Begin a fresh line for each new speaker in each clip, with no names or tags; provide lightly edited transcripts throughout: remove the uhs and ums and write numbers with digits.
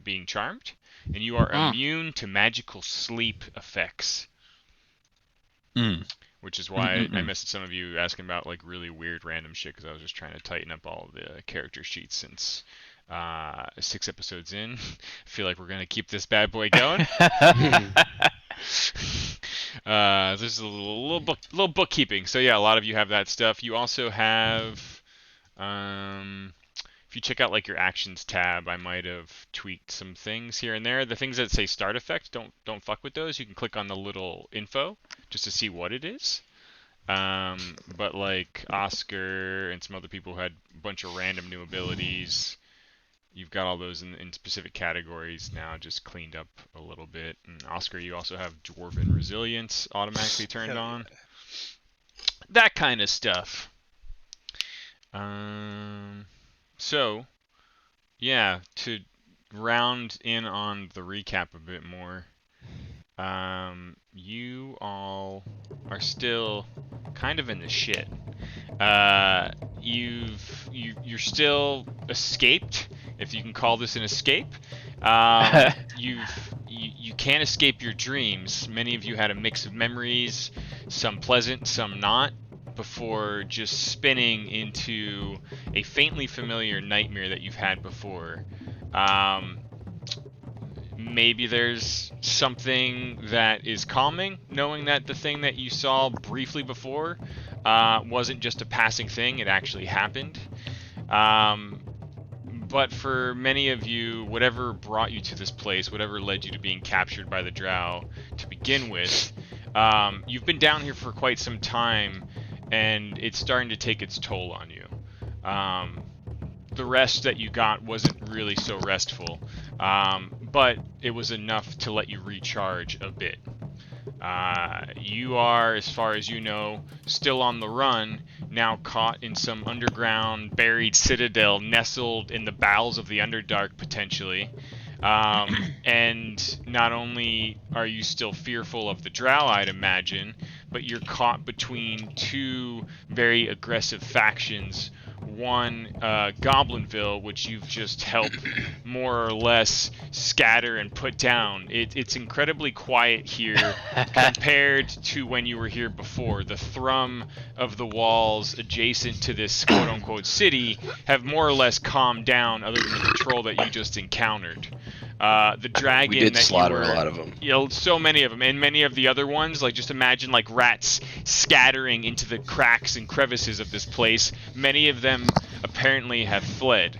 being charmed, and you are immune to magical sleep effects. Which is why I missed some of you asking about like really weird random shit, because I was just trying to tighten up all of the character sheets since 6 episodes in. I feel like we're gonna keep this bad boy going. There's a little bookkeeping. So yeah, a lot of you have that stuff. You also have, if you check out like your actions tab, I might have tweaked some things here and there. The things that say start effect, don't fuck with those. You can click on the little info just to see what it is. But like Oscar and some other people who had a bunch of random new abilities, you've got all those in specific categories now, just cleaned up a little bit. And Oscar, you also have Dwarven Resilience automatically turned on. That kind of stuff. So, yeah, to round in on the recap a bit more, you all are still kind of in the shit. You're still escaped, if you can call this an escape. You can't escape your dreams. Many of you had a mix of memories, some pleasant, some not, before just spinning into a faintly familiar nightmare that you've had before. Maybe there's something that is calming, knowing that the thing that you saw briefly before wasn't just a passing thing, it actually happened. But for many of you, whatever brought you to this place, whatever led you to being captured by the drow to begin with, you've been down here for quite some time, and it's starting to take its toll on you. The rest that you got wasn't really so restful, but it was enough to let you recharge a bit. You are, as far as you know, still on the run, now caught in some underground buried citadel nestled in the bowels of the Underdark, potentially. And not only are you still fearful of the drow, I'd imagine, but you're caught between two very aggressive factions. One, Goblinville, which you've just helped more or less scatter and put down. It's incredibly quiet here compared to when you were here before. The thrum of the walls adjacent to this quote-unquote city have more or less calmed down, other than the patrol that you just encountered. The dragon
we did
that
slaughter
you were,
a lot of them.
You know, so many of them, and many of the other ones, like just imagine like rats scattering into the cracks and crevices of this place. Many of them apparently have fled.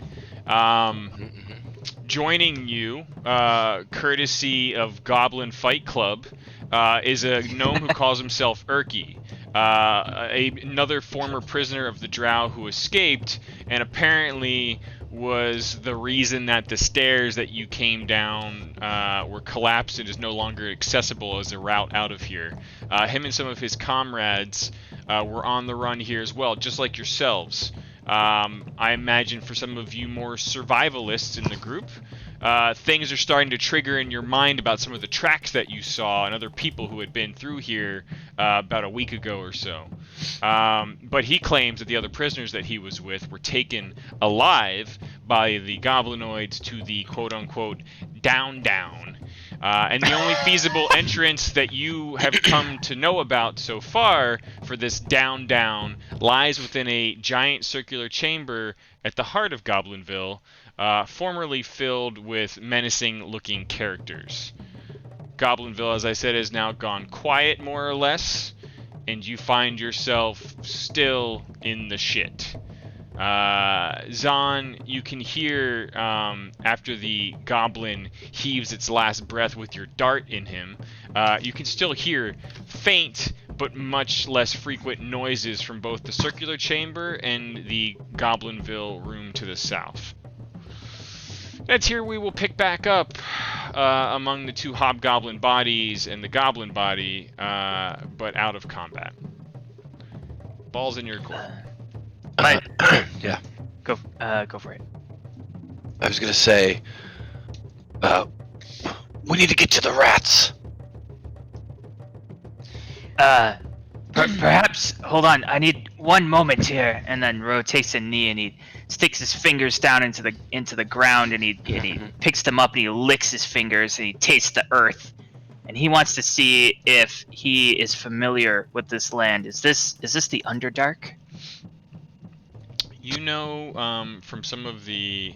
Joining you, courtesy of Goblin Fight Club, is a gnome who calls himself Urki. Another former prisoner of the drow who escaped, and apparently was the reason that the stairs that you came down were collapsed and is no longer accessible as a route out of here. Him and some of his comrades were on the run here as well, just like yourselves. I imagine for some of you more survivalists in the group, things are starting to trigger in your mind about some of the tracks that you saw and other people who had been through here about a week ago or so. But he claims that the other prisoners that he was with were taken alive by the goblinoids to the quote-unquote down. And the only feasible entrance that you have come to know about so far for this down lies within a giant circular chamber at the heart of Goblinville, formerly filled with menacing-looking characters. Goblinville, as I said, has now gone quiet, more or less, and you find yourself still in the shit. Zahn, you can hear, after the goblin heaves its last breath with your dart in him, you can still hear faint but much less frequent noises from both the circular chamber and the Goblinville room to the south. That's here we will pick back up among the two hobgoblin bodies and the goblin body, but out of combat. Ball's in your court.
Yeah.
Go for it.
I was gonna say, we need to get to the rats.
Perhaps, hold on, I need one moment here. And then Ro takes a knee and he sticks his fingers down into the ground, and he picks them up, and he licks his fingers, and he tastes the earth, and he wants to see if he is familiar with this land. Is this the Underdark?
You know, from some of the,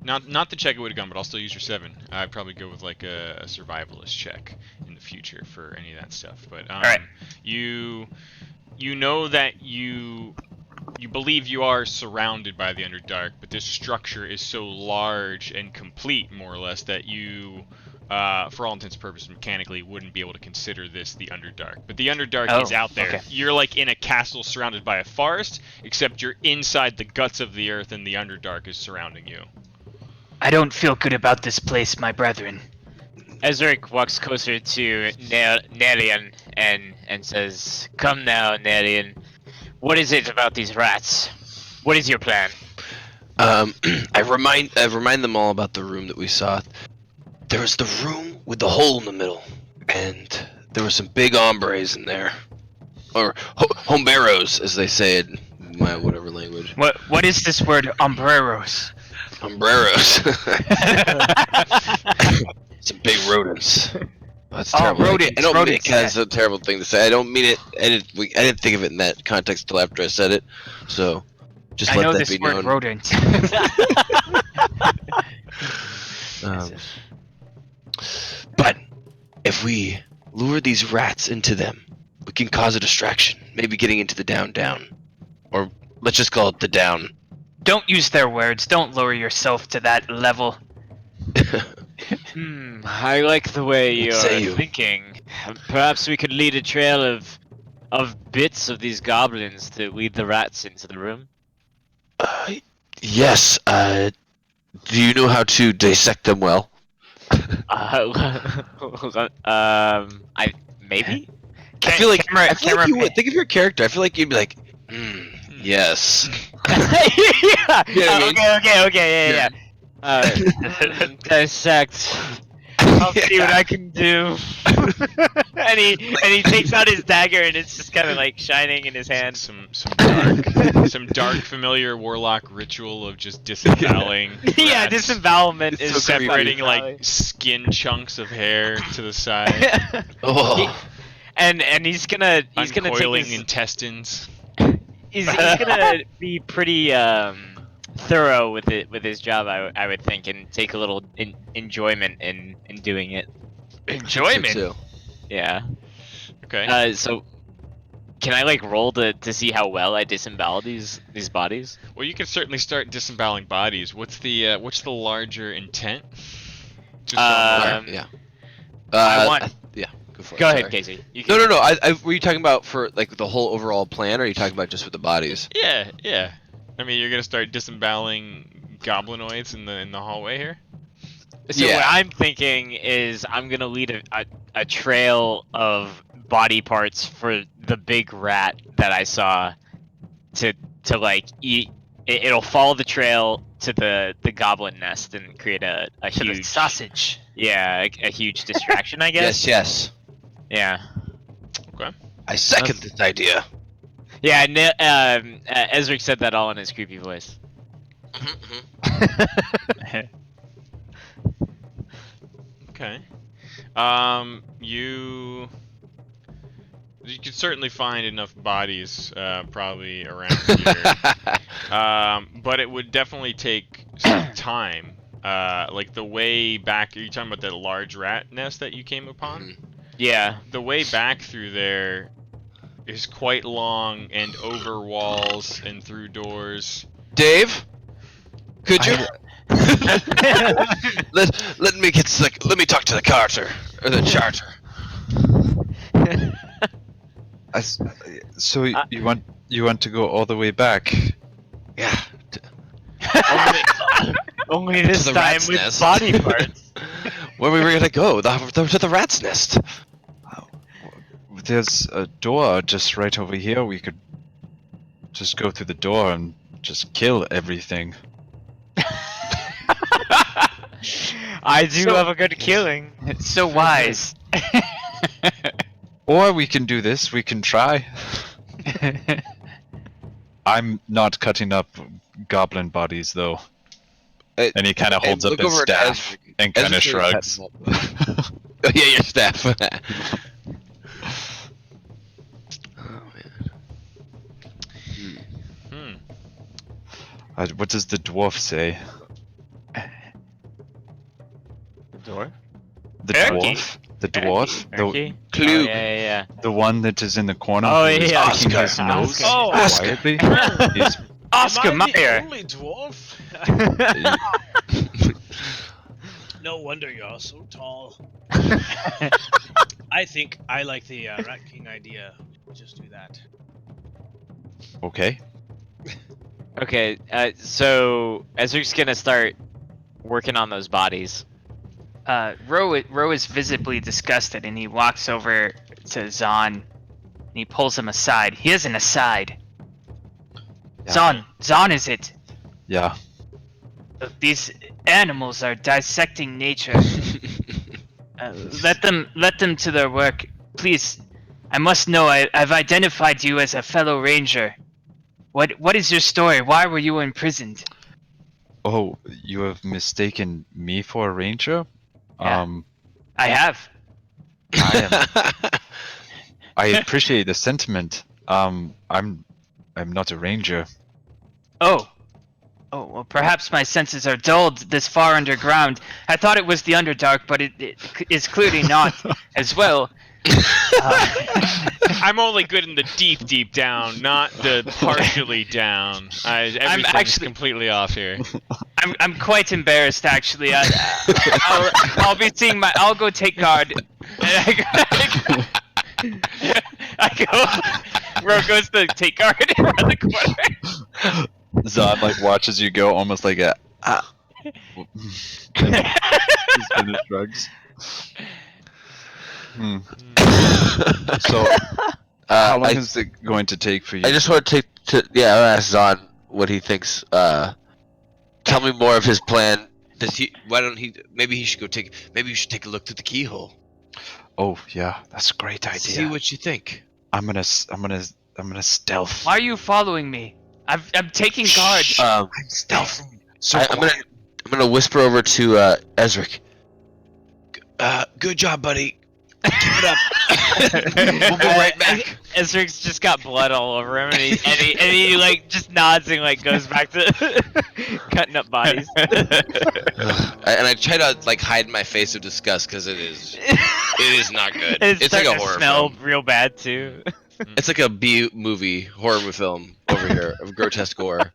not the check it would have gone, but I'll still use your 7. I'd probably go with like a survivalist check in the future for any of that stuff. But
Alright.
you know that you believe you are surrounded by the Underdark, but this structure is so large and complete, more or less, that you, for all intents and purposes, mechanically wouldn't be able to consider this the Underdark. But the Underdark is out there.
Okay.
You're like in a castle surrounded by a forest, except you're inside the guts of the earth, and the Underdark is surrounding you.
I don't feel good about this place, my brethren.
Ezric walks closer to Nerian and says, "Come now, Nerian. What is it about these rats? What is your plan?"
I remind them all about the room that we saw. There was the room with the hole in the middle, and there were some big hombres in there, or hombreros, as they say it in my whatever language.
What is this word, hombreros?
Hombreros. Some big rodents. That's terrible.
Rodents.
I don't mean
Rodents,
it as a terrible thing to say. I don't mean it. I didn't think of it in that context till after I said it. So, just
I
let
know
that
this
be
word,
known.
rodent.
But if we lure these rats into them, we can cause a distraction. Maybe getting into the down, or let's just call it the down.
Don't use their words. Don't lower yourself to that level.
I like the way you're
Say you.
thinking. Perhaps we could lead a trail of bits of these goblins to lead the rats into the room.
Yes. Do you know how to dissect them well?
I maybe.
I feel like
camera
you would. Think of your character. I feel like you'd be like, yes.
Yeah.
Yeah,
Okay. Dissect. I'll see what I can do. and he takes out his dagger, and it's just kind of like shining in his hand.
Some dark familiar warlock ritual of just disemboweling.
Yeah,
rats,
disembowelment
It's
is
so creepy.
separating like skin chunks of hair to the side,
Oh.
and he's gonna
uncoiling
take his,
intestines.
he's gonna be pretty thorough with his job, I would think, and take a little enjoyment in doing it.
Enjoyment.
So,
Yeah.
Okay.
So can I like roll to see how well I disembowel these bodies?
Well, you can certainly start disemboweling bodies. What's the larger intent? Just so I'm aware.
yeah.
I want.
Yeah. Go for it.
Go ahead,
sorry.
Casey. You
No,
can-
no, no. Were you talking about for like the whole overall plan, or are you talking about just with the bodies?
Yeah. I mean, you're gonna start disemboweling goblinoids in the hallway here.
So
Yeah.
what I'm thinking is I'm gonna lead a trail of body parts for the big rat that I saw to like eat. It'll follow the trail to the goblin nest and create a
To the
huge
sausage.
Yeah, a huge distraction, I guess.
Yes.
Yeah.
Okay.
I second this idea.
Yeah. Ezric said that all in his creepy voice.
Okay. You could certainly find enough bodies, probably around here. But it would definitely take some time. Like the way back, are you talking about that large rat nest that you came upon?
Yeah.
The way back through there is quite long and over walls and through doors.
Dave, could you let me let me talk to the carter or the charter.
So you want to go all the way back?
Yeah.
Only this
the
time
rat's
with
nest.
body parts.
Where we were gonna go? To the rat's nest.
There's a door just right over here. We could just go through the door and just kill everything.
I do love a good killing.
It's so wise.
Or we can do this. We can try. I'm not cutting up goblin bodies though.
Hey,
And he kind of holds up
look
his
over at
staff
Ezra.
and kind
Ezra
of shrugs.
Oh, yeah, your staff. Oh man.
Hmm.
What does the dwarf say?
The door?
The
Erky.
dwarf? The dwarf?
Erky?
Clue.
Oh, yeah,
The one that is in the corner
Oh,
who is
yeah,
picking his
Oscar.
nose
Oh,
Oscar.
quietly? He's
Oscar
Am I the
Mayer.
only dwarf?
yeah.
No wonder you're so tall. I think I like the Rat King idea. Just do that.
okay.
Okay, so Ezric's gonna start working on those bodies.
Ro is visibly disgusted, and he walks over to Zahn, and he pulls him aside. He has an aside.
Yeah.
Zahn, is it?
Yeah.
These animals are dissecting nature. Let them to their work, please. I must know. I've identified you as a fellow ranger. What is your story? Why were you imprisoned?
Oh, you have mistaken me for a ranger?
Yeah. I have.
I appreciate the sentiment. I'm not a ranger.
Oh, well, perhaps my senses are dulled this far underground. I thought it was the Underdark, but it is clearly not as well.
I'm only good in the deep down, not the partially down. Everything's
actually-
completely off here.
I'm quite embarrassed, actually. I'll be seeing I'll go take guard. I go. Ro goes to take guard around the corner.
Zod like watches you go, almost like a. He's finished drugs. So, how long is it going to take for you?
I just want to I'll ask Zahn what he thinks. Tell me more of his plan. Maybe he should maybe you should take a look through the keyhole.
Oh yeah, that's a great idea.
See what you think.
I'm gonna stealth.
Why are you following me? I'm taking guard.
I'm
stealthing. So
I'm gonna whisper over to Ezric. Good job, buddy. Keep it up. We'll be right back.
Ezric's just got blood all over him, and he like just nods and like goes back to cutting up bodies.
And I try to like hide my face of disgust because it is not good.
It's
It's like a
starting to
horror
smell
film.
real bad too.
It's like a B movie horror film over here of grotesque gore.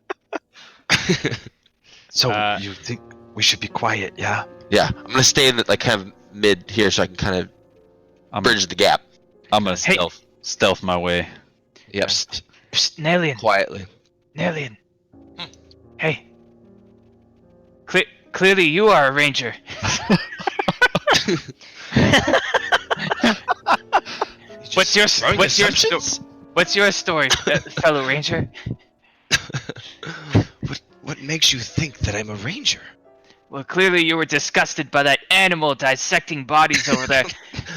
So you think we should be quiet? Yeah.
Yeah, I'm gonna stay in the, like kind of mid here so I can kind of bridge the gap.
I'm gonna
Hey.
stealth my way.
Yep.
Psst, Nalian.
Quietly.
Nalian. Hey. Clearly you are a ranger. What's your story, fellow ranger?
What makes you think that I'm a ranger?
Well, clearly you were disgusted by that animal dissecting bodies over there.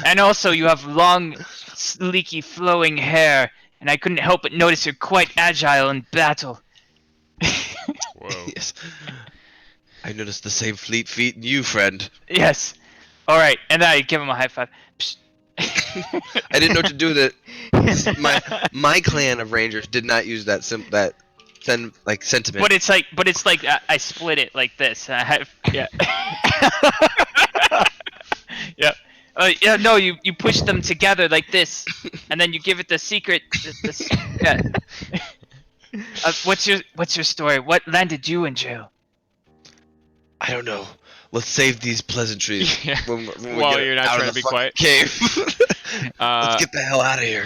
And also you have long, sleeky, flowing hair, and I couldn't help but notice you're quite agile in battle.
Whoa.
Yes. I noticed the same fleet feet in you, friend.
Yes. Alright, and then I give him a high five. Psst.
I didn't know what to do with it. My clan of rangers did not use that sentiment.
But it's like I split it like this. I have, yeah. Yeah. Yeah. No, you push them together like this, and then you give it the secret. Yeah. What's your story? What landed you in jail?
I don't know. Let's save these pleasantries
Yeah.
when we
While
get
you're not
out
trying
of
to
the
be quiet.
cave.
Uh,
Let's get the hell out of here.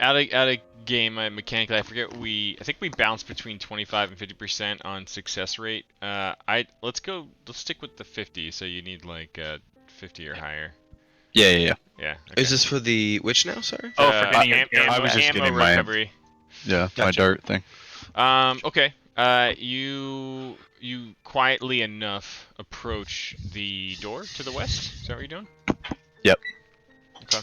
out of game mechanically, I think we bounce between 25 and 50% on success rate. Let's stick with the 50. So you need like 50 or higher.
Yeah.
Yeah. Okay.
Is this for the which now? Sorry.
Oh, for getting your
I was just
ammo
getting my-
recovery.
Yeah, my
Gotcha.
dart thing.
Okay. You quietly enough approach the door to the west. Is that what you're doing?
Yep.
Okay.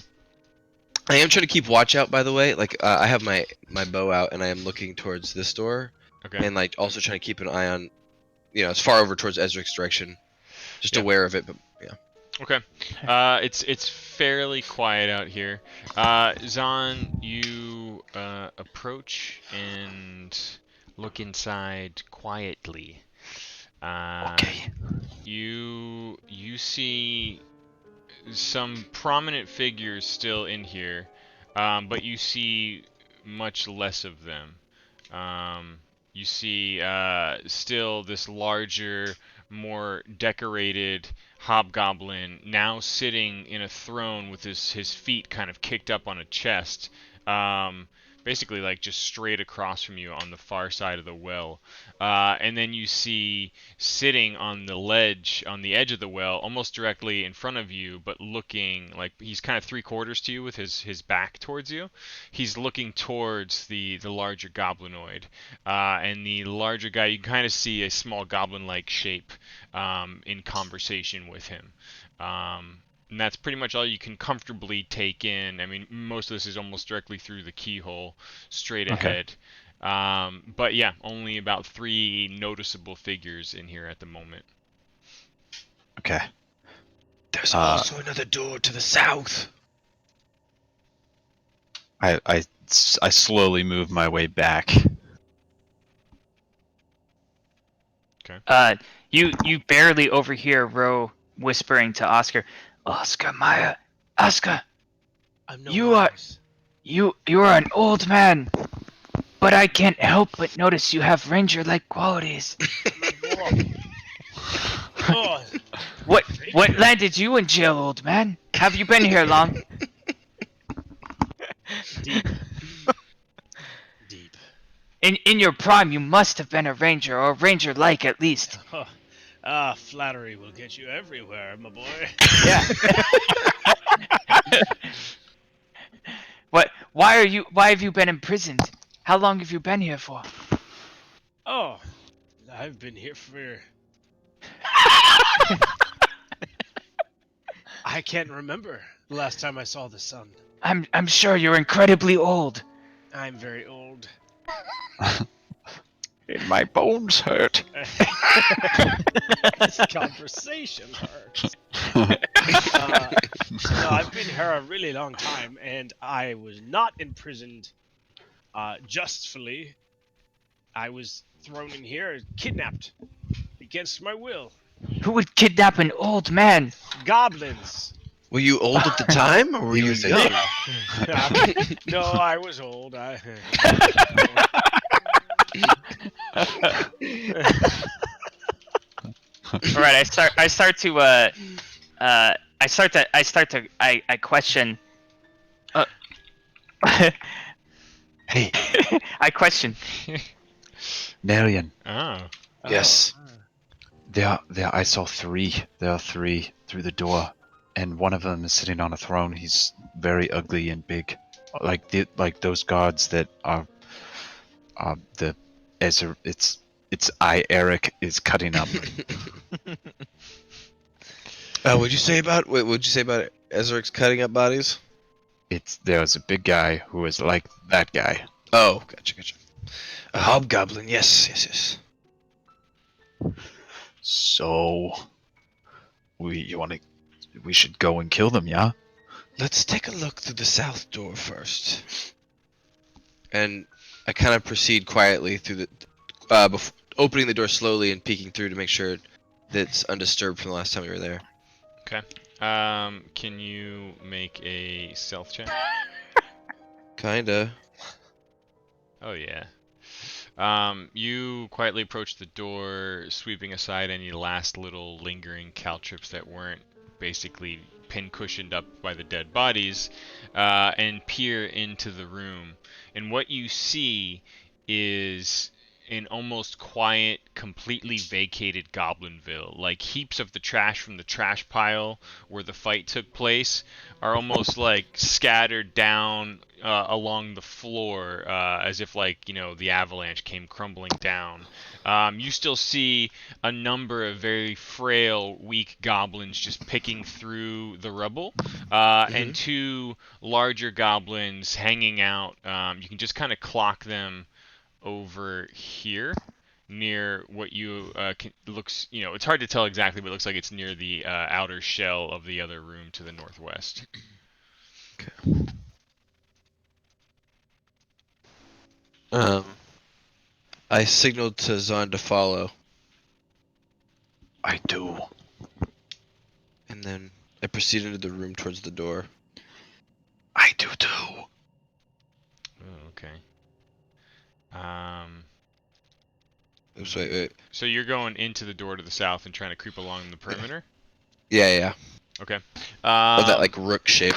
I am trying to keep watch out. By the way, like I have my bow out and I am looking towards this door.
Okay.
and like also trying to keep an eye on, as far over towards Ezric's direction, just
Yeah.
aware of it. But yeah.
Okay. It's fairly quiet out here. Zahn, you approach and look inside quietly.
Okay.
You see some prominent figures still in here, but you see much less of them. You see still this larger, more decorated hobgoblin now sitting in a throne with his feet kind of kicked up on a chest. Um, Basically, like just straight across from you on the far side of the well. And then you see sitting on the ledge, on the edge of the well, almost directly in front of you, but looking like he's kind of 3/4 to you with his back towards you. He's looking towards the larger goblinoid. And the larger guy, you can kind of see a small goblin-like shape in conversation with him. And that's pretty much all you can comfortably take in. I mean, most of this is almost directly through the keyhole, straight ahead. But yeah, only about 3 noticeable figures in here at the moment.
Okay.
There's also another door to the south.
I slowly move my way back.
You barely overhear Ro whispering to Oscar, Oscar Maya, Oscar,
I'm no
You are-
wise.
you are an old man, but I can't help but notice you have ranger-like qualities.
Oh,
What landed you in jail, old man? Have you been here long?
deep. Deep.
In your prime, you must have been a ranger, or a ranger-like at least.
Flattery will get you everywhere, my boy.
Yeah. Why have you been imprisoned? How long have you been here for?
Oh, I've been here for... I can't remember the last time I saw the sun.
I'm sure you're incredibly old.
I'm very old.
My bones hurt.
This conversation hurts. No, I've been here a really long time, and I was not imprisoned justly. I was thrown in here, kidnapped, against my will.
Who would kidnap an old man?
Goblins.
Were you old at the time, or were you young?
No, I was old.
All right, I question.
Hey,
I question.
Nerian.
Oh.
Yes.
There. I saw 3. There are 3 through the door, and one of them is sitting on a throne. He's very ugly and big, like those guards that are the Ezra. It's Eric is cutting up.
What'd you say about Ezric's cutting up bodies?
There's a big guy who is like that guy.
Oh, gotcha. A hobgoblin. Yes.
So we should go and kill them, yeah?
Let's take a look through the south door first. And I kind of proceed quietly through opening the door slowly and peeking through to make sure that it's undisturbed from the last time we were there.
Okay. Can you make a stealth check?
Kinda.
Oh yeah. You quietly approach the door, sweeping aside any last little lingering caltrips that weren't basically pin-cushioned up by the dead bodies, and peer into the room. And what you see is an almost quiet, completely vacated Goblinville. Like heaps of the trash from the trash pile where the fight took place are almost like scattered down along the floor, as if the avalanche came crumbling down. You still see a number of very frail, weak goblins just picking through the rubble, and 2 larger goblins hanging out. You can just kind of clock them over here, near what you looks. It's hard to tell exactly, but it looks like it's near the outer shell of the other room to the northwest.
I signaled to Zahn to follow,
I do.
and then I proceeded into the room towards the door.
I do too.
Oh, okay.
Oops, wait.
So you're going into the door to the south and trying to creep along the perimeter?
Yeah.
Okay.
Of that like rook shape.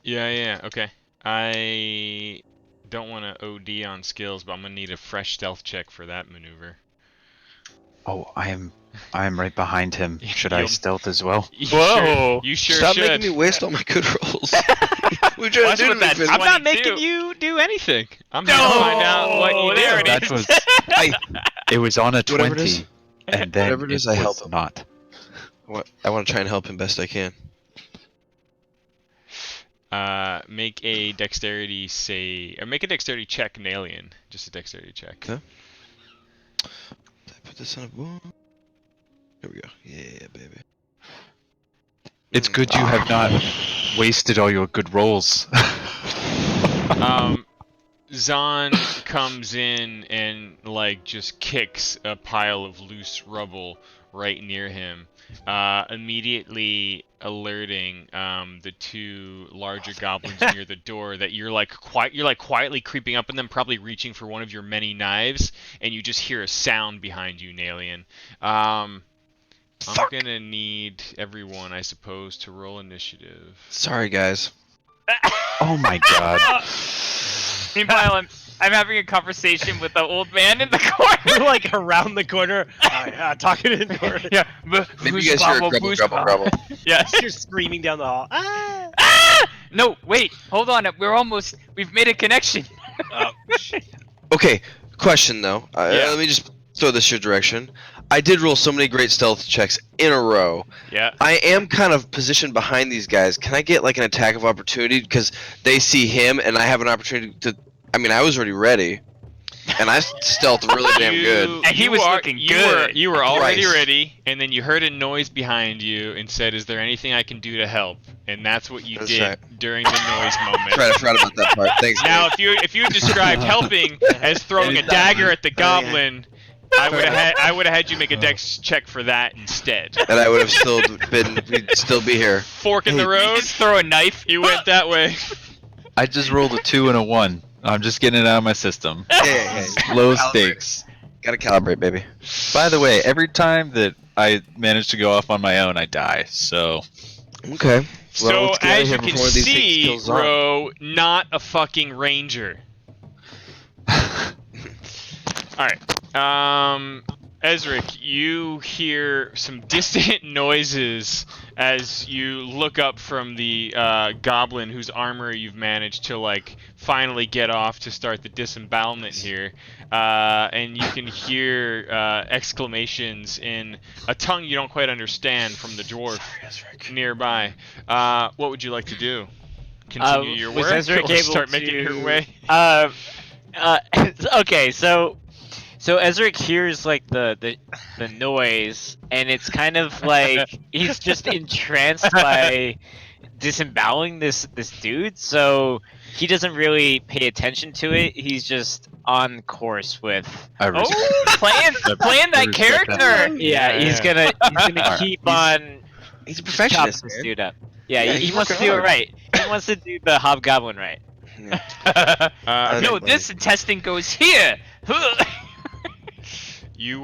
Yeah. Okay. I don't want to OD on skills, but I'm gonna need a fresh stealth check for that maneuver.
Oh, I am right behind him. Should I
You'll-
stealth as well?
Whoa.
You sure
Stop
should.
making me waste all my good rolls. We're trying
Watch
to do
what that
this.
I'm not
22.
making you do anything. I'm here to find out what you
there
do.
it
That
is.
was. It was on a
Whatever it is.
20, and then
Whatever it is, I
was
help him.
not.
I want to try and help him best I can.
Make a dexterity make a dexterity check, Nalian. Just a dexterity check.
Okay. Did I put this on a board? Here we go. Yeah, baby.
It's good you have not wasted all your good rolls.
Zahn comes in and just kicks a pile of loose rubble right near him, immediately alerting the two larger goblins near the door that you're quietly creeping up on them, probably reaching for one of your many knives, and you just hear a sound behind you, Nalian. I'm gonna need everyone, I suppose, to roll initiative.
Sorry, guys.
Oh my god.
Meanwhile, I'm having a conversation with the old man in the corner.
We're like around the corner, talking in the corner.
Yeah.
Maybe you guys hear a grubble.
Yeah.
You're screaming down the hall. Ah!
Ah! No, wait, hold on. We've made a connection.
Oh, shit.
Okay, question though.
Yeah.
Let me just throw this your direction. I did roll so many great stealth checks in a row.
Yeah.
I am kind of positioned behind these guys. Can I get like an attack of opportunity because they see him and I have an opportunity to? I mean, I was already ready, and I stealthed really damn good.
And he was looking good.
You were already
Christ.
ready, and then you heard a noise behind you and said, "Is there anything I can do to help?" And that's what you
That's
did
right.
during the noise moment.
Right, I forgot about that part. Thanks.
Now,
Dave.
if you had described helping as throwing a dagger at the goblin, I would have had you make a dex check for that instead.
And I would have still we'd still be here.
Fork in the
You
road.
just throw a knife.
You went that way.
I just rolled a 2 and a 1. I'm just getting it out of my system.
Hey,
Low
Calibrate.
stakes.
Gotta calibrate, baby.
By the way, every time that I manage to go off on my own, I die. So
Okay. Well,
So
let's get out of
as
here
you can
before these things
see,
kills on.
Ro, not a fucking ranger. Alright. Ezric, you hear some distant noises as you look up from the goblin whose armor you've managed to finally get off to start the disembowelment here, and you can hear exclamations in a tongue you don't quite understand from the dwarf nearby. What would you like to do? Continue your
Was
work
Ezric
or
able
start making your
to-
way?
Okay, so Ezric hears the noise, and it's kind of like he's just entranced by disemboweling this dude. So he doesn't really pay attention to it. He's just on course with
I respect
playing that
respect
character.
that.
Yeah, he's gonna
Alright,
keep on
He's a
chopping
perfectionist,
this
man.
dude up. Yeah,
Yeah,
he
he's
wants to
working
do it
hard.
right. He wants to do the hobgoblin right.
Yeah.
No,
Okay.
this intestine goes here.
You,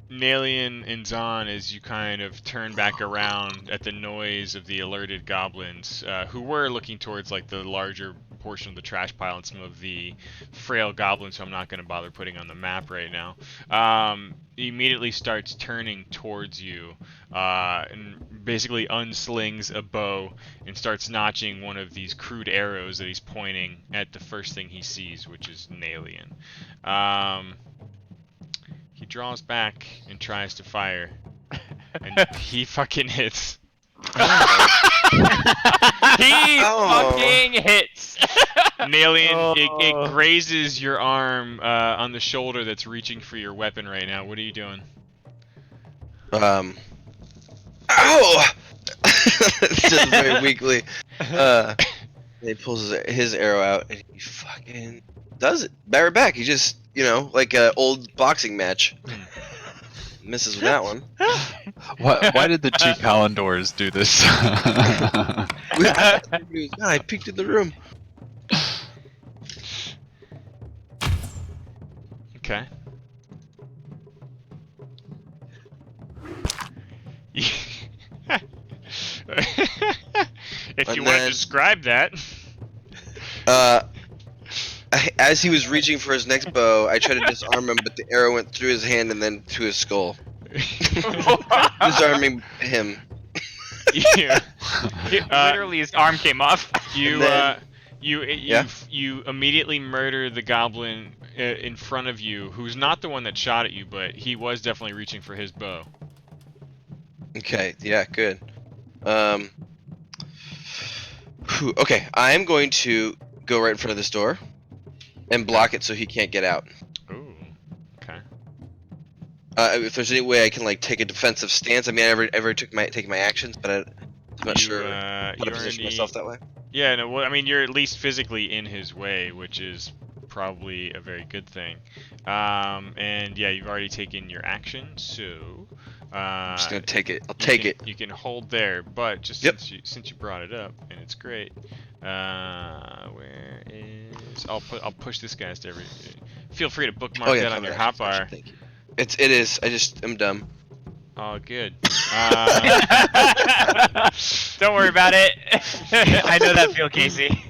Nalian and Zahn, as you kind of turn back around at the noise of the alerted goblins, who were looking towards the larger portion of the trash pile and some of the frail goblins who I'm not going to bother putting on the map right now, he immediately starts turning towards you and basically unslings a bow and starts notching one of these crude arrows that he's pointing at the first thing he sees, which is Nalian. He draws back and tries to fire, and he fucking hits.
He
Oh.
fucking hits.
Nalian, it
Oh.
grazes your arm on the shoulder that's reaching for your weapon right now. What are you doing?
Ow! Just very weakly. He pulls his arrow out and he fucking does it. Right back. He just, like an old boxing match. Misses with that one.
Why did the two Kalendors do this?
I peeked in the room.
Okay. If
And
you want to
then-
describe that.
As he was reaching for his next bow, I tried to disarm him, but the arrow went through his hand and then to his skull, disarming him.
you,
Literally, his arm came off.
you,
And then-
you immediately murder the goblin in front of you, who's not the one that shot at you, but he was definitely reaching for his bow.
Okay, yeah, good. Okay, I am going to go right in front of this door and block it so he can't get out.
Ooh. Okay.
If there's any way I can take a defensive stance, I mean, I never took my actions, but I'm not sure how to position myself that way.
Yeah, no, well, I mean, you're at least physically in his way, which is probably a very good thing. And yeah, you've already taken your action, so
I'm just gonna take it. I'll take it.
You can hold there, but just
Yep.
since you brought it up, and it's great. Where is? I'll push this guy's to every. Feel free to bookmark that on
cover
your
action,
hotbar.
Thank you. It is. I'm dumb.
Oh, good.
Don't worry about it. I know that feel, Casey.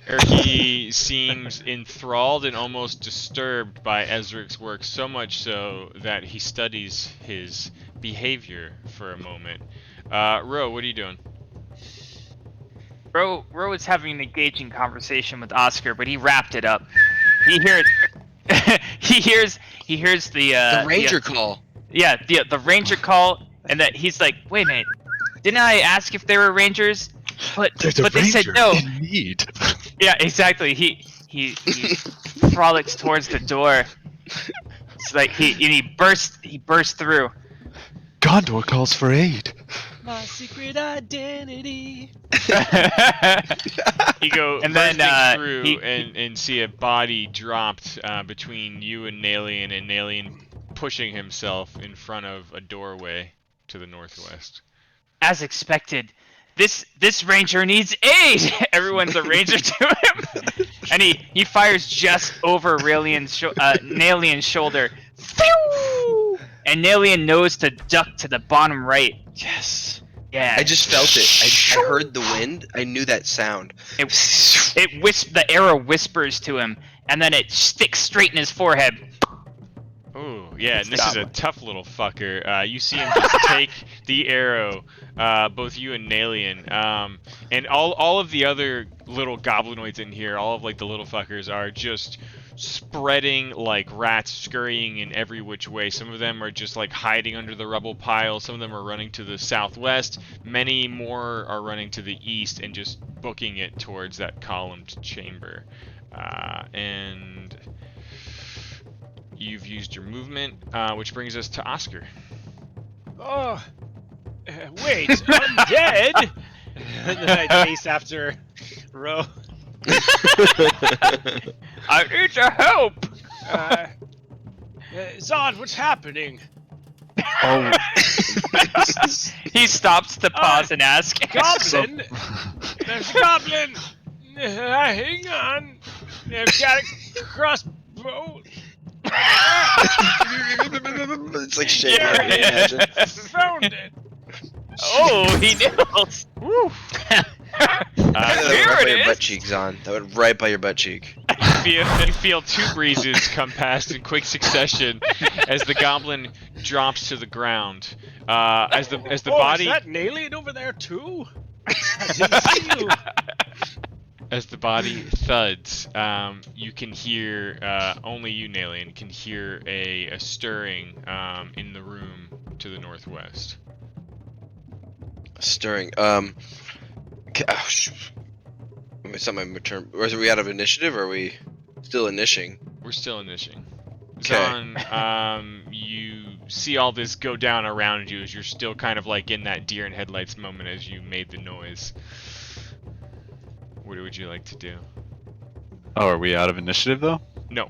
Erky seems enthralled and almost disturbed by Ezric's work, so much so that he studies his behavior for a moment. Ro, what are you doing?
Ro was having an engaging conversation with Oscar, but he wrapped it up. He hears the
Ranger call.
Yeah, the ranger call, and that he's like, wait a minute, didn't I ask if they were rangers? But they said no.
in need.
Yeah, exactly. He frolics towards the door. It's like he bursts through.
Gondor calls for aid.
My secret identity.
You go
And then,
bursting through
he-
and see a body dropped between you and Nalian pushing himself in front of a doorway to the northwest.
As expected, this ranger needs aid. Everyone's a ranger to him, and he fires just over Nalian's shoulder. Phew! And Nalian knows to duck to the bottom right.
Yes.
Yeah.
I just felt it. I heard the wind. I knew that sound.
The arrow whispers to him, and then it sticks straight in his forehead.
Ooh, yeah, and this
Got
is a
one.
tough little fucker. You see him just take the arrow, both you and Nalian, and all of the other little goblinoids in here, all of the little fuckers are just spreading like rats, scurrying in every which way. Some of them are just hiding under the rubble pile. Some of them are running to the southwest. Many more are running to the east and just booking it towards that columned chamber. And you've used your movement, which brings us to Oscar.
Oh, wait, I'm dead. And then I chase after Ro.
I need your help.
Zod, what's happening?
Oh,
He stops to pause and ask.
Goblin? There's a goblin! Hang on. I've got a crossbow.
It's like shaking.
Yeah.
Imagine.
Found it.
Oh, he knows.
Woo!
That would
Here
right by
it
your
is.
butt cheek, Zon. That would right by your butt cheek.
You feel two breezes come past in quick succession as the goblin drops to the ground. As the body
Is that an alien over there too? I didn't see you.
as the body thuds, you can hear only you, Nalian, can hear a stirring in the room to the northwest.
stirring. It's not my turn. Or are we out of initiative, or are we still initiating?
We're still initiating.
'Kay.
Zahn, you see all this go down around you as you're still kind of like in that deer in headlights moment as you made the noise. What would you like to do?
Oh, are we out of initiative though?
No.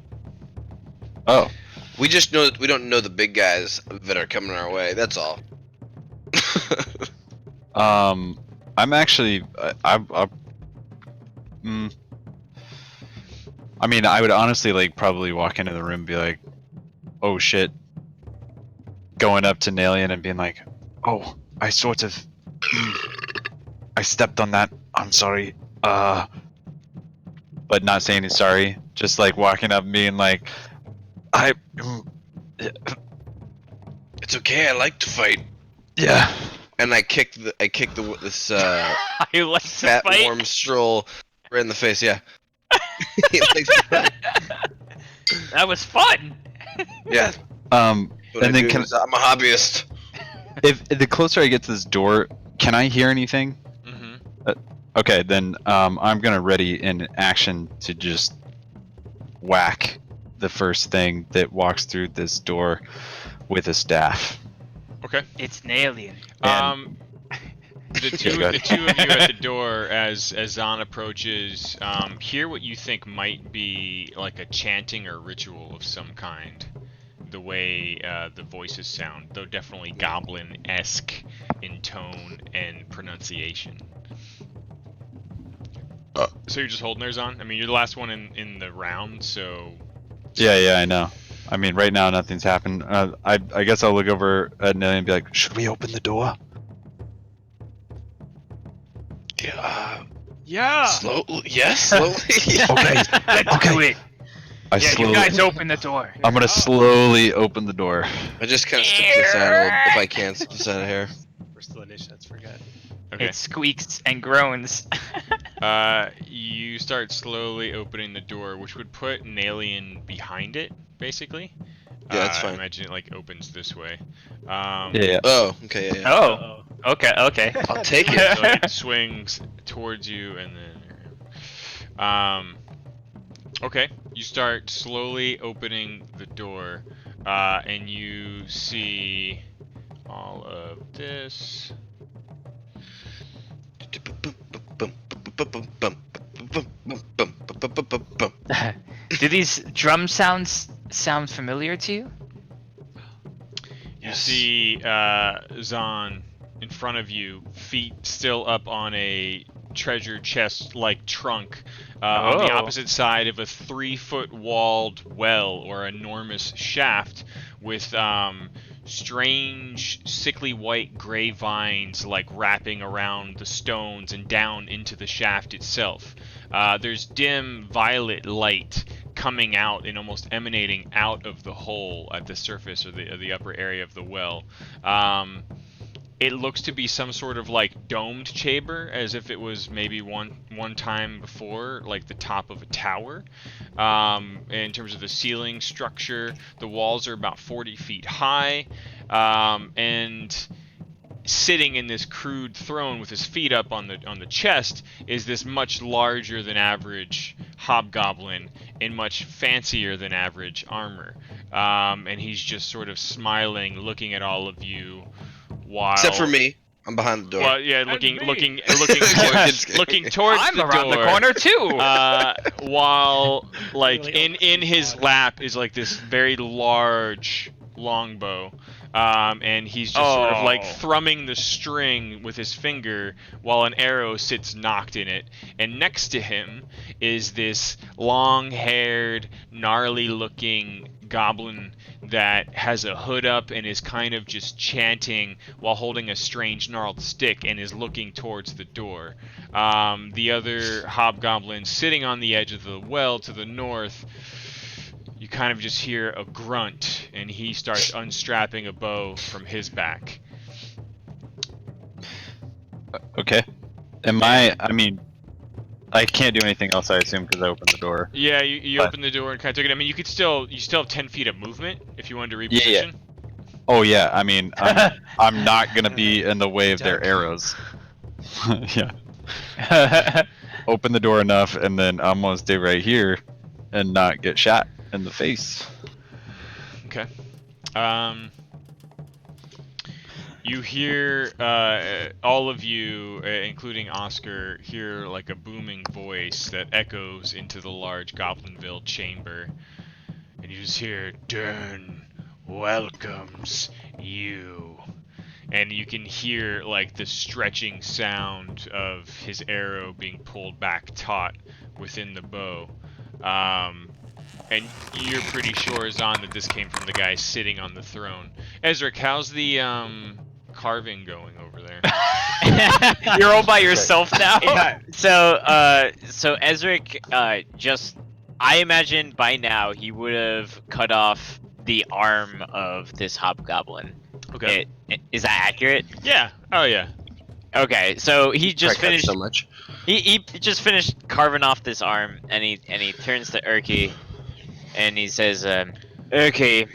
Oh.
We just know that we don't know the big guys that are coming our way. That's all.
I'm actually, I mean, I would honestly like probably walk into the room and be like, "Oh shit," going up to Nalian and being like, "Oh, I sort of, I stepped on that. I'm sorry." But not saying he's sorry. Just like walking up and being like,
It's okay. I like to fight.
yeah."
And I kicked this
I like to
fat
fight.
warm stroll right in the face. Yeah. He likes to fight.
That was fun.
Yeah.
And then
I'm a hobbyist.
if the closer I get to this door, can I hear anything?
Mm-hmm.
Okay, then I'm gonna ready in action to just whack the first thing that walks through this door with a staff.
Okay.
It's an alien.
The two of you at the door as Zahn approaches hear what you think might be like a chanting or ritual of some kind. The way the voices sound, though definitely goblin-esque in tone and pronunciation. So you're just holding there, Zahn? I mean, you're the last one in the round, so...
Yeah, I know. I mean, right now nothing's happened. I guess I'll look over at Nelly and be like, "Should we open the door?"
Yeah.
Yeah.
Slowly. Yes. Slowly. Yeah.
Okay.
Let's do it.
I
Yeah,
slowly.
you guys open the door.
I'm gonna slowly open the door.
I just kind of stick to the side a little, if I can, stick to the side of hair.
We're still initiated. Let's forget.
Okay.
It squeaks and groans.
You start slowly opening the door, which would put Nalian behind it, basically.
Yeah, that's fine.
Imagine it like opens this way.
Yeah.
Oh. Okay. Yeah.
Oh.
Uh-oh.
Okay.
I'll take it.
So it swings towards you, and then. Okay, you start slowly opening the door, and you see all of this.
Do these drum sounds sound familiar to you?
You see Zahn in front of you, feet still up on a treasure chest-like trunk, on the
Oh.
opposite side of a 3-foot walled well or enormous shaft with strange sickly white gray vines like wrapping around the stones and down into the shaft itself. There's dim violet light coming out and almost emanating out of the hole at the surface or the upper area of the well. It looks to be some sort of like domed chamber, as if it was maybe one time before, like the top of a tower. In terms of the ceiling structure, the walls are about 40 feet high, and sitting in this crude throne with his feet up on the chest is this much larger than average hobgoblin in much fancier than average armor. And he's just sort of smiling, looking at all of you. While,
Except for me, I'm behind the door.
Well, yeah,
And
looking
me.
towards
I'm
the
around
door.
the corner too.
While like
Really
in his lap is like this very large longbow, and he's just sort of like
Oh.
thrumming the string with his finger while an arrow sits knocked in it. And next to him is this long-haired, gnarly-looking goblin that has a hood up and is kind of just chanting while holding a strange gnarled stick and is looking towards the door. The other hobgoblin sitting on the edge of the well to the north, you kind of just hear a grunt, and he starts unstrapping a bow from his back.
Okay. I mean, I can't do anything else, I assume, because I opened the door.
Yeah, you
But-
open the door and kind of took it. I mean, you still have 10 feet of movement if you wanted to
Yeah,
reposition.
Oh yeah, I mean, I'm not gonna be in the way of their
Duck.
arrows. Yeah. Open the door enough, and then I'm gonna stay right here, and not get shot in the face.
Okay. You hear, all of you, including Oscar, hear like a booming voice that echoes into the large Goblinville chamber. And you just hear, Dern welcomes you. And you can hear like the stretching sound of his arrow being pulled back taut within the bow. And you're pretty sure, Zahn, that this came from the guy sitting on the throne. Ezric, how's the carving going over there?
You're all by yourself now.
Yeah, so Ezric, I imagine by now he would have cut off the arm of this hobgoblin.
Okay.
Is that accurate?
Yeah. Oh yeah.
Okay, so he just
Probably cut
finished.
so much.
He just finished carving off this arm, and he turns to Urki, and he says, "Urki,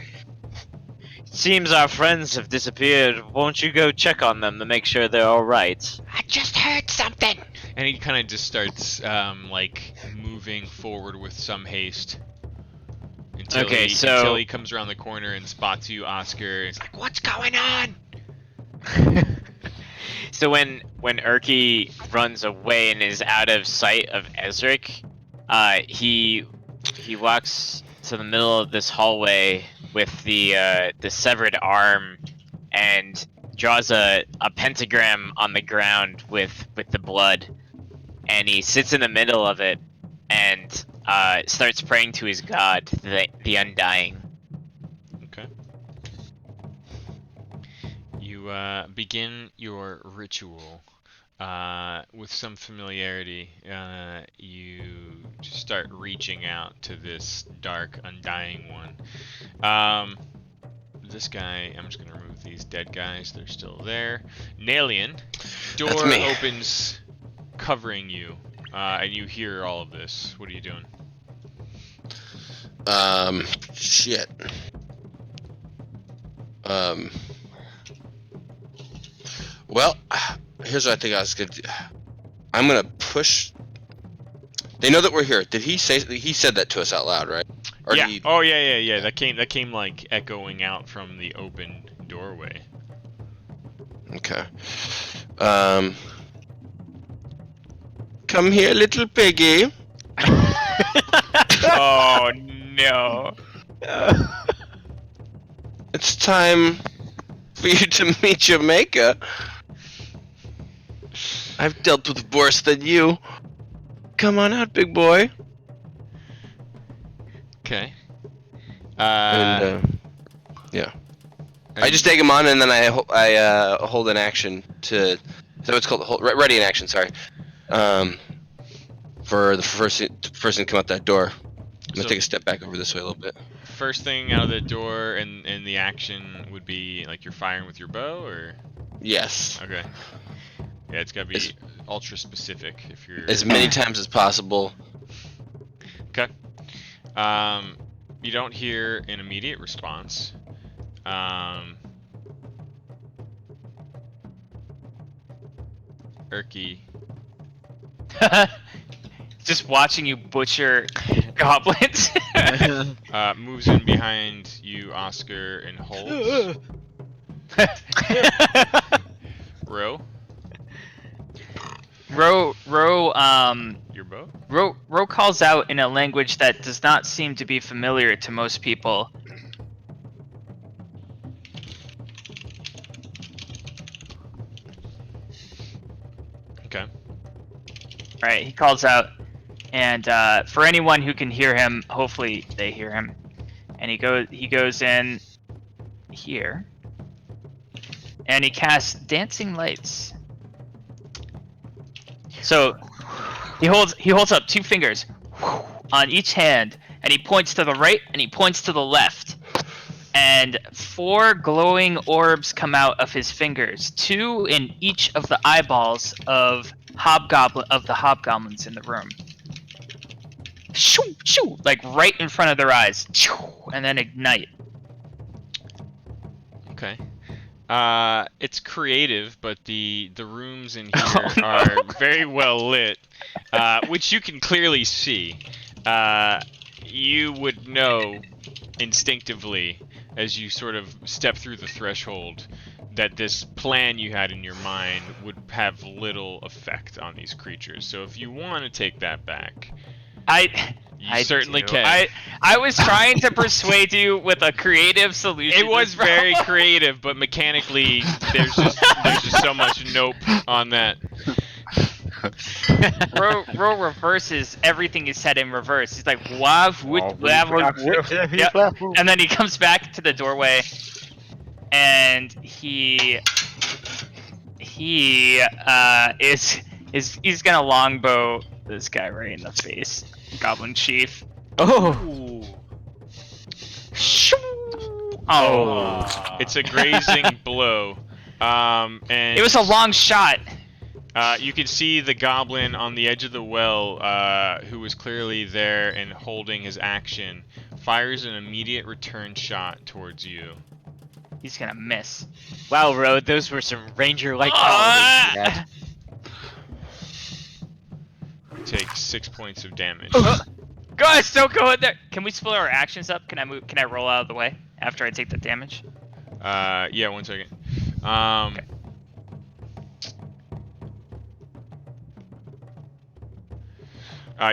seems our friends have disappeared. Won't you go check on them to make sure they're all right?"
I just heard something.
And he kind of just starts like moving forward with some haste. Until until he comes around the corner and spots you, Oscar. It's like,
What's going on?
So when Urki runs away and is out of sight of Ezric, he walks to the middle of this hallway with the severed arm and draws a pentagram on the ground with the blood, and he sits in the middle of it and starts praying to his god, the Undying.
okay. You begin your ritual with some familiarity. You just start reaching out to this dark, undying one. This guy, I'm just gonna remove these dead guys. They're still there. Nalian, door
That's me.
opens, covering you, and you hear all of this. What are you doing?
Shit. Well, here's what I think I was gonna do. I'm gonna push. They know that we're here. Did he say he said that to us out loud, right? Or
Yeah.
did he...
Oh yeah. That came like echoing out from the open doorway.
Okay. Come here, little piggy.
Oh no.
It's time for you to meet your maker. I've dealt with worse than you. Come on out, big boy.
Okay.
Yeah. I just take him on, and then I hold an action to. Is that what it's called? Ready in action. Sorry. For the first person to come out that door. I'm gonna take a step back over this way a little bit.
First thing out of the door and the action would be like you're firing with your bow, or
Yes.
okay. Yeah, it's gotta be ultra specific if you're.
As many times as possible.
Okay. You don't hear an immediate response. Urki.
Just watching you butcher goblins.
Moves in behind you, Oscar, and holds. Row,
Ro,
your bow.
Ro calls out in a language that does not seem to be familiar to most people.
Okay.
Right, he calls out, and for anyone who can hear him, hopefully they hear him. And he goes in here, and he casts dancing lights. So he holds up 2 fingers on each hand, and he points to the right and he points to the left. And 4 glowing orbs come out of his fingers, 2 in each of the eyeballs of the hobgoblins in the room. Shoo, shoo, like right in front of their eyes, shoo, and then ignite.
Okay. It's creative, but the rooms in here are very well lit, which you can clearly see. You would know instinctively as you sort of step through the threshold that this plan you had in your mind would have little effect on these creatures. So if you want to take that back, you certainly
do.
can.
I was trying to persuade you with a creative solution.
It was very creative, but mechanically, there's just so much nope on that.
Ro reverses everything he said in reverse. He's like, "Wav, Yep. And then he comes back to the doorway, and he's gonna longbow this guy right in the face, Goblin Chief.
Oh.
Oh,
It's a grazing blow. And
it was a long shot.
You can see the goblin on the edge of the well, who was clearly there and holding his action, fires an immediate return shot towards you.
He's gonna miss.
Wow, Ro, those were some ranger-like qualities you had.
Take 6 points of damage.
Guys, don't go in there. Can we split our actions up? Can I move? Can I roll out of the way after I take the damage?
Yeah, 1 second.
Okay.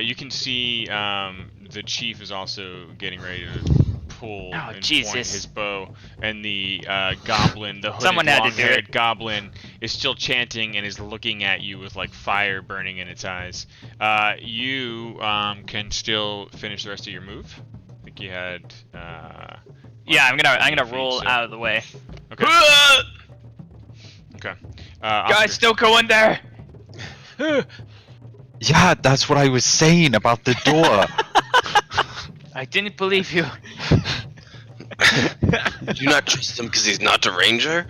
You can see the chief is also getting ready to pull and point his bow, and the goblin, the hooded, long-haired goblin, is still chanting and is looking at you with like fire burning in its eyes. You can still finish the rest of your move. I think you had.
Yeah, I'm gonna roll out of the way.
Okay. Okay.
Guys, don't go in there.
Yeah, that's what I was saying about the door.
I didn't believe you.
You do not trust him because he's not a ranger?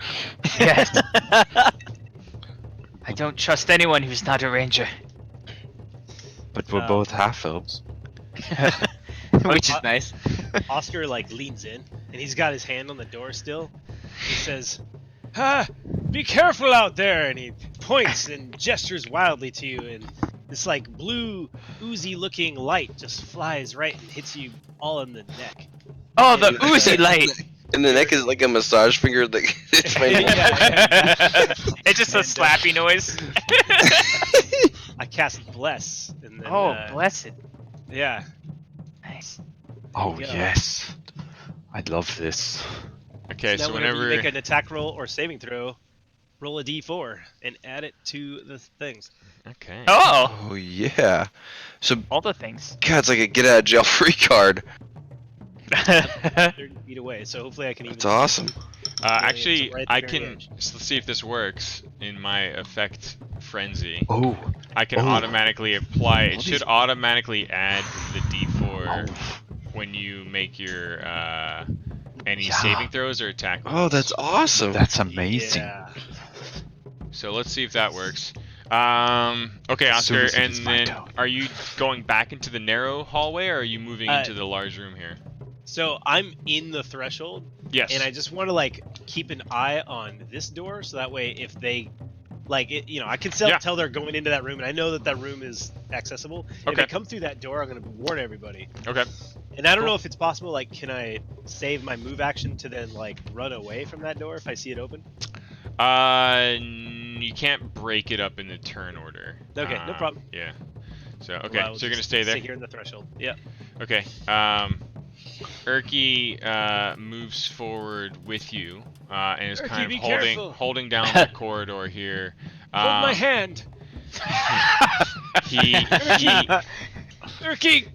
Yes. I don't trust anyone who's not a ranger.
But we're both half elves.
Which is nice.
Oscar like leans in, and he's got his hand on the door still. He says, be careful out there!" And he points and gestures wildly to you, and this like blue, oozy-looking light just flies right and hits you all in the neck.
Oh, the oozy light!
And the neck is like a massage finger that hits my neck.
It's just a slappy noise.
I cast Bless, and then
blessed.
yeah.
Nice.
Oh,
Yeah.
yes. I love this.
Okay,
Now
so
whenever
whenever
you make an attack roll or saving throw, roll a d4 and add it to the things.
okay.
Oh,
Oh, yeah. So,
all the things.
God, it's like a get-out-of-jail-free card.
30 feet away, so hopefully I can even.
That's awesome.
Actually,
right at the
I
very
can
edge.
let's see if this works in my effect frenzy.
Oh,
I can
Oh.
automatically apply. It
What
should
is-
automatically add the D4
oh.
when you make your any
Yeah.
saving throws or attack rolls.
Oh, that's awesome.
That's amazing.
Yeah.
So let's see if that works. Okay,
As soon
Oscar,
as it
and
is my
then
turn.
are you going back into the narrow hallway, or are you moving
Uh,
into the large room here?
So I'm in the threshold,
Yes.
and I just want to like keep an eye on this door, so that way if they, like, it, you know, I can tell they're going into that room, and I know that that room is accessible. If
Okay.
they come through that door, I'm gonna warn everybody.
Okay.
And I don't
Cool.
know if it's possible. Like, can I save my move action to then like run away from that door if I see it open?
You can't break it up in the turn order.
Okay, no problem.
Yeah. So okay,
Well, I will
so you're gonna
just
stay there.
Stay here in the threshold. Yeah.
Okay. Urki moves forward with you and is
Urki,
kind
be
of
careful.
holding down the corridor here.
Hold my hand,
He
Urki.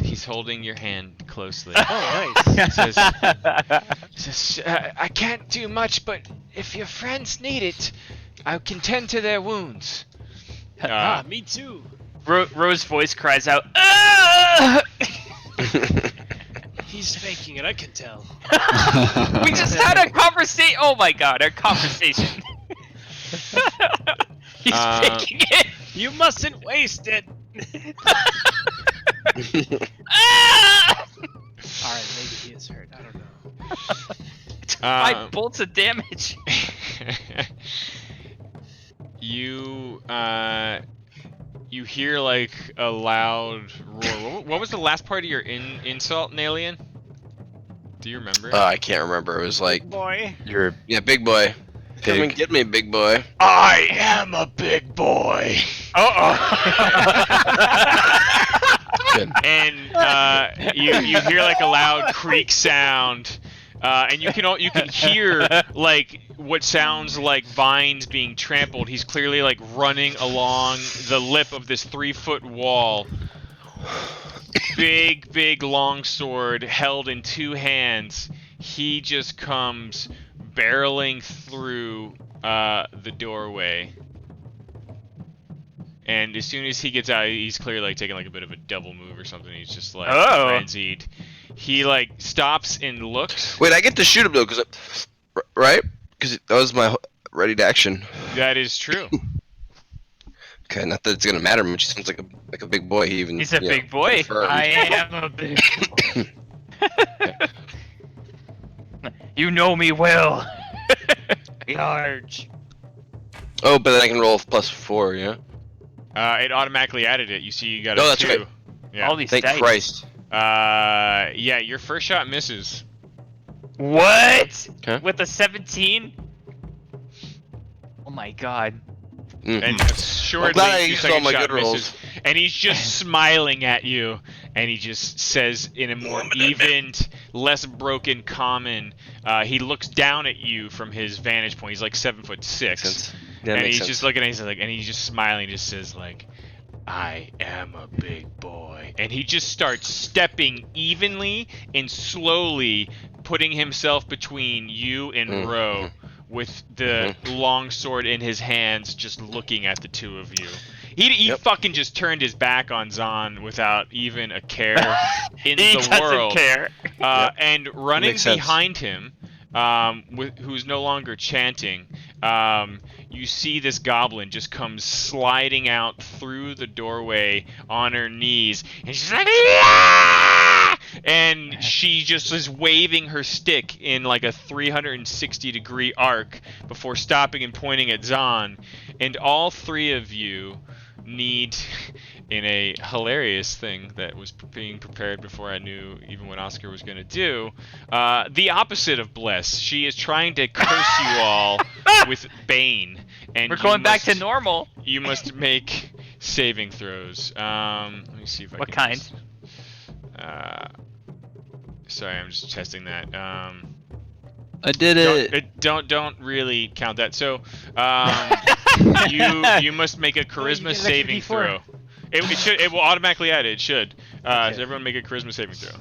he's holding your hand closely.
Oh, nice.
Says, I can't do much, but if your friends need it, I can tend to their wounds.
Me too.
Rose's voice cries out, "Ah!"
He's faking it. I can tell.
We just had a conversation. Oh my god, a conversation. He's faking it.
You mustn't waste it.
Ah!
All right, maybe he is hurt. I don't know.
5 bolts of damage.
You hear like a loud roar. What was the last part of your insult, Nalian? Do you remember?
I can't remember. It was like,
Boy.
You're
yeah, big boy. Come
Big.
and get me, big boy.
I am a big boy.
Good.
And you hear like a loud creak sound, and you can hear like what sounds like vines being trampled. He's clearly like running along the lip of this 3-foot wall. Big long sword held in 2 hands. He just comes barreling through the doorway. And as soon as he gets out, he's clearly like taking like a bit of a double move or something. He's just like frenzied. He like stops and looks.
Wait, I get to shoot him though, right? Because that was my ready to action.
That is true.
Okay, not that it's gonna matter much. He sounds like a big boy.
He's a big boy. I am a big boy. You know me well. Large.
Oh, but then I can roll +4, yeah.
It automatically added it. You see, you got
Oh,
a
that's
2.
right.
Yeah.
All these
Thank
dice.
Christ.
Yeah, your first shot misses.
What?
Okay.
With a 17? Oh my god.
Mhm.
And
I'm
assuredly,
glad I
your
used all
second
my
shot
good rolls.
misses. And he's just smiling at you, and he just says in a more evened, less broken common, he looks down at you from his vantage point. He's like 7'6",
Sense. Yeah,
and
makes
he's
sense.
just looking at you, and he's just smiling. Just says like, "I am a big boy," and he just starts stepping evenly and slowly, putting himself between you and Ro, with the long sword in his hands, just looking at the two of you. He fucking just turned his back on Zahn without even a care in
He
the
doesn't
world.
care.
And running
Makes sense.
behind him, who's no longer chanting, you see this goblin just comes sliding out through the doorway on her knees, and she's like, "Yeah!" And she just is waving her stick in like a 360-degree arc before stopping and pointing at Zahn. And all 3 of you need, in a hilarious thing that was being prepared before I knew even what Oscar was going to do, the opposite of bless. She is trying to curse you all with Bane. And
We're going back to normal.
You must make saving throws. Let me see if I
What
can
kind?
just- sorry, I'm just testing that.
I did it.
Don't really count that. So, you must make a
you
charisma
get an extra
saving
D4.
throw. It will automatically add it. It should.
Okay.
So everyone make a charisma saving throw.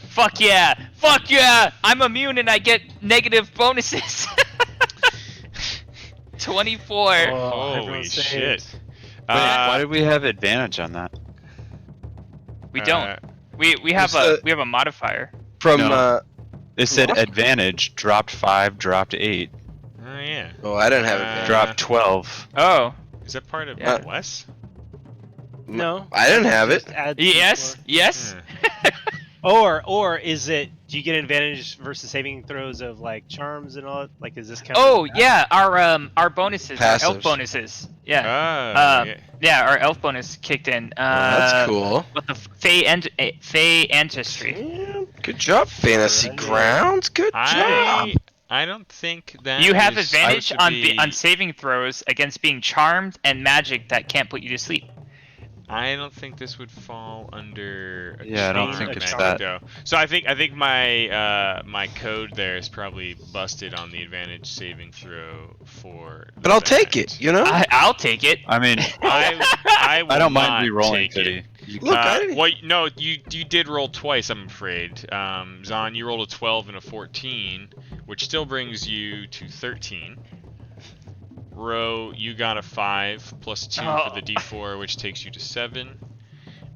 Fuck yeah! Fuck yeah! I'm immune and I get negative bonuses. 24.
Holy
everyone
shit!
saved.
Why did we have advantage on that?
We don't. We have
What's
we have a modifier.
From
No. It said
What?
advantage, dropped 5, dropped 8,
Oh yeah.
oh, I didn't have
Uh,
it.
dropped 12.
Oh.
Is that part of
Yeah.
bless?
No.
I didn't have it.
Just add
Yes.
D4.
Yes.
Or is it? Do you get advantage versus saving throws of like charms and all? Like, is this kind
Oh
of?
yeah, our bonuses, our elf
Passives.
bonuses. Yeah.
Oh, yeah.
Yeah, our elf bonus kicked in.
That's cool.
With the Fey ancestry.
Yeah.
Good job, Fantasy
Right.
Grounds. Good job.
I don't think that
You have
is
advantage
supposed to be-
on saving throws against being charmed and magic that can't put you to sleep.
I don't think this would fall under. A
Yeah, I don't
charm
think it's
magic,
that.
though. So I think my my code there is probably busted on the advantage saving throw for.
But I'll take
that.
it, you know?
I'll take it.
I mean,
I will
I don't
not
mind re-rolling,
take it.
Fiddy. You
Look, I didn't-
Well, no, you did roll twice, I'm afraid. Zahn, you rolled a 12 and a 14, which still brings you to 13. Ro, you got a 5 plus 2
Oh.
for the D4, which takes you to 7.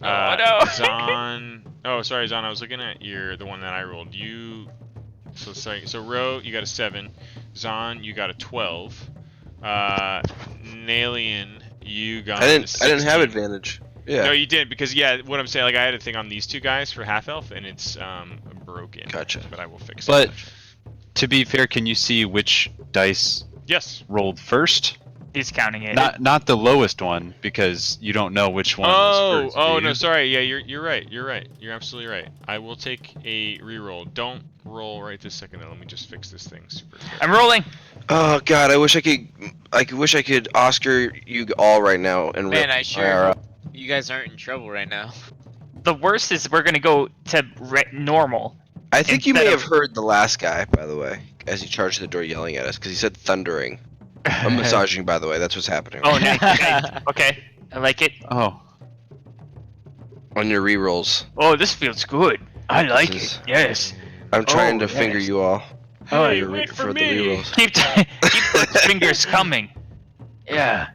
Oh, no.
Zahn. Oh, sorry, Zahn. I was looking at the one that I rolled. So Ro, you got a 7. Zahn, you got a 12. Nalian, you got.
I
a
didn't have
16.
advantage. Yeah.
No, you didn't, because yeah, what I'm saying, like I had a thing on these two guys for half elf, and it's broken.
Gotcha.
But I will fix
But
it.
to be fair, can you see which dice
Yes.
rolled first?
He's counting it.
Not the lowest one, because you don't know which one
Oh,
was first.
oh
do
no,
you?
sorry. Yeah, you're right. You're right. You're absolutely right. I will take a reroll. Don't roll right this second. Though. Let me just fix this thing super quick.
I'm rolling.
Oh God, I wish I could Oscar you all right now and
Man,
rip
I sure
IRL.
hope you guys aren't in trouble right now.
The worst is we're gonna go to normal.
I think you may
Instead
have
of-
heard the last guy, by the way, as he charged the door yelling at us, because he said thundering. I'm massaging, by the way. That's what's happening.
Oh, nice. Okay. Okay. I like it.
Oh,
On your rerolls.
Oh, this feels good. I like
This
it.
is-
Yes.
I'm trying to
yes.
finger you all.
Oh,
Hey,
your
wait for
the
me.
rerolls.
Keep those fingers coming. Yeah.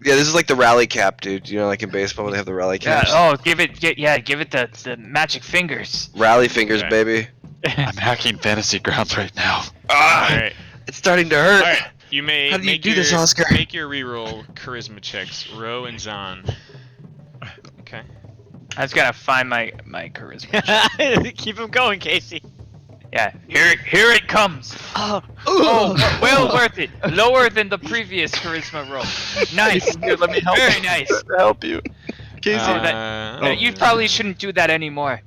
Yeah, this is like the rally cap, dude. You know, like in baseball, they have the rally
Yeah.
caps.
Oh, give it the magic fingers.
Rally fingers,
Okay.
baby.
I'm hacking fantasy grounds right now.
All
Ah,
right.
it's starting to hurt.
All right. You may
How do you
make
do
your,
this, Oscar?
Make your reroll charisma checks, Ro and Zahn. Okay.
I just gotta find my charisma.
Keep him going, Casey.
Yeah. Here it comes. Oh, well worth it. Lower than the previous charisma roll. Nice.
Here, let me help.
Very nice.
Help you.
You probably shouldn't do that anymore.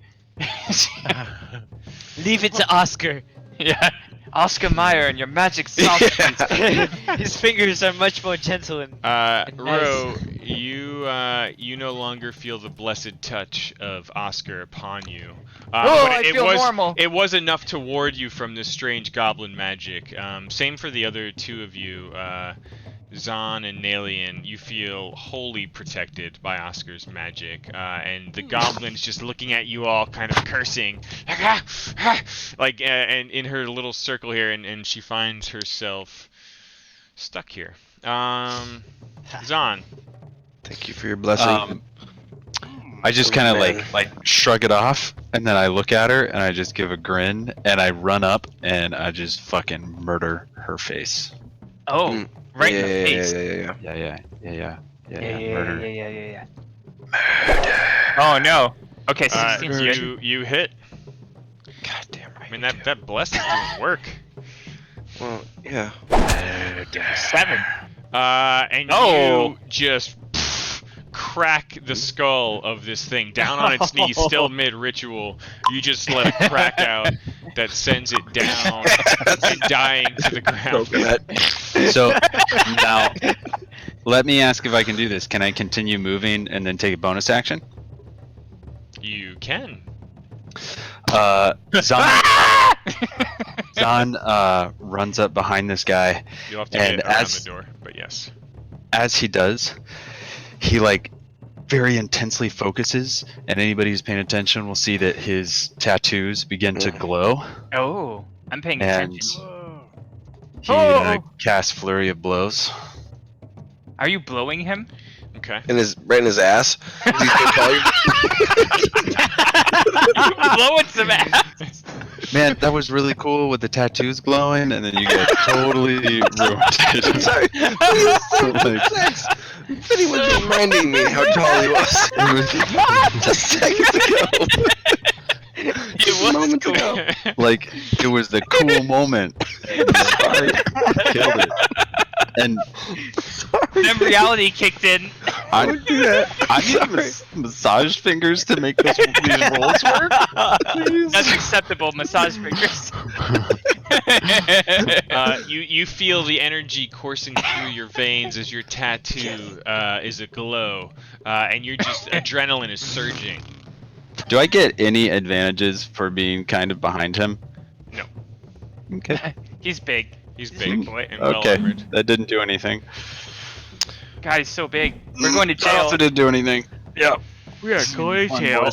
Leave it to Oscar.
Yeah. Oscar Mayer and your magic soft
His fingers are much more gentle and
Ro, you no longer feel the blessed touch of Oscar upon you.
Oh,
but
I feel normal.
It was enough to ward you from this strange goblin magic. Same for the other two of you, Zahn and Nalian. You feel wholly protected by Oscar's magic, and the goblin's just looking at you all, kind of cursing, like, and in her little circle here, and she finds herself stuck here. Zahn.
Thank you for your blessing.
I just kind of
Man.
like shrug it off, and then I look at her and I just give a grin, and I run up and I just fucking murder her face.
Oh,
Mm.
right
yeah,
in the
yeah,
face.
Yeah. Murder.
Yeah. Oh no. Okay, 16's good.
You hit.
God damn right.
I mean, that blessing's doing work.
Well, yeah.
7.
And
Oh.
you just crack the skull of this thing down on its knees, still mid-ritual. You just let a crack out that sends it down and dying to the ground.
Coconut.
So now, let me ask if I can do this. Can I continue moving and then take a bonus action?
You can.
Zahn runs up behind this guy.
You'll have to
And
get around
as-
the door, but yes.
As he does, he like very intensely focuses, and anybody who's paying attention will see that his tattoos begin to glow.
Oh, I'm paying
And
attention.
he casts flurry of blows.
Are you blowing him?
Okay.
Right in his ass. Is he so tall?
Blowing some ass.
Man, that was really cool with the tattoos glowing, and then you guys totally ruined it.
Sorry. Thanks. Vinny was reminding me how tall he was. Just seconds ago.
It was
Moments
cool.
ago.
Like, it was the cool moment. Sorry. Killed it. And
Then reality kicked in.
I need massage fingers to make these rolls work.
That's acceptable. Massage fingers.
You feel the energy coursing through your veins as your tattoo is aglow, and you're just adrenaline is surging.
Do I get any advantages for being kind of behind him?
No.
Okay.
He's big.
He's big boy and well
Okay.
armored.
That didn't do anything.
God, he's so big. We're going to
That
jail.
also didn't do anything. Yeah.
We are going to jail.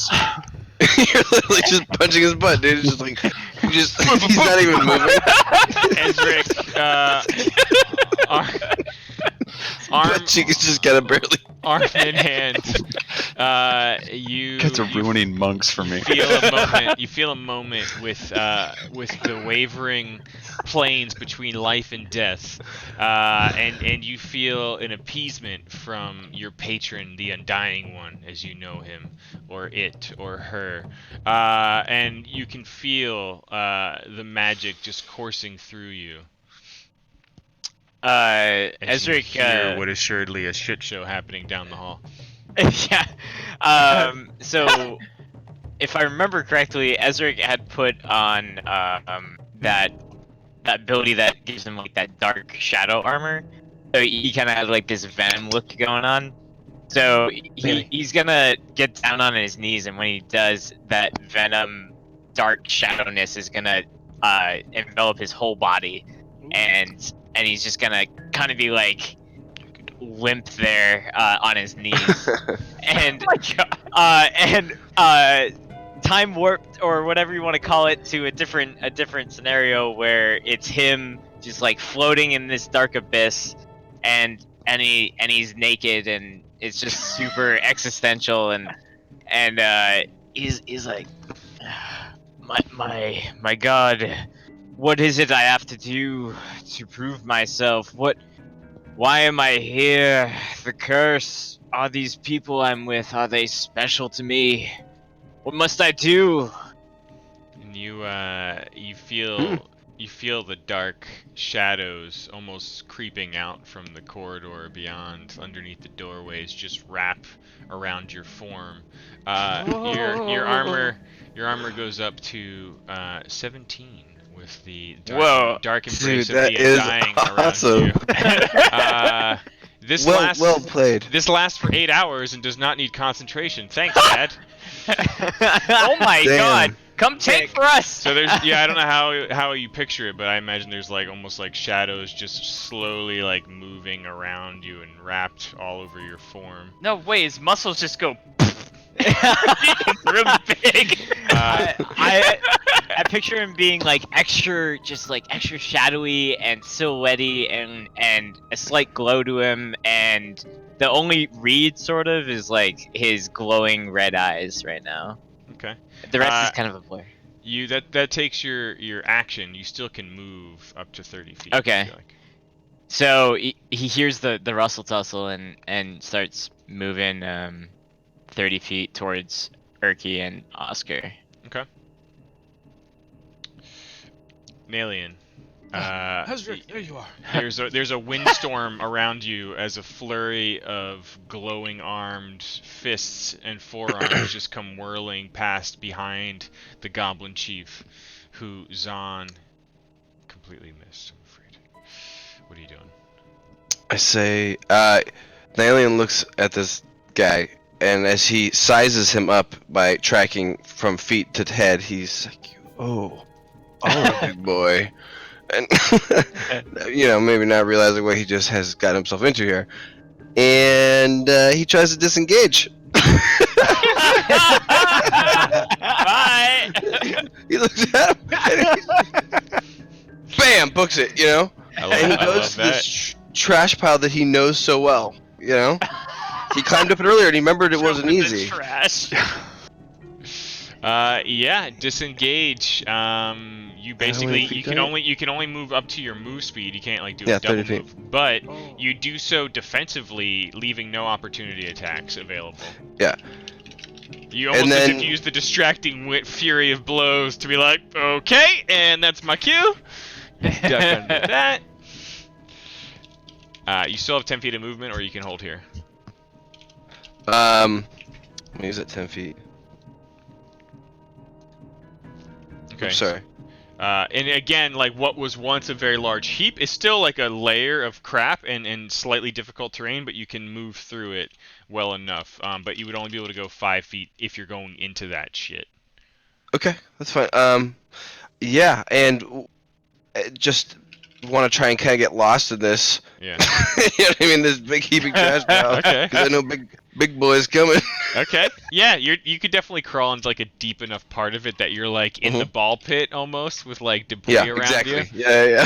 You're literally just punching his butt, dude. It's just like, he's not even moving.
Ezric, arm
Butt cheek is just kind of barely
arm in hand, you
Guys are
you
ruining monks for me.
You feel a moment with the wavering planes between life and death, and you feel an appeasement from your patron, the Undying One, as you know him, or it, or her, and you can feel the magic just coursing through you. As you
Ezric,
hear what assuredly a shit show happening down the hall.
yeah. So, if I remember correctly, Ezric had put on that ability that gives him like that dark shadow armor. So he kind of had like this venom look going on. So he's gonna get down on his knees, and when he does, that venom dark shadowness is gonna envelop his whole body, and he's just gonna kind of be like limp there on his knees, and time warped or whatever you want to call it to a different scenario where it's him just like floating in this dark abyss, and he's naked, and it's just super existential, and he's like, my God, what is it I have to do to prove myself? Why am I here? The curse. Are these people I'm with, are they special to me? What must I do?
And you feel the dark shadows almost creeping out from the corridor beyond, underneath the doorways, just wrap around your form. Your armor goes up to 17 with the dark embrace
Dude,
of
that
the
is
Undying
awesome.
around you. This
well played.
This lasts for 8 hours and does not need concentration. Thanks, Dad.
Oh my
Damn.
God! Come take for us.
So there's I don't know how you picture it, but I imagine there's like almost like shadows just slowly like moving around you and wrapped all over your form.
No way, his muscles just go. It's really big.
I picture him being like extra shadowy and silhouette-y, and a slight glow to him, and the only read sort of is like his glowing red eyes right now.
Okay.
The rest is kind of a blur.
That takes your action. You still can move up to 30 feet.
Okay.
I feel like.
So he hears the rustle tussle and starts moving 30 feet towards Erky and Oscar.
Okay. Nalian.
Ezric, there you are.
There's a windstorm around you as a flurry of glowing armed fists and forearms just come whirling past behind the goblin chief, who Zahn completely missed, I'm afraid. What are you doing?
I say, Nalian looks at this guy, and as he sizes him up by tracking from feet to head, he's like, "Oh, big boy," and maybe not realizing what he just has got himself into here, and he tries to disengage.
Bye.
He looks at him, and bam, books it,
I
and he goes
love
to
that.
this trash pile that he knows so well, He climbed up it earlier and he remembered it wasn't
Jump in the
easy.
Trash.
Yeah, disengage. You basically you can only move up to your move speed. You can't like do a double
30 feet.
move, but
Oh.
you do so defensively, leaving no opportunity attacks available.
Yeah.
You almost
And
as
then-
if you use the distracting fury of blows to be like, okay, and that's my cue. Duck under that. You still have 10 feet of movement, or you can hold here.
Let me use it 10 feet.
Okay.
Oops, sorry.
And again, like what was once a very large heap is still like a layer of crap and slightly difficult terrain, but you can move through it well enough. But you would only be able to go 5 feet if you're going into that shit.
Okay, that's fine. Yeah, and just want to try and kind of get lost in this.
Yeah.
You know what I mean? This big heaping trash pile.
Okay.
Because I know big boys coming.
Okay. Yeah, you could definitely crawl into like a deep enough part of it that you're like in the ball pit almost with like debris
Yeah,
around
exactly.
you.
Yeah.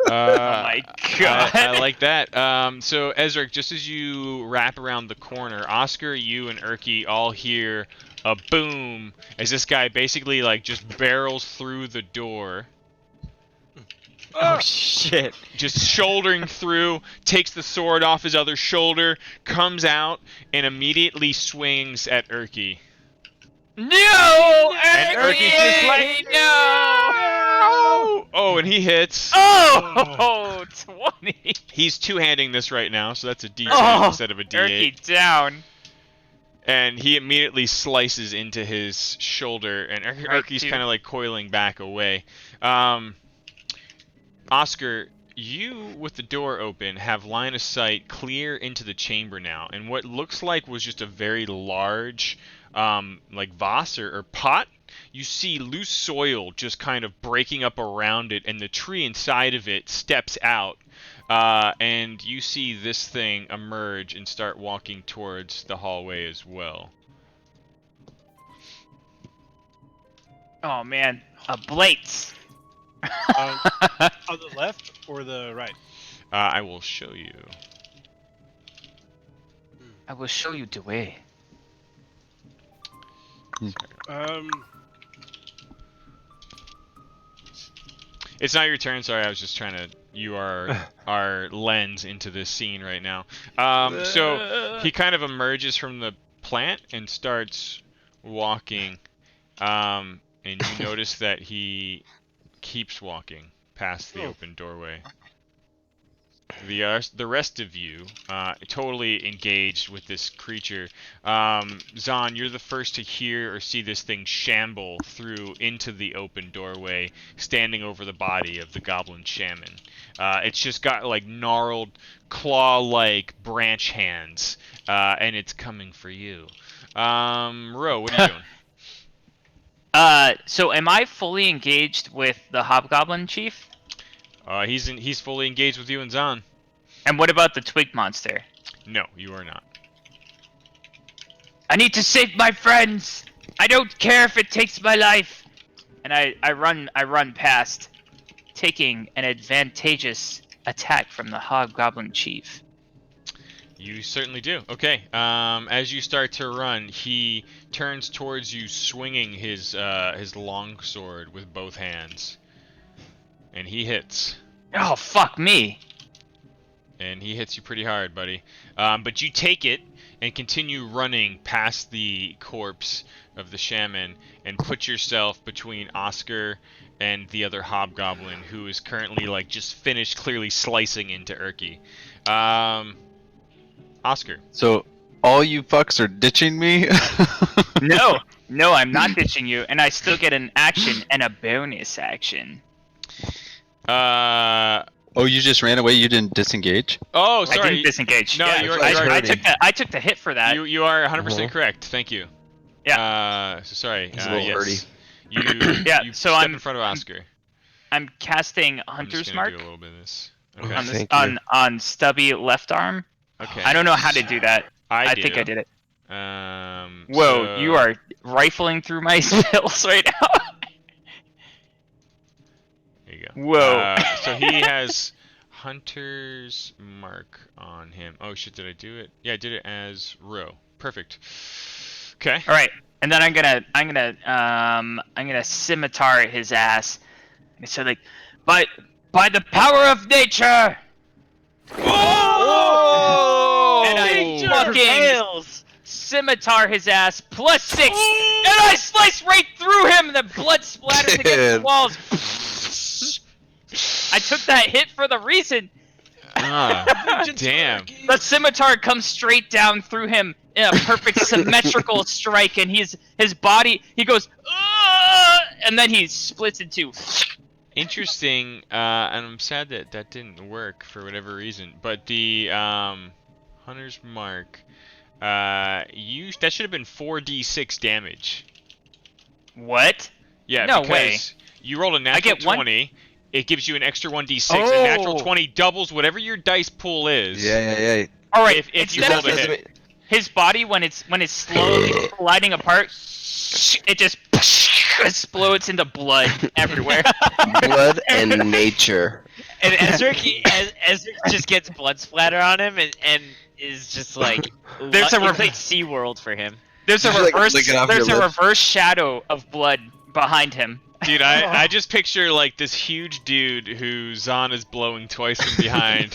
my God.
I like that. So Ezra, just as you wrap around the corner, Oscar, you and Erky all hear a boom as this guy basically like just barrels through the door.
Oh shit!
Just shouldering through, takes the sword off his other shoulder, comes out, and immediately swings at Erky.
No!
And Erky's just like, no! Oh, and he hits.
Oh, 20.
He's two-handing this right now, so that's a D10
Oh,
instead of a D8.
Erky down.
And he immediately slices into his shoulder, and
Right,
Erky's
dude.
kind of like coiling back away. Oscar, you, with the door open, have line of sight clear into the chamber now, and what looks like was just a very large, like vase or pot. You see loose soil just kind of breaking up around it, and the tree inside of it steps out, and you see this thing emerge and start walking towards the hallway as well.
Oh man, a blades.
On the left or the right?
I will show you.
I will show you the way.
It's not your turn, sorry, I was just trying to you our lens into this scene right now. So he kind of emerges from the plant and starts walking. And you notice that he keeps walking past the open doorway. The rest of you, totally engaged with this creature. Zahn, you're the first to hear or see this thing shamble through into the open doorway, standing over the body of the goblin shaman. It's just got like gnarled, claw-like branch hands, and it's coming for you. Ro, what are you doing?
So am I fully engaged with the hobgoblin chief?
He's fully engaged with you and Zahn.
And what about the twig monster?
No, you are not.
I need to save my friends. I don't care if it takes my life. And I run past, taking an advantageous attack from the hobgoblin chief.
You certainly do. Okay. As you start to run, he turns towards you, swinging his long sword with both hands, and he hits.
Oh fuck me!
And he hits you pretty hard, buddy. But you take it and continue running past the corpse of the shaman and put yourself between Oscar and the other hobgoblin, who is currently like just finished clearly slicing into Erky. Oscar.
So, all you fucks are ditching me?
No, I'm not ditching you, and I still get an action and a bonus action.
Oh, you just ran away? You didn't disengage?
Oh, sorry.
I didn't disengage.
No,
yeah,
you are-
I took the hit for that.
You are 100% correct. Thank you.
Yeah.
So sorry.
He's a little
yes.
hurty.
You,
Yeah,
you
so
step
I'm-
in front of Oscar.
I'm casting
I'm just
Hunter's
gonna
Mark
do a little bit of this.
Oh,
Okay.
on this
Thank you.
on stubby left arm.
Okay.
I don't know how to do that. I
do.
think I did it.
Whoa,
Whoa, you are rifling through my spells right now.
There you go.
Whoa.
So he has Hunter's Mark on him. Oh shit, did I do it? Yeah, I did it as Ro. Perfect. Okay.
All right, and then I'm gonna scimitar his ass. And I said like, by the power of nature.
Oh!
And I fucking scimitar his ass +6, and I slice right through him. And the blood splatters against the
Dude.
walls. I took that hit for the reason.
Damn.
The scimitar comes straight down through him in a perfect symmetrical strike, and his body, he goes, "Ugh!" and then he splits in two.
Interesting, and I'm sad that that didn't work for whatever reason. But the Hunter's Mark, that should have been 4d6 damage.
What?
Yeah,
No
because
way.
you rolled a natural
get one-
20. It gives you an extra 1d6. A natural
Oh.
20 doubles whatever your dice pool is.
Yeah.
All right.
If you
instead
rolled
of
a hit.
his body, when it's slowly sliding apart, it just explodes into blood everywhere.
Blood and nature.
And Ezric just gets blood splatter on him and is just like
There's a
it's
rev-
like SeaWorld for him.
There's a
Just, like,
reverse.
licking off
There's
your
a
lips.
reverse shadow of blood behind him.
Dude, I just picture like this huge dude who Zahn is blowing twice from behind.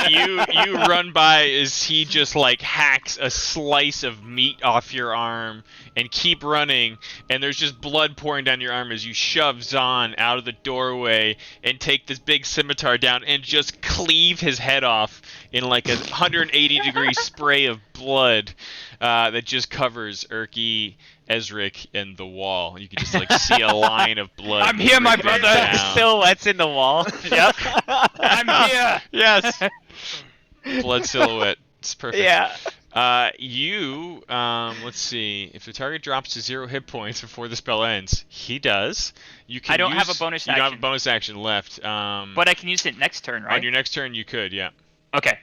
You run by as he just like hacks a slice of meat off your arm and keep running, and there's just blood pouring down your arm as you shove Zahn out of the doorway and take this big scimitar down and just cleave his head off in like a 180-degree spray of blood that just covers Erky, Ezric, and the wall. You can just like see a line of blood.
I'm here, my
dripping
brother.
down.
Silhouettes in the wall.
Yep. I'm here.
Yes. Blood silhouette. It's perfect.
Yeah.
Let's see. If the target drops to 0 hit points before the spell ends, he does. You can.
I don't have a bonus
You don't have a
action.
bonus action left.
But I can use it next turn, right?
On your next turn, you could. Yeah.
Okay.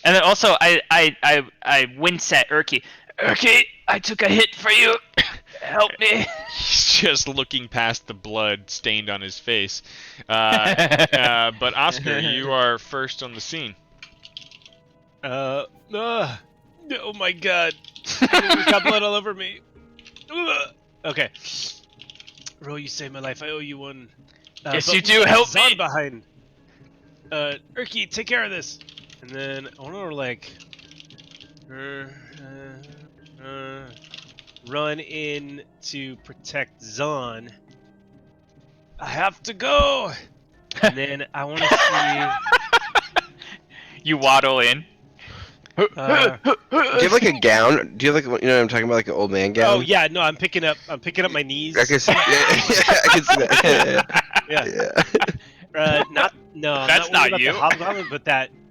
And then also, I wince at Erky. Erky, I took a hit for you. Help me.
He's just looking past the blood stained on his face. But Oscar, you are first on the scene.
Oh my god. Got blood all over me. Okay. Ro, you saved my life. I owe you one.
Yes,
but
you do.
we got
Help
Zahn
me.
behind. Erky, take care of this. And then I want to like run in to protect Zahn. I have to go. And then I want to
You waddle in.
see.
Do you have like a gown? Do you have like, you know what I'm talking about, like an old man gown?
Oh yeah, no, I'm picking up my knees.
I can see. Yeah, I can see that.
Yeah.
Yeah.
That's not
worried
you.
about the hobgoblin, but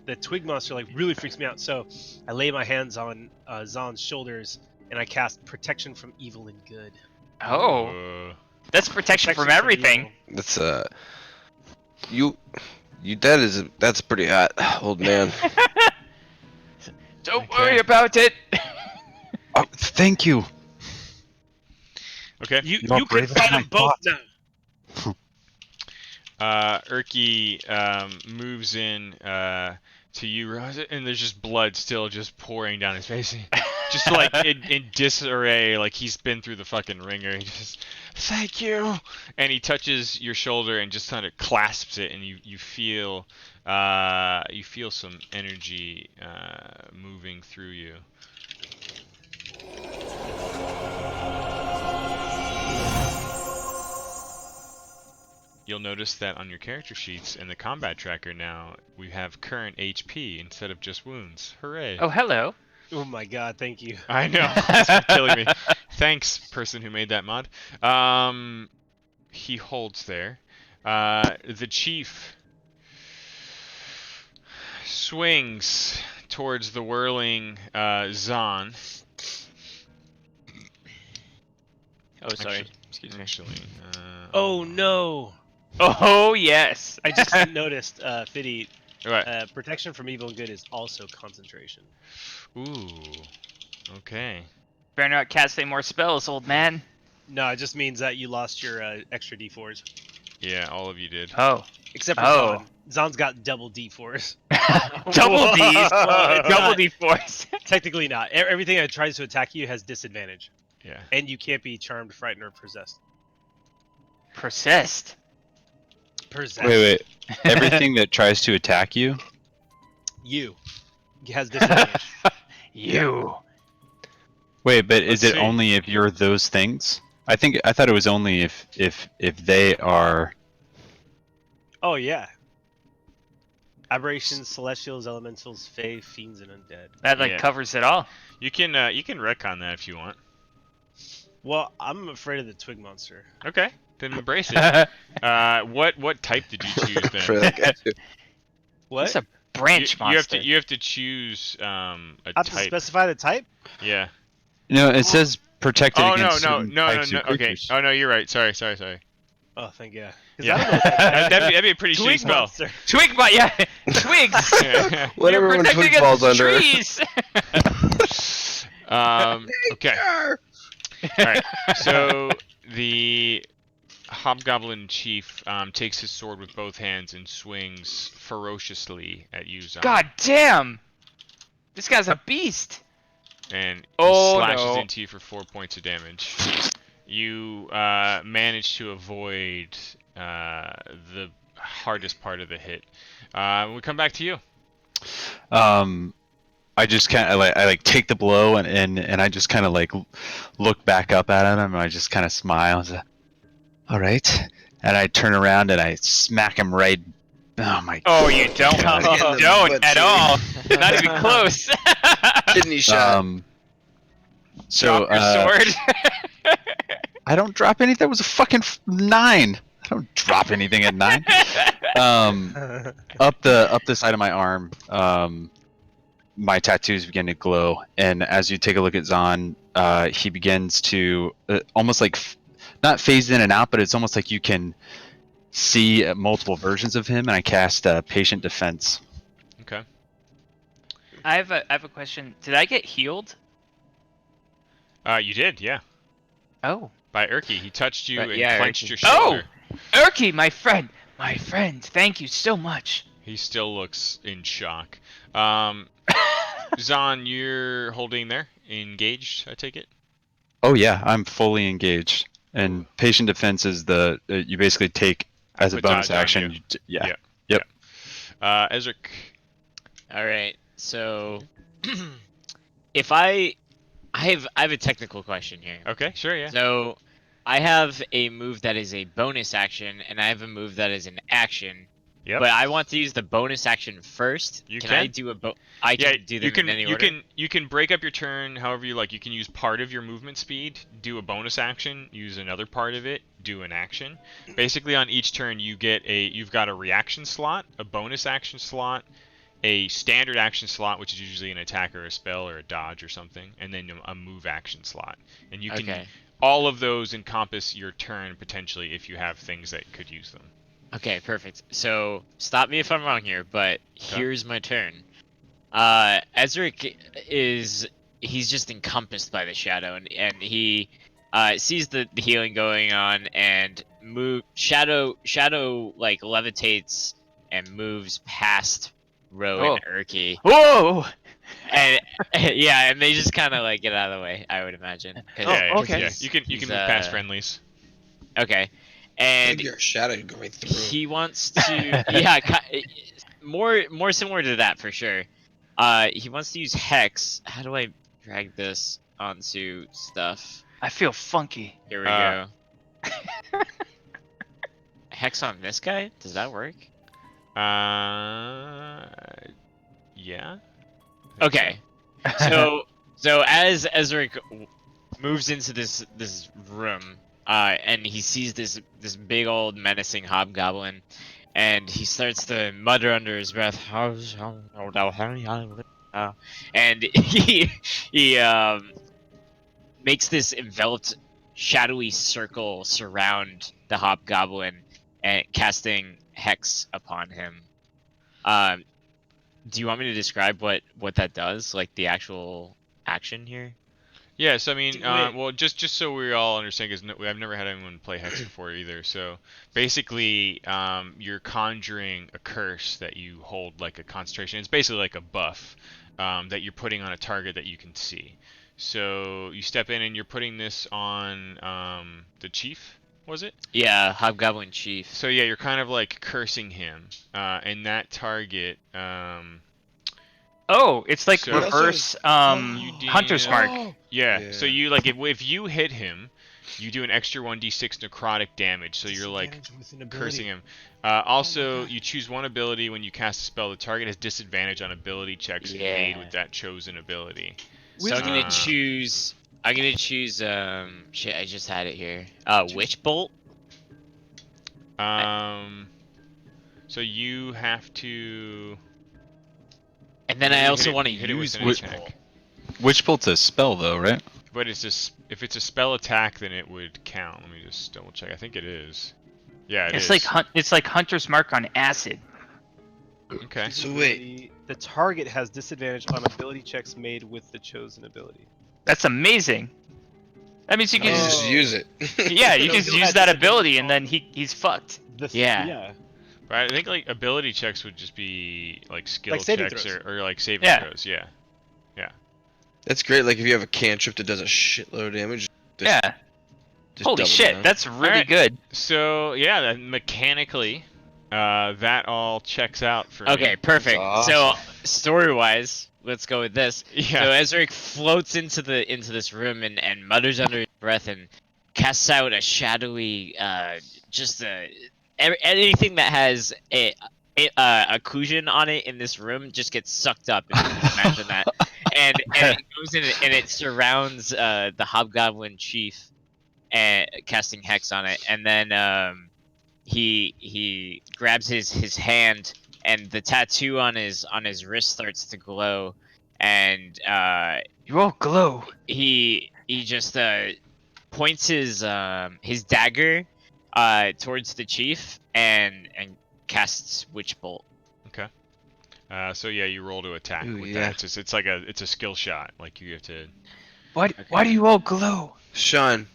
the twig monster like really freaks me out. So I lay my hands on Zahn's shoulders and I cast protection from evil and good.
Oh, that's protection from
Protection
everything.
evil.
That's that's pretty hot, old man.
Don't worry about it.
Oh, thank you.
Okay.
You
You're
can
braver
fight
than I
them both
thought.
now.
Erky moves in to you, Rose, and there's just blood still just pouring down his face. Just like in disarray, like he's been through the fucking ringer. He just, thank you, and he touches your shoulder and just kind of clasps it, and you feel some energy moving through you. You'll notice that on your character sheets and the combat tracker now, we have current HP instead of just wounds. Hooray!
Oh, hello.
Oh my god, thank you.
I know, it's killing me. Thanks, person who made that mod. He holds there. The chief swings towards the whirling Zahn.
Oh, sorry. Excuse me.
Actually,
Oh no!
Oh yes.
I just noticed, Fiddy,
Right.
protection from evil and good is also concentration.
Ooh. Okay.
Better not casting more spells, old man.
No, it just means that you lost your extra D4s.
Yeah, all of you did.
Oh.
Except for
Oh.
Zahn. Zahn's got double D4s.
Double D's.
Well,
Double D force.
Technically not. Everything that tries to attack you has disadvantage.
Yeah.
And you can't be charmed, frightened, or possessed.
Persist.
Possessed.
Wait. Everything that tries to attack you?
You. Has disadvantage.
You.
Wait, but is
Let's
it
see.
only if you're those things? I thought it was only if they are.
Oh, yeah. Aberrations, celestials, elementals, fae, fiends, and undead.
That like
Yeah.
covers it all.
You can retcon that if you want.
Well, I'm afraid of the twig monster.
Okay. Then embrace it. What type did you choose then?
For that guy too.
What?
It's a branch monster.
You have to choose a
I have to
type.
specify the type?
Yeah.
No, it says protected
Oh no
against
no
certain
no no
types
no.
of
Okay.
creatures.
Oh no, you're right. Sorry.
Oh, thank you. 'Cause
Yeah.
I don't know what that
that'd be a pretty shitty
twig
spell.
monster.
Twig, but yeah, twigs.
Yeah.
Whatever
You're
one
protected
twig falls
against
under.
trees.
Okay. All right. So the hobgoblin chief takes his sword with both hands and swings ferociously at you, Zon.
God damn! This guy's a beast.
And he
Oh,
slashes
no.
into you for 4 points of damage. You manage to avoid the hardest part of the hit. We come back to you.
I just kind of I like take the blow and I just kind of like look back up at him and I just kind of smile and say, "All right," and I turn around and I smack him right. Oh my!
Oh, you don't.
God.
In the
You don't
butt,
at
too.
all. Not even close.
Kidney shot.
So
Drop your sword.
I don't drop anything. That was a fucking 9. I don't drop anything at 9. Up the side of my arm, my tattoos begin to glow, and as you take a look at Zahn, he begins to almost like not phase in and out, but it's almost like you can see multiple versions of him. And I cast Patient Defense.
Okay.
I have a question. Did I get healed?
You did, yeah.
Oh.
By Urki. He touched you
But
and
yeah,
clenched
Urki.
your shoulder.
Urki, my friend. My friend. Thank you so much.
He still looks in shock. Zahn, you're holding there, engaged, I take it?
Oh yeah, I'm fully engaged. And Patient Defense is the you basically take as a
Put
bonus
dodge on
action.
you.
Yeah.
Yeah.
Yep.
Ezric.
All right. So, if I have a technical question here.
Okay, sure, yeah.
So, I have a move that is a bonus action, and I have a move that is an action.
Yep.
But I want to use the bonus action first.
You
can
can.
I do I can do them
you can,
in any
you
order?
you can break up your turn however you like. You can use part of your movement speed, do a bonus action, use another part of it, do an action. Basically, on each turn, you've got a reaction slot, a bonus action slot, a standard action slot, which is usually an attack or a spell or a dodge or something, and then a move action slot. And you can
Okay.
all of those encompass your turn potentially if you have things that could use them.
Okay, perfect. So, stop me if I'm wrong here, but
Okay.
here's my turn. Ezric he's just encompassed by the shadow, and he sees the healing going on, and shadow like levitates and moves past Ro and Urki,
Whoa!
and yeah, and they just kind of like get out of the way, I would imagine. 'Cause-
Yeah,
'cause
okay.
Yeah,
he's-
you can
he's,
move past friendlies.
Okay,
I
and
think your shadow can go right through.
he wants to yeah more similar to that for sure. He wants to use hex. How do I drag this onto stuff?
I feel funky.
Here we go. Hex on this guy? Does that work?
Yeah.
Okay. So as Ezric moves into this room, and he sees this big old menacing hobgoblin, and he starts to mutter under his breath, and he makes this enveloped shadowy circle surround the hobgoblin, and casting hex upon him. Do you want me to describe what that does, like the actual action here?
Yes, I mean,
Wait.
well, just so we all understand, because I've never had anyone play Hex before either. So basically, you're conjuring a curse that you hold like a concentration. It's basically like a buff that you're putting on a target that you can see. So you step in and you're putting this on the chief, was it?
Yeah, hobgoblin chief.
So yeah, you're kind of like cursing him, and that target.
Oh, it's like
So-
reverse
You
Hunter's
deal-
Mark.
Yeah.
Yeah.
So you like if you hit him, you do an extra 1d6 necrotic damage. So you're like cursing him. Also, you choose one ability when you cast a spell. The target has disadvantage on ability checks made
Yeah.
with that chosen ability.
So I'm gonna
Uh,
choose. Shit, I just had it here. Witch bolt.
So you have to.
And then
You
I
hit
also
it-
want to
you hit it with
use
an
witch
attack.
bolt.
Witch Bolt's a spell though, right?
But if it's a spell attack, then it would count. Let me just double check. I think it is. Yeah, it
It's
is.
like Hunter's Mark on acid.
Okay.
So wait,
The target has disadvantage on ability checks made with the chosen ability.
That's amazing. That means you
You
can
just use it.
yeah, you
No,
can
you'll
use
have
that
to-
ability and then he's fucked.
Yeah.
Yeah.
But I think like ability checks would just be like skill
Like saving
checks
throws.
or like saving
Yeah.
throws. Yeah.
That's great. Like if you have a cantrip that does a shitload of damage. Just,
Yeah.
just
Holy
double
shit,
down.
that's really
Alright.
good.
So yeah, that mechanically, that all checks out for me.
Okay, perfect.
That's
So
awesome.
story-wise, let's go with this.
Yeah.
So Ezric floats into this room and mutters under his breath and casts out a shadowy, anything that has a occlusion on it in this room just gets sucked up. If you can imagine that, and it goes in and it surrounds the Hobgoblin Chief, and casting hex on it, and then he grabs his hand, and the tattoo on his wrist starts to glow, and
You won't glow.
he just points his dagger towards the chief and casts Witch Bolt.
So yeah, you roll to attack
Ooh,
with
yeah.
that. It's like it's a skill shot. Like you have to.
Why do you all glow?
Sean,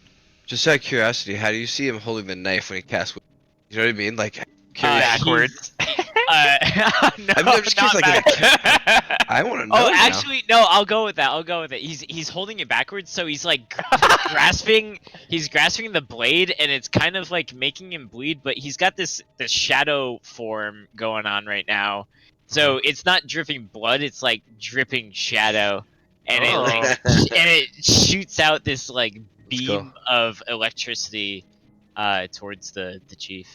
just out of curiosity, how do you see him holding the knife when he casts? You know what I mean? Like, curious.
Backwards.
No,
I'm just curious,
not
like,
back-
I want to know.
Oh,
now.
actually, no. I'll go with that. He's holding it backwards, so he's like grasping. He's grasping the blade, and it's kind of like making him bleed. But he's got this shadow form going on right now, so it's not dripping blood. It's like dripping shadow, and
Oh.
and it shoots out this like
go.
beam of electricity towards the chief.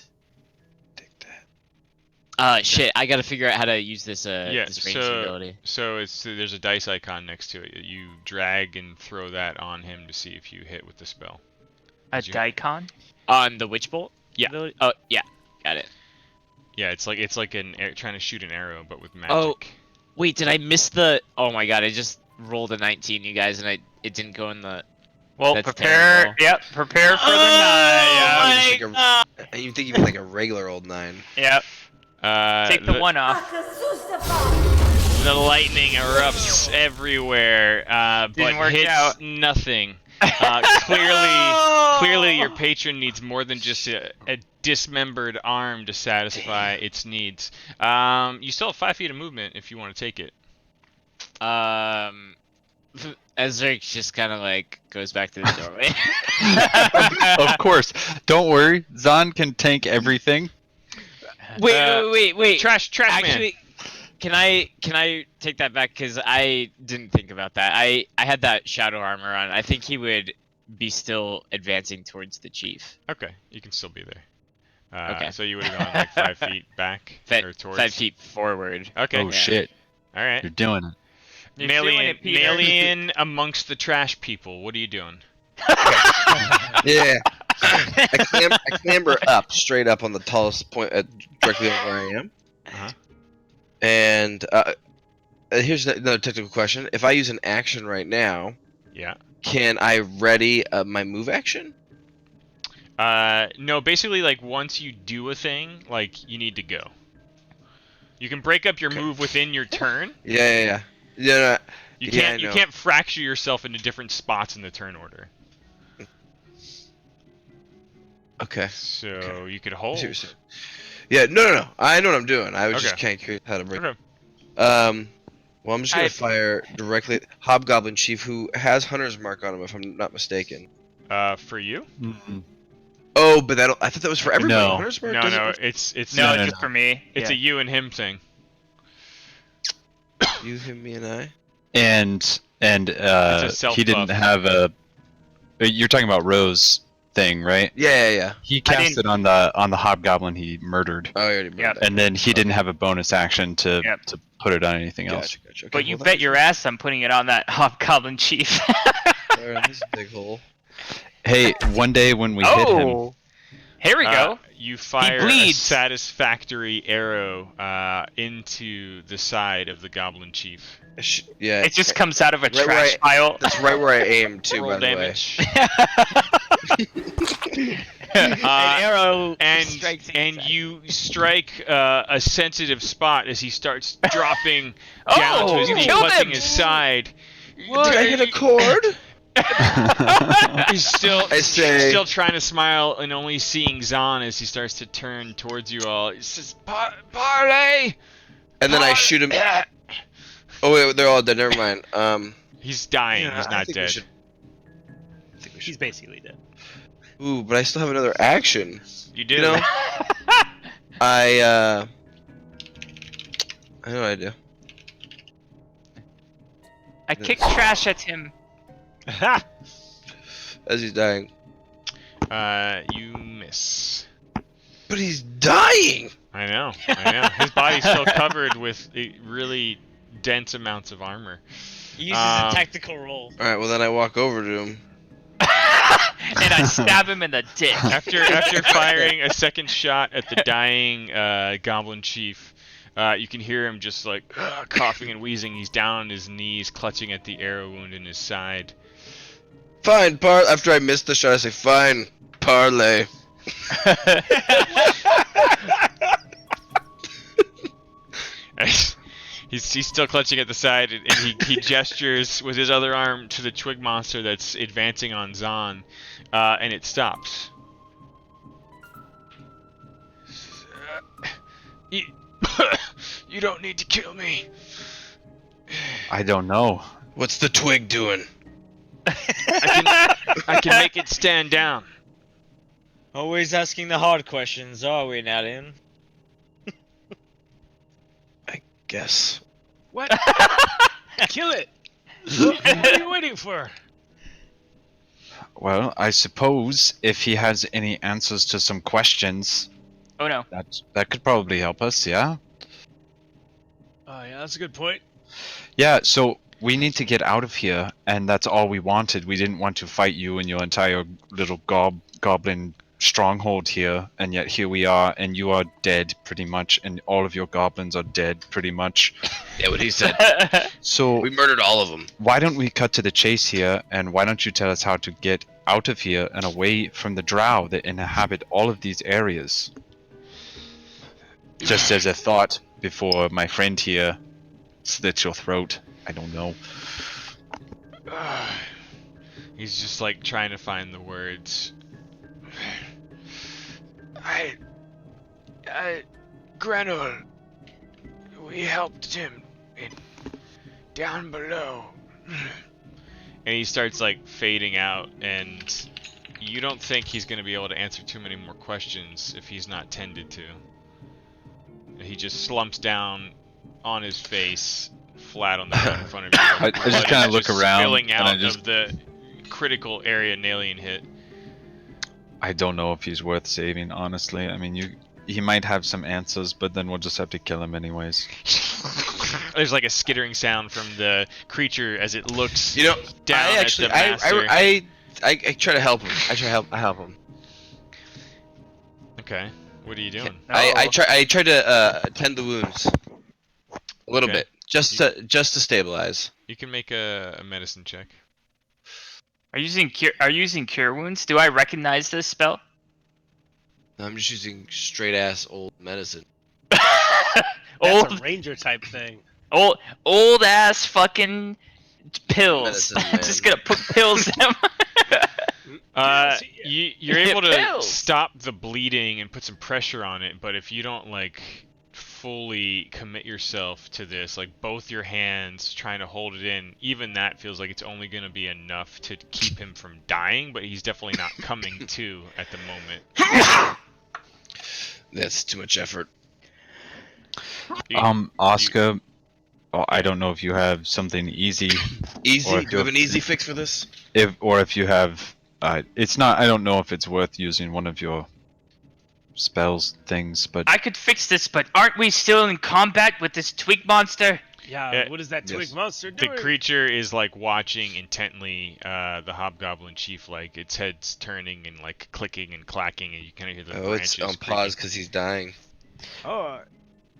Take that.
Shit! I gotta figure out how to use this
Yeah.
this ranged
So
ability.
there's a dice icon next to it. You drag and throw that on him to see if you hit with the spell.
A
Did you-
daikon?
On the Witch Bolt?
Yeah.
ability? Oh, yeah. Got it.
Yeah, it's like trying to shoot an arrow, but with magic.
Oh. Wait, did I miss the... Oh my god, I just rolled a 19, you guys, and it didn't go in the...
Well,
That's
prepare.
terrible.
Yep, prepare for the
Oh
nine.
my God. And you think even like a regular old 9.
Yep. Take the one off.
The lightning erupts everywhere, but
Didn't work
hits
out.
nothing. Clearly, your patron needs more than just a dismembered arm to satisfy its needs. You still have 5 feet of movement if you want to take it.
Ezric just kind of like goes back to the doorway.
Of course. Don't worry. Zahn can tank everything.
Wait.
Trash man.
Actually, can I take that back? Because I didn't think about that. I had that shadow armor on. I think he would be still advancing towards the chief.
Okay, you can still be there.
Okay.
So you would have gone like 5 feet back or towards.
5 feet forward.
Okay.
Oh shit.
All right.
You're doing it.
You're doing it, Peter.
Alien amongst the trash people. What are you doing?
Yeah. I clamber up, straight up on the tallest point, directly over where I am.
Uh-huh.
And here's another technical question: if I use an action right now,
Yeah.
can I ready my move action?
No, basically, like once you do a thing, like you need to go. You can break up your move within your turn.
Yeah. No,
You
Yeah, I
can't. You
know.
can't fracture yourself into different spots in the turn order.
okay.
So
Okay.
you could
I
hold.
see what you're saying. Yeah, no. I know what I'm doing. I was just
Okay.
kind of curious how to break.
Okay.
Well, I'm just gonna
I-
fire directly at Hobgoblin Chief, who has Hunter's Mark on him, if I'm not mistaken.
For you?
Mm-mm.
Oh, but I thought that was for everybody.
No.
Hunter's Mark
No,
doesn't-
no. It's
No,
no,
just for me.
It's
Yeah.
a you and him thing.
You, him, me, and I.
And
self
he didn't
buff.
have a. You're talking about Rose thing, right?
Yeah.
He
I
cast
didn't-
it on the hobgoblin he murdered,
Oh, I already moved
Yep.
that.
and then he didn't have a bonus action to
Yep.
to put it on anything else.
Gotcha. Okay,
But you
well,
bet your ass I'm putting it on that Hobgoblin Chief.
This is a big hole.
Hey, one day when we hit him,
Oh! Here we go.
You fire a
bleeds.
satisfactory arrow into the side of the goblin chief.
Yeah.
It just comes out of a
Right where
trash pile.
That's right where I aimed too,
Roll
by the way.
damage.
An arrow
and
strikes
and
inside.
you strike a sensitive spot as he starts dropping down to
Oh,
his
you
knee,
killed
clutching
him!
his side.
Did I hit a chord?
He's still
I say-
still trying to smile and only seeing Zahn as he starts to turn towards you all. He says, "Parley!"
And then I shoot him. Oh wait, they're all dead. Never mind.
He's dying.
Yeah,
He's
I
not
think we
dead.
should- I think we
He's
should.
basically dead.
Ooh, but I still have another action.
You do.
You know? I know what I do.
I kick trash at him.
Ha!
As he's dying.
You miss.
But he's dying!
I know. His body's still covered with really dense amounts of armor.
He uses a tactical roll.
Alright, well then I walk over to him.
And I stab him in the dick.
After firing a second shot at the dying goblin chief, you can hear him just like coughing and wheezing. He's down on his knees, clutching at the arrow wound in his side.
Fine, after I miss the shot, I say, fine, parlay.
He's still clutching at the side, and he gestures with his other arm to the twig monster that's advancing on Zahn, and it stops. You don't need to kill me.
I don't know.
What's the twig doing?
I can make it stand down.
Always asking the hard questions, are we, Nalian?
Guess.
What? Kill it! What are you waiting for?
Well, I suppose if he has any answers to some questions,
Oh no.
that could probably help us, yeah?
Oh yeah, that's a good point.
Yeah, so we need to get out of here, and that's all we wanted. We didn't want to fight you and your entire little goblin stronghold here, and yet here we are, and you are dead pretty much, and all of your goblins are dead pretty much.
Yeah, what he said.
So
We murdered all of them.
why don't we cut to the chase here, and why don't you tell us how to get out of here and away from the drow that inhabit all of these areas? Just as a thought before my friend here slits your throat. I don't know.
He's just like trying to find the words. Granul, we helped him down below. And he starts like fading out, and you don't think he's going to be able to answer too many more questions if he's not tended to. He just slumps down on his face, flat on the ground in front of you.
I just kinda look around,
spilling
and
out
I just-
of the critical area Nalian hit.
I don't know if he's worth saving, honestly. I mean, he might have some answers, but then we'll just have to kill him anyways.
There's like a skittering sound from the creature as it looks
You know,
down
I actually,
at the master.
I try to help him. I help him.
Okay, what are you doing?
I try to tend the wounds. A little
Okay.
bit. Just to stabilize.
You can make a medicine check.
Are you using cure wounds? Do I recognize this spell?
I'm just using straight ass old medicine.
That's
old
a ranger type thing.
old ass fucking pills.
Medicine,
I'm just
man.
gonna put pills in them.
You're able to
Pills.
stop the bleeding and put some pressure on it, but if you don't like fully commit yourself to this, like both your hands trying to hold it in, even that feels like it's only going to be enough to keep him from dying, but he's definitely not coming to at the moment.
That's too much effort.
Oscar, I don't know if you have something easy,
Easy?
Or
Do you have an easy fix for this?
if you have, it's not, I don't know if it's worth using one of your spells things, but
I could fix this, but aren't we still in combat with this twig monster?
Yeah,
Yeah,
what is that twig
yes.
monster
The
doing?
creature is like watching intently the hobgoblin chief, like its head's turning and like clicking and clacking, and you kind of hear the
Oh, it's
branches
on pause
creaking.
because he's dying.
Oh,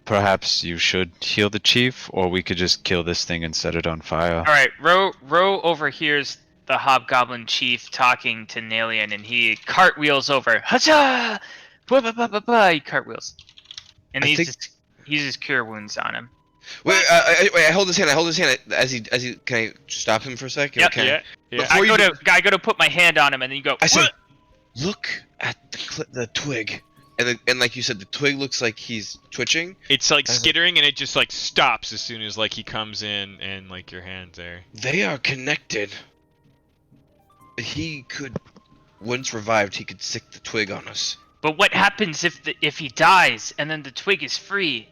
perhaps you should heal the chief, or we could just kill this thing and set it on fire.
All right, Ro overhears the hobgoblin chief talking to Nalian, and he cartwheels over. Hacha! He cartwheels, and
I
he
think-
uses cure wounds on him.
Wait, I hold his hand. I hold his hand as he. Can I stop him for a second?
Yep.
Can
Yeah. Yeah.
Before you
I go to put my hand on him, and then you go.
I say, look at the twig, and like you said, the twig looks like he's twitching.
It's like
As a-
skittering, and it just like stops as soon as like he comes in, and like your hand's there.
They are connected. He could, once revived, he could sick the twig on us.
But what happens if he dies and then the twig is free?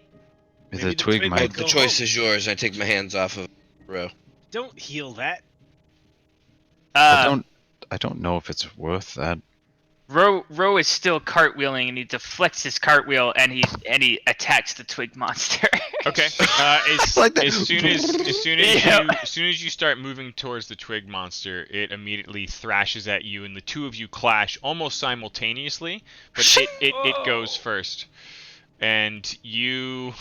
The
Maybe the
twig
twig
might.
might
The
Go
choice
home.
is yours. I take my hands off of Ro.
Don't heal that.
I don't know if it's worth that.
Ro is still cartwheeling, and he deflects his cartwheel, and he attacks the twig monster.
Okay.
Like that.
As soon as you start moving towards the twig monster, it immediately thrashes at you, and the two of you clash almost simultaneously. But it goes first, and you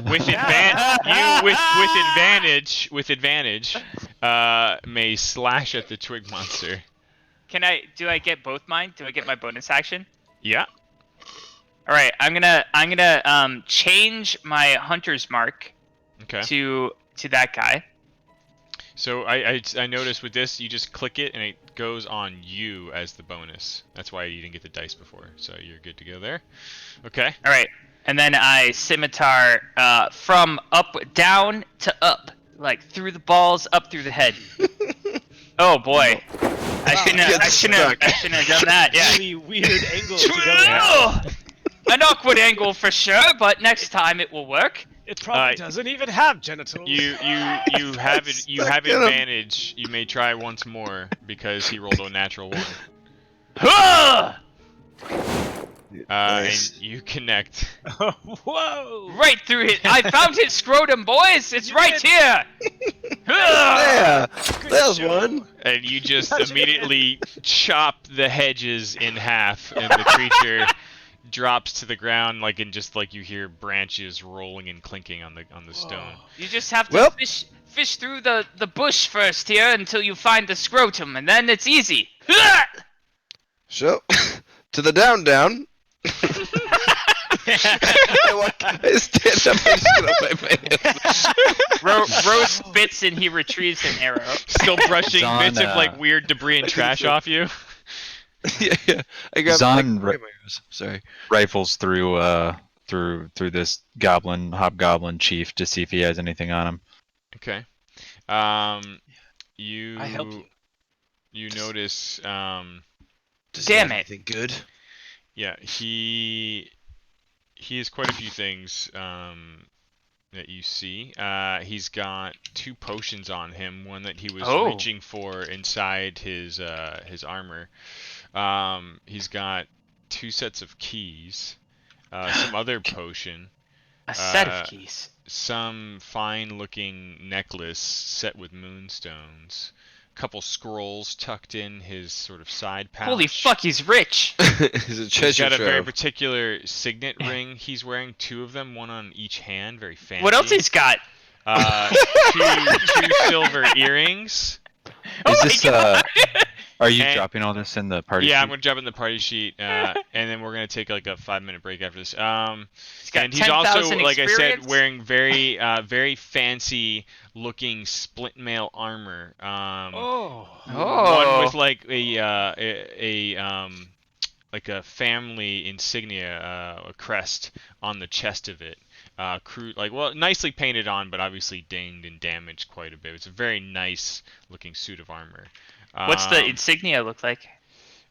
with advantage may slash at the twig monster.
Do I get both mine? Do I get my bonus action?
Yeah.
All right, I'm gonna change my hunter's mark
Okay.
to that guy.
So I noticed with this, you just click it and it goes on you as the bonus. That's why you didn't get the dice before. So you're good to go there. Okay.
All right, and then I scimitar from down to up, like through the balls, up through the head. Oh boy, I shouldn't have done that. Yeah.
Really weird angle to go
Oh,
at.
an awkward angle for sure, but next time it will work.
It probably doesn't even have genitals.
You have advantage. You may try once more because he rolled a natural one.
Huh!
Nice.
And you connect.
Whoa!
Right through his. I found his scrotum, boys. It's right here.
Yeah,
Good
that was
show.
one.
And you just
How'd you
immediately chop the hedges in half, and the creature drops to the ground, like and just like you hear branches rolling and clinking on the stone.
You just have to
Well-
fish through the bush first here until you find the scrotum, and then it's easy.
So, to the down. I stand up and sit on my hands.
Rose spits and he retrieves an arrow.
Still brushing
Zon,
bits of like weird debris and trash off you.
Yeah. I grab
Zon
my arrows. Sorry.
Rifles through this hobgoblin chief to see if he has anything on him.
Okay. You
I help you.
you notice
Does
Damn
he have
it.
anything good?
yeah, he has quite a few things that you see. He's got 2 potions on him, one that he was reaching for inside his armor. He's got 2 sets of keys, some other potion,
A set of keys.
some fine-looking necklace set with moonstones, a couple scrolls tucked in his sort of side pouch.
Holy fuck, he's rich.
Is it
He's
treasure
got a very
trove?
particular signet ring. He's wearing 2 of them, one on each hand, very fancy.
What else he's got?
2 silver earrings.
Oh
Is
my
this
God.
Are you
And-
dropping all this in the party?
Yeah,
sheet?
I'm gonna jump in the party sheet, and then we're gonna take like a 5-minute break after this.
got
And he's also,
10,000
like I said,
experience.
wearing very fancy looking split mail armor.
Oh.
Oh.
One with like like a family insignia, a crest on the chest of it. Nicely painted on, but obviously dinged and damaged quite a bit. It's a very nice looking suit of armor.
What's the insignia look like?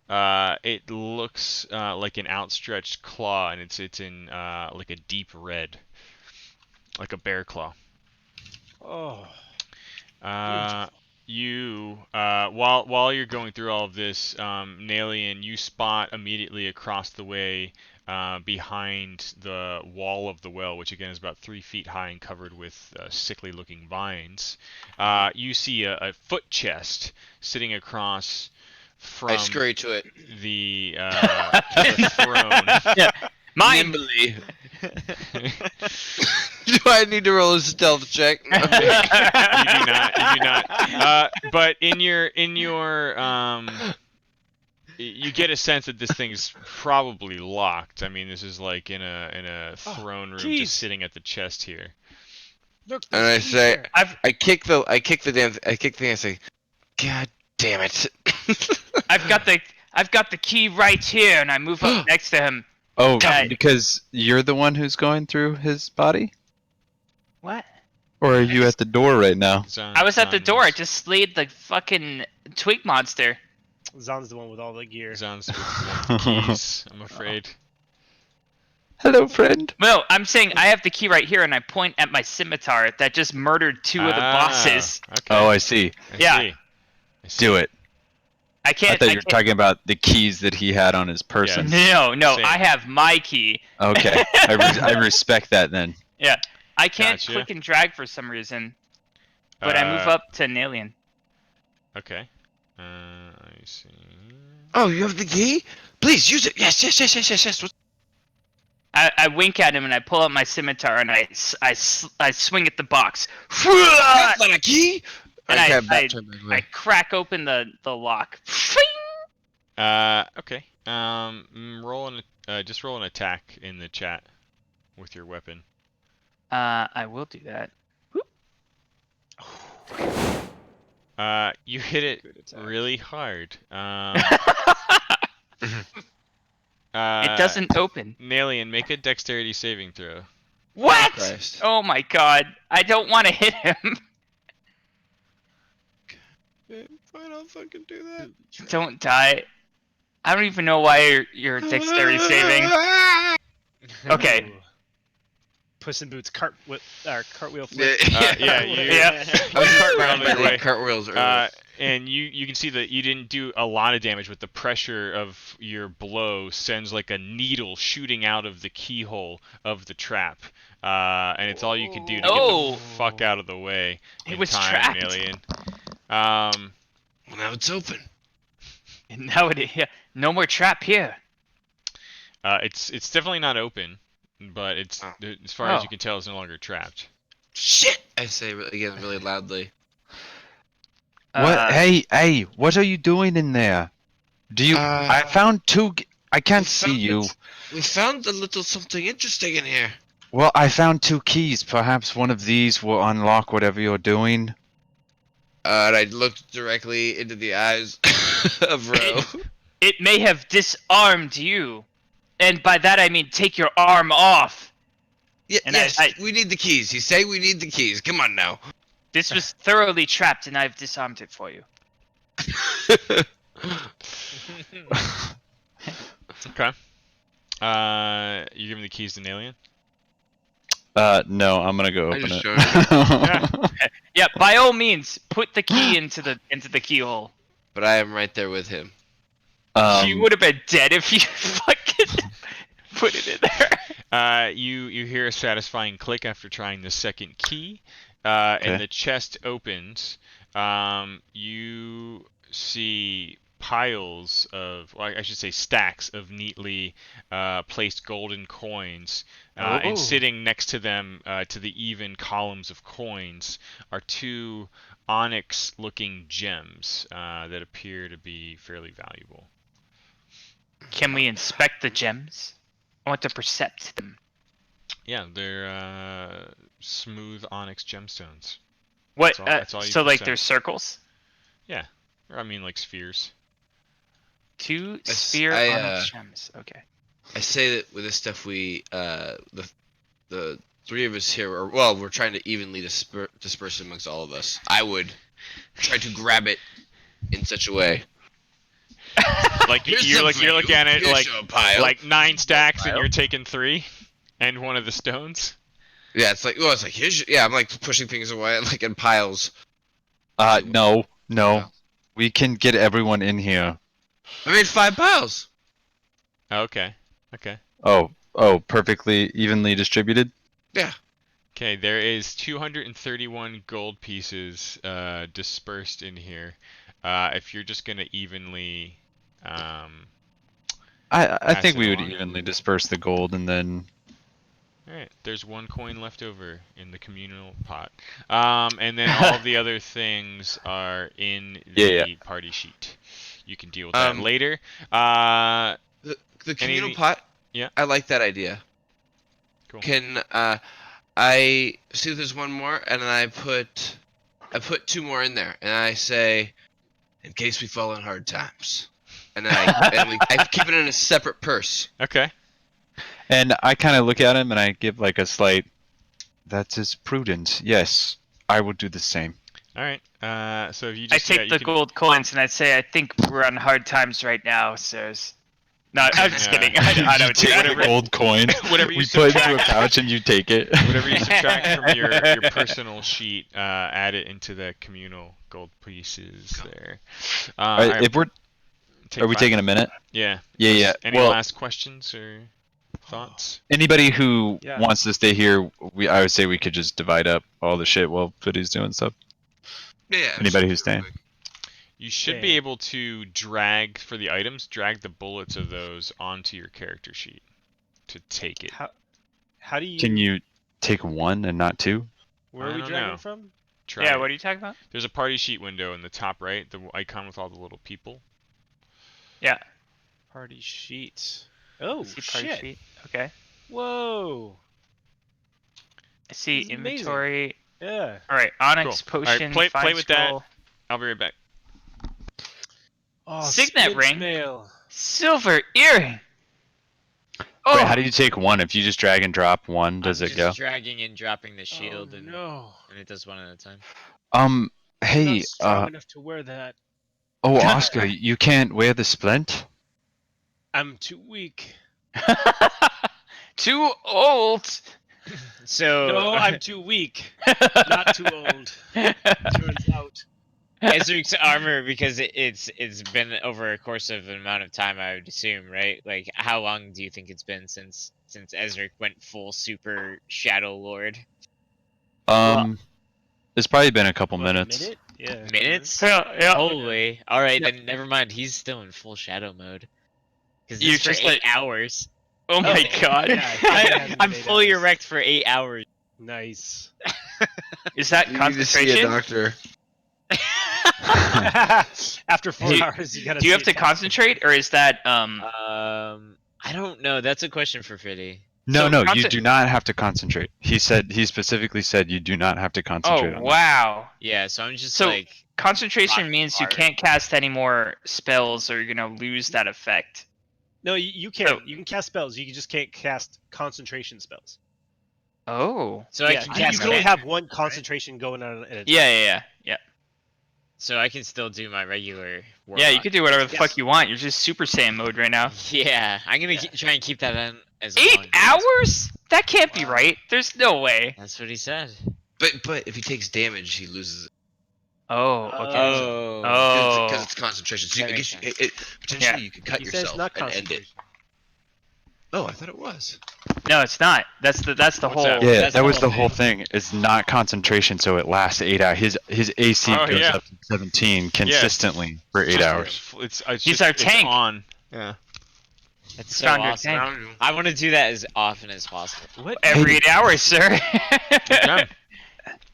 It looks like an outstretched claw, and it's in like a deep red, like a bear claw.
Oh.
While you're going through all of this, Nalian, you spot immediately across the way, behind the wall of the well, which again is about 3 feet high and covered with sickly-looking vines. You see a foot chest sitting across from
I scurry to it.
the throne.
Mine.
Nimbly. Do I need to roll a stealth check?
You do not. But in your you get a sense that this thing's probably locked. I mean, this is like in a throne room,
jeez.
just sitting at the chest here.
Look,
And
there's
I
keys
say,
there.
I kick the thing. I say, God damn it!
I've got the key right here, and I move up next to him.
Oh,
Guy-
because you're the one who's going through his body?
What?
Or are you at the door right now?
I was at the door. I just slayed the fucking twig monster.
Zon's the one with all the gear.
Zon's with the keys, I'm afraid.
Hello, friend.
No, I'm saying I have the key right here, and I point at my scimitar that just murdered two of the bosses.
Okay.
Oh, I see.
Yeah.
I see.
Do it.
I
I
can't.
thought you were talking about the keys that he had on his person.
Yes.
No,
Same.
I have my key.
Okay, I respect that then.
Yeah, I can't
Gotcha.
click and drag for some reason, but I move up to an alien.
Okay. I see.
Oh, you have the key? Please use it. Yes. What's
I wink at him and I pull out my scimitar and I swing at the box.
That's not a key.
And
Okay,
I
turn back
I
away.
crack open the lock.
Okay. Just roll an attack in the chat with your weapon.
I will do that.
You hit it
Good attack.
really hard.
It doesn't open.
Nalian, make a dexterity saving throw.
What?
Christ.
Oh my god! I don't want to hit him.
Fine, I'll fucking do that.
Don't die. I don't even know why you're dexterity saving. Okay.
Ooh. Puss in Boots cartwheel
Yeah,
flip.
Yeah, you.
Yeah.
I was
Cartwheel your way.
cartwheels earlier.
And you can see that you didn't do a lot of damage, but the pressure of your blow sends like a needle shooting out of the keyhole of the trap. And it's all you can do to get
Oh.
the fuck out of the way
It
in
was
time,
trapped.
Alien.
Well, now it's open.
And now no more trap here.
It's definitely not open, but it's
Oh.
as far as
Oh.
you can tell, it's no longer trapped.
Shit! I say again really loudly.
What? Hey, what are you doing in there? Do you? I found two. I can't see you.
We found a little something interesting in here.
Well, I found two keys. Perhaps one of these will unlock whatever you're doing.
And I looked directly into the eyes of Ro.
It may have disarmed you, and by that I mean take your arm off. And
yes,
I-
we need the keys. You say we need the keys. Come on now.
This was thoroughly trapped, and I've disarmed it for you.
Okay. You give him the keys to Nalian?
No, I'm gonna go
I
open
just
it.
Yeah, by all means, put the key into the keyhole.
But I am right there with him.
You would have been dead if you fucking put it in there.
You hear a satisfying click after trying the second key,
Okay.
and the chest opens. You see piles of, well, I should say stacks of neatly placed golden coins, and sitting next to them, to the even columns of coins, are two onyx-looking gems that appear to be fairly valuable.
Can we inspect the gems? I want to percept them.
Yeah, they're smooth onyx gemstones.
What?
That's all you
So like
percept.
there's circles?
Yeah, or I mean like spheres.
Two
s-
sphere
I,
onyx gems. Okay.
I say that with this stuff, we the three of us here are we're trying to evenly disperse it amongst all of us. I would try to grab it in such a way.
Like
Here's
you're
some for
looking
you.
at it
Here's
like
your pile.
9 stacks and
Pile.
you're taking 3, and one of the stones.
Yeah, it's like I'm like pushing things away like in piles.
No.
Oh.
We can get everyone in here.
I made 5 piles.
Okay.
Oh, perfectly evenly distributed.
Yeah.
Okay, there is 231 gold pieces dispersed in here. If you're just gonna evenly,
I
Pass
think
it
we would
along.
evenly disperse the gold and then.
all right, there's 1 coin left over in the communal pot, and then all of the other things are in the
Yeah.
party sheet. You can deal with that later.
The communal
Any-
pot.
Yeah.
I like that idea.
Cool.
Can I see there's one more, and then I put 2 more in there, and I say, in case we fall in hard times. And then I keep it in a separate purse.
Okay.
And I kind of look at him and I give like a slight. That is prudent. Yes, I will do the same.
All right. So if you
I
just
take the gold coins and I say, I think we're on hard times right now, sirs. No, I'm just
Yeah.
kidding. I don't do
take
whatever.
the gold coin.
Whatever you
we put it into a
subtract-
pouch and you take it.
whatever you subtract from your personal sheet, add it into the communal gold pieces there.
All right,
Alright,
if we're are we
5.
taking a minute?
Yeah.
Yeah.
Any
Well,
last questions or thoughts?
anybody who
Yeah.
wants to stay here, I would say we could just divide up all the shit while Footy's doing stuff.
Yeah.
Anybody who's staying.
You should be able to drag for the items, drag the bullets of those onto your character sheet to take it.
How do you?
Can you take one and not two?
Where
I
are we
don't
dragging
know.
from?
Try
Yeah,
it.
what are you talking about?
There's a party sheet window in the top right, the icon with all the little people.
Yeah.
Party sheet. Oh
See party
shit!
sheet. Okay.
Whoa.
I see
This is amazing.
inventory.
Yeah.
All right, onyx
Cool. All right,
potion.
play
fine
with that.
scroll,
I'll be right back.
Oh,
Signet
splint
ring?
mail.
silver earring. Oh,
Wait, how do you take one? If you just drag and drop one, does
I'm
it go?
just dragging and dropping the shield,
Oh,
and
no.
it does one at a time.
I'm
Hey,
not strong enough to wear that.
oh, Oscar, you can't wear the splint?
I'm too weak.
too old.
So
No, I'm too weak. Not too old. Turns out.
Ezric's armor, because it's been over a course of an amount of time, I would assume, right? Like, how long do you think it's been since Ezric went full super Shadow Lord?
It's probably been a couple
What, a
minutes.
minute? Yeah.
Minutes?
Yeah.
Holy! All right,
Yeah.
then never mind. He's still in full Shadow mode. Because
You're
it's for
just
8
like-
hours.
Oh my god.
Yeah, it
I'm
hasn't
fully
been 8 hours.
erect for 8 hours.
Nice.
Is that
You need to see a
concentration?
doctor.
After 4
Do you-
hours, you gotta.
Do you
see
have
a
to
doctor.
concentrate, or is that
I don't know. That's a question for Fiddy.
No,
So
no, you
conce-
do not have to concentrate. He specifically said you do not have to concentrate
Oh
on
wow.
Yeah, so I'm just
So-
like,
Concentration
Rock
means you
hard.
can't cast any more spells, or you're gonna lose that effect.
No, you can.
So-
You can cast spells. You just can't cast concentration spells.
Oh.
so I
Yeah,
can
you
cast
can only
magic,
have one
right?
concentration going on at a time.
Yeah.
So I can still do my regular.
Yeah, you
warlock.
can do whatever the
Yes.
fuck you want. You're just Super Saiyan mode right now.
Yeah, I'm gonna try and keep that on as
8
long as
hours? That can't be
Wow.
right. There's no way.
That's what he said.
But if he takes damage, he loses it.
Oh, okay.
Oh.
Oh.
Because it's concentration. So
That
you,
makes
potentially
Yeah.
you could cut
He says
yourself
not
and end it.
concentration.
Oh, I thought it was.
No, it's not. That's the
What's
whole.
that?
Yeah,
That's
that
the
was
whole
the whole thing. It's not concentration, so it lasts 8 hours. His AC
Oh,
goes
yeah.
up to 17 consistently for 8 hours.
It's
He's
just,
our
it's
tank.
on. Yeah.
That's so
Found your
awesome.
tank.
I want to do that as often as possible.
What?
Every 8 hours, sir.
Done.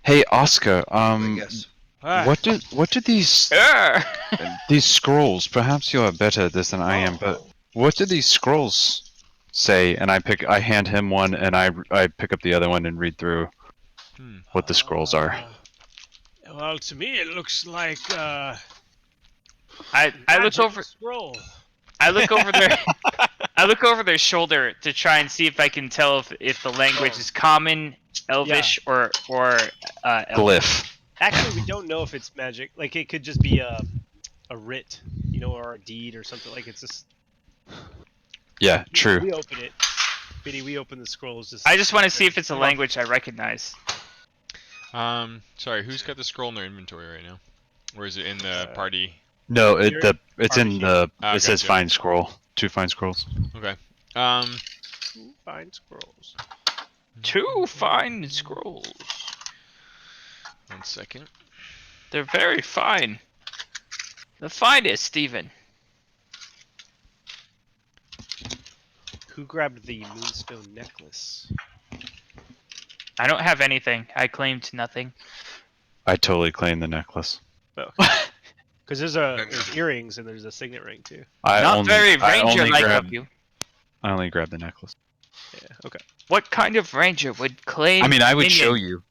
Hey, Oscar,
I guess.
Ah,
what do these scrolls? Perhaps you are better at this than I am, but what do these scrolls say? And I hand him one, and I pick up the other one and read through what the scrolls are.
Well, to me, it looks like.
I look
magic
over.
Scroll.
I look over their. I look over their shoulder to try and see if I can tell if the language is common, Elvish, or Elvish.
Glyph.
Actually, we don't know if it's magic. Like, it could just be a writ, or a deed or something. Like, it's just.
Yeah, true.
We open it. Biddy, we open the scrolls.
I just want to see if it's a language I recognize.
Sorry, who's got the scroll in their inventory right now? Or is it in the party?
No,
You're
it's in the.
Ah,
It says
gotcha.
find scroll. 2 find scrolls.
Okay.
Find scrolls.
2 fine scrolls.
1 second.
They're very fine. The finest, Stephen.
Who grabbed the moonstone necklace?
I don't have anything. I claimed nothing.
I totally claim the necklace.
Because there's earrings and there's a signet ring too.
I
Not
only,
very
I only
ranger-like
grab,
of you.
I only grab the necklace.
Yeah. Okay.
What kind of ranger would claim?
I mean, I would
minion?
show you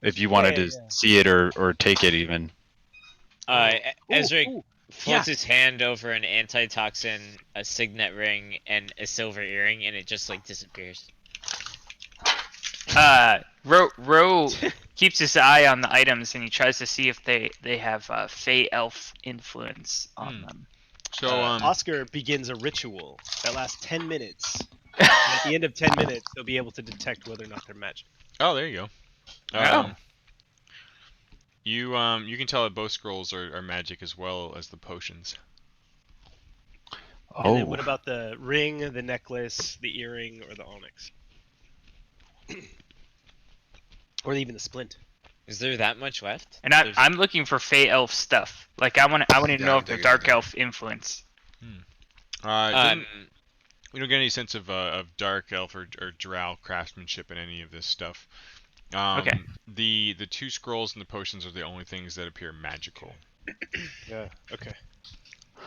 if you wanted to see it or take it even.
Ezra
Ooh,
floats his hand over an antitoxin, a signet ring, and a silver earring, and it just like disappears.
Ro keeps his eye on the items and he tries to see if they have Fey Elf influence on them.
So
Oscar begins a ritual that lasts 10 minutes. And at the end of 10 minutes, they'll be able to detect whether or not they're magic.
oh, there you go.
Oh.
You can tell that both scrolls are magic as well as the potions.
And then
Oh,
what about the ring, the necklace, the earring, or the onyx? Or even the splint.
Is there that much left?
And I'm looking for Fey Elf stuff. Like I want to
Yeah,
know
I'm
if they're
digging
Dark
it.
Elf influence.
We don't get any sense of dark elf or drow craftsmanship in any of this stuff.
Okay.
The two scrolls and the potions are the only things that appear magical.
Yeah, okay.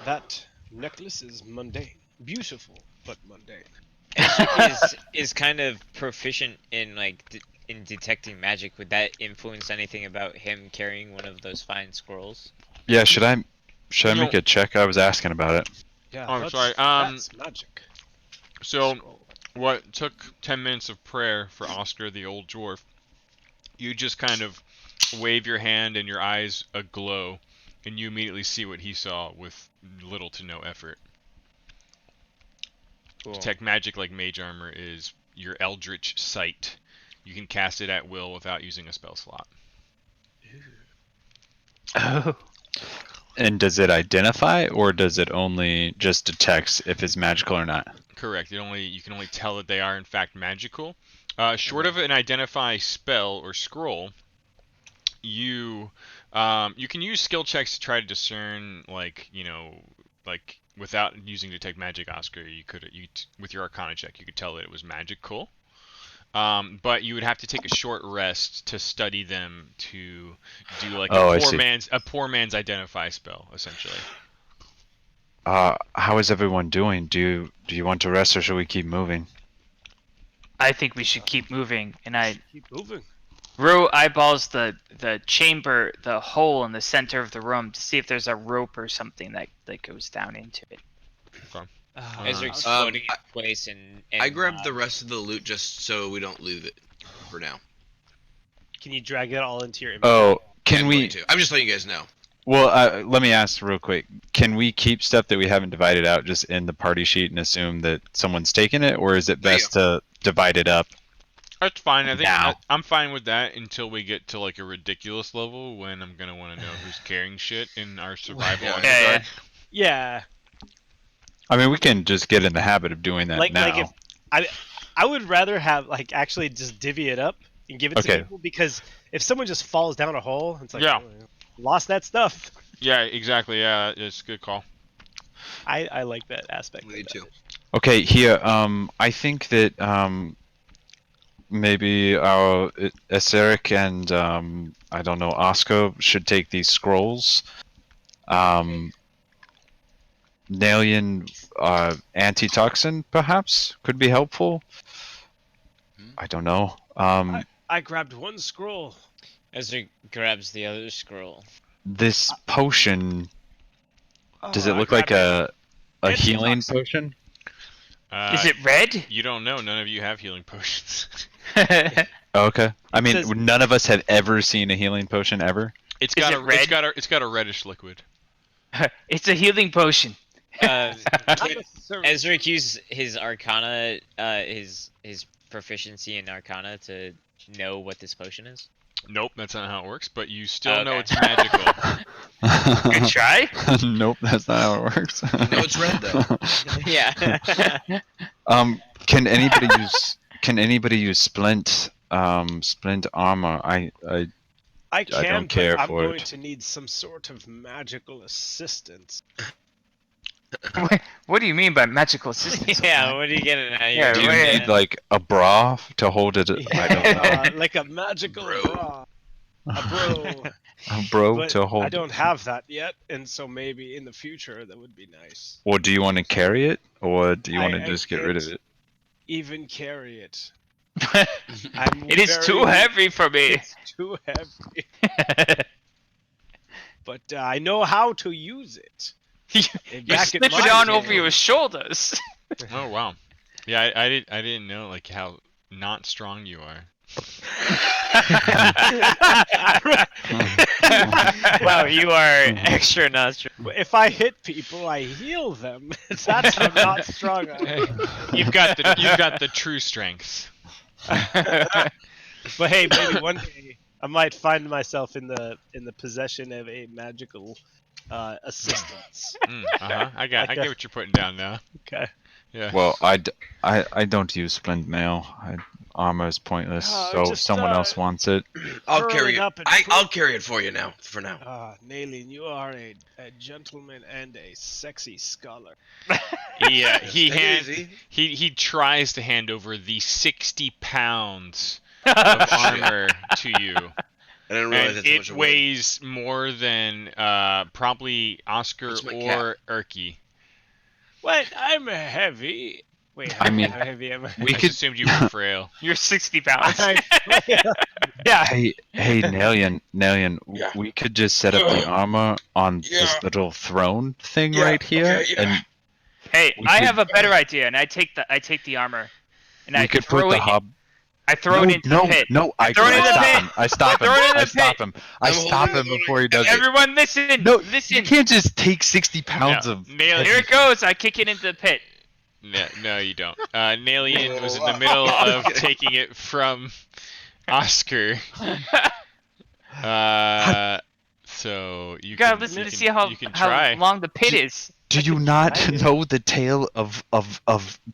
That necklace is mundane. Beautiful, but mundane.
is kind of proficient in in detecting magic. Would that influence anything about him carrying one of those fine scrolls?
yeah. Should I
You
make a check? I was asking about it.
Yeah,
Oh, I'm sorry,
that's magic.
So,
Scroll.
what took 10 minutes of prayer for Oscar the old dwarf, you just kind of wave your hand and your eyes aglow, and you immediately see what he saw with little to no effort.
Cool.
Detect magic like mage armor is your eldritch sight. You can cast it at will without using a spell slot.
Oh.
And does it identify, or does it only just detects if it's magical or not?
Correct. You can only tell that they are in fact magical. Short of an identify spell or scroll, you can use skill checks to try to discern, like without using detect magic. Oscar, with your Arcana check, you could tell that it was magical. But you would have to take a short rest to study them to do like
Oh, I
a
see.
poor man's identify spell, essentially.
How is everyone doing? Do you want to rest, or should we keep moving?
I think we should keep moving. And
Keep moving.
Ro eyeballs the chamber, the hole in the center of the room to see if there's a rope or something that goes down into it.
Ezra's
Um,
floating in place and
I grabbed the rest of the loot just so we don't lose it for now.
Can you drag it all into your inventory?
Oh, can
I'm
we?
going to. I'm just letting you guys know.
Well, let me ask real quick. Can we keep stuff that we haven't divided out just in the party sheet and assume that someone's taken it, or is it best to divide it up?
That's fine. I think
Now.
I'm fine with that until we get to like a ridiculous level when I'm gonna want to know who's carrying shit in our survival.
Yeah.
underdark.
Yeah.
I mean, we can just get in the habit of doing that
Like
now.
if I would rather have actually just divvy it up and give it
Okay.
to people, because if someone just falls down a hole, it's like,
Yeah.
oh, lost that stuff.
Yeah, exactly. Yeah, it's a good call.
I like that aspect.
Me
of
too.
Okay, here. I think that maybe our Eseric and I don't know, Oscar should take these scrolls. Nalian antitoxin perhaps could be helpful. I don't know.
I grabbed one scroll.
Ezra grabs the other scroll.
This potion, does
Oh,
it
I
look like
grabbed
a healing
antitoxin.
potion?
Is it red?
You don't know. None of you have healing potions.
Okay. I mean,
says-
none of us have ever seen a healing potion ever.
It's
Is
got
it
a
red?
it's got a reddish liquid.
It's a healing potion.
Not
Not necessarily.
Ezra used his Arcana, his proficiency in Arcana to know what this potion is.
Nope, that's not how it works. But you still know
Okay.
it's magical.
Good try.
Nope, that's not how it works.
No, it's red though.
Yeah.
Can anybody use splint armor?
I can,
don't care
but I'm
for
going
it.
to need some sort of magical assistance.
What do you mean by magical assistance?
Yeah, what are you getting at here?
Yeah,
Do you
wait.
need like a bra to hold it? I don't know.
Like a magical
Bro.
bra. A bro.
A bro
But
to hold
I don't have that yet, and so maybe in the future that would be nice.
Or do you want to carry it, or do you want to
I
just get rid of
can't
it?
Even carry it.
It is too heavy for me.
It's too heavy. But I know how to use it.
You
Back
slip
at
it
my
on
day-
over your shoulders.
Oh wow. Yeah, I didn't know like how not strong you are.
Wow, you are extra nostril.
If I hit people, I heal them. That's how not strong I am.
You've got the true strengths.
But hey, maybe one day I might find myself in the possession of a magical assistance.
I get what you're putting down now.
Okay.
Yeah.
Well, I don't use splendid mail. Armor is pointless, so if
just,
someone else wants it.
I'll
Curling
carry it.
up and
I'll carry it for you now. For now.
Nalin, you are a gentleman and a sexy scholar.
Yeah,
Take it easy.
he tries to hand over the 60 pounds of armor to you.
I didn't realize
And
that's how
it
much it
weighs more than probably Oscar
What's my
or Erky.
What? I'm heavy. Wait, how
I mean,
heavy am I?
We
I just
could.
assumed you were frail.
You're 60 pounds.
Yeah.
Hey, Nalian,
Yeah.
we could just set up the armor on
Yeah.
this little throne thing
Yeah,
right here,
okay, yeah.
and
Hey,
We
I
could-
have a better idea, and I take the armor, and
we
I
could
throw
put the
it.
hub.
I throw it into
no,
the pit.
no! I
throw it in the
stop
pit.
him! I stop him!
throw it in
I
the
stop
pit.
him! I
I'm
stop
holding
him
it.
before he does it.
Everyone, listen!
No,
listen!
you can't just take 60 pounds
No,
of.
Nail
Here it goes! I kick it into the pit.
No, you don't. Nalian was in the middle of taking it from Oscar. So you
You gotta
can,
listen
you
to
can,
see how
you can try.
long the pit is.
Do you not know the tale of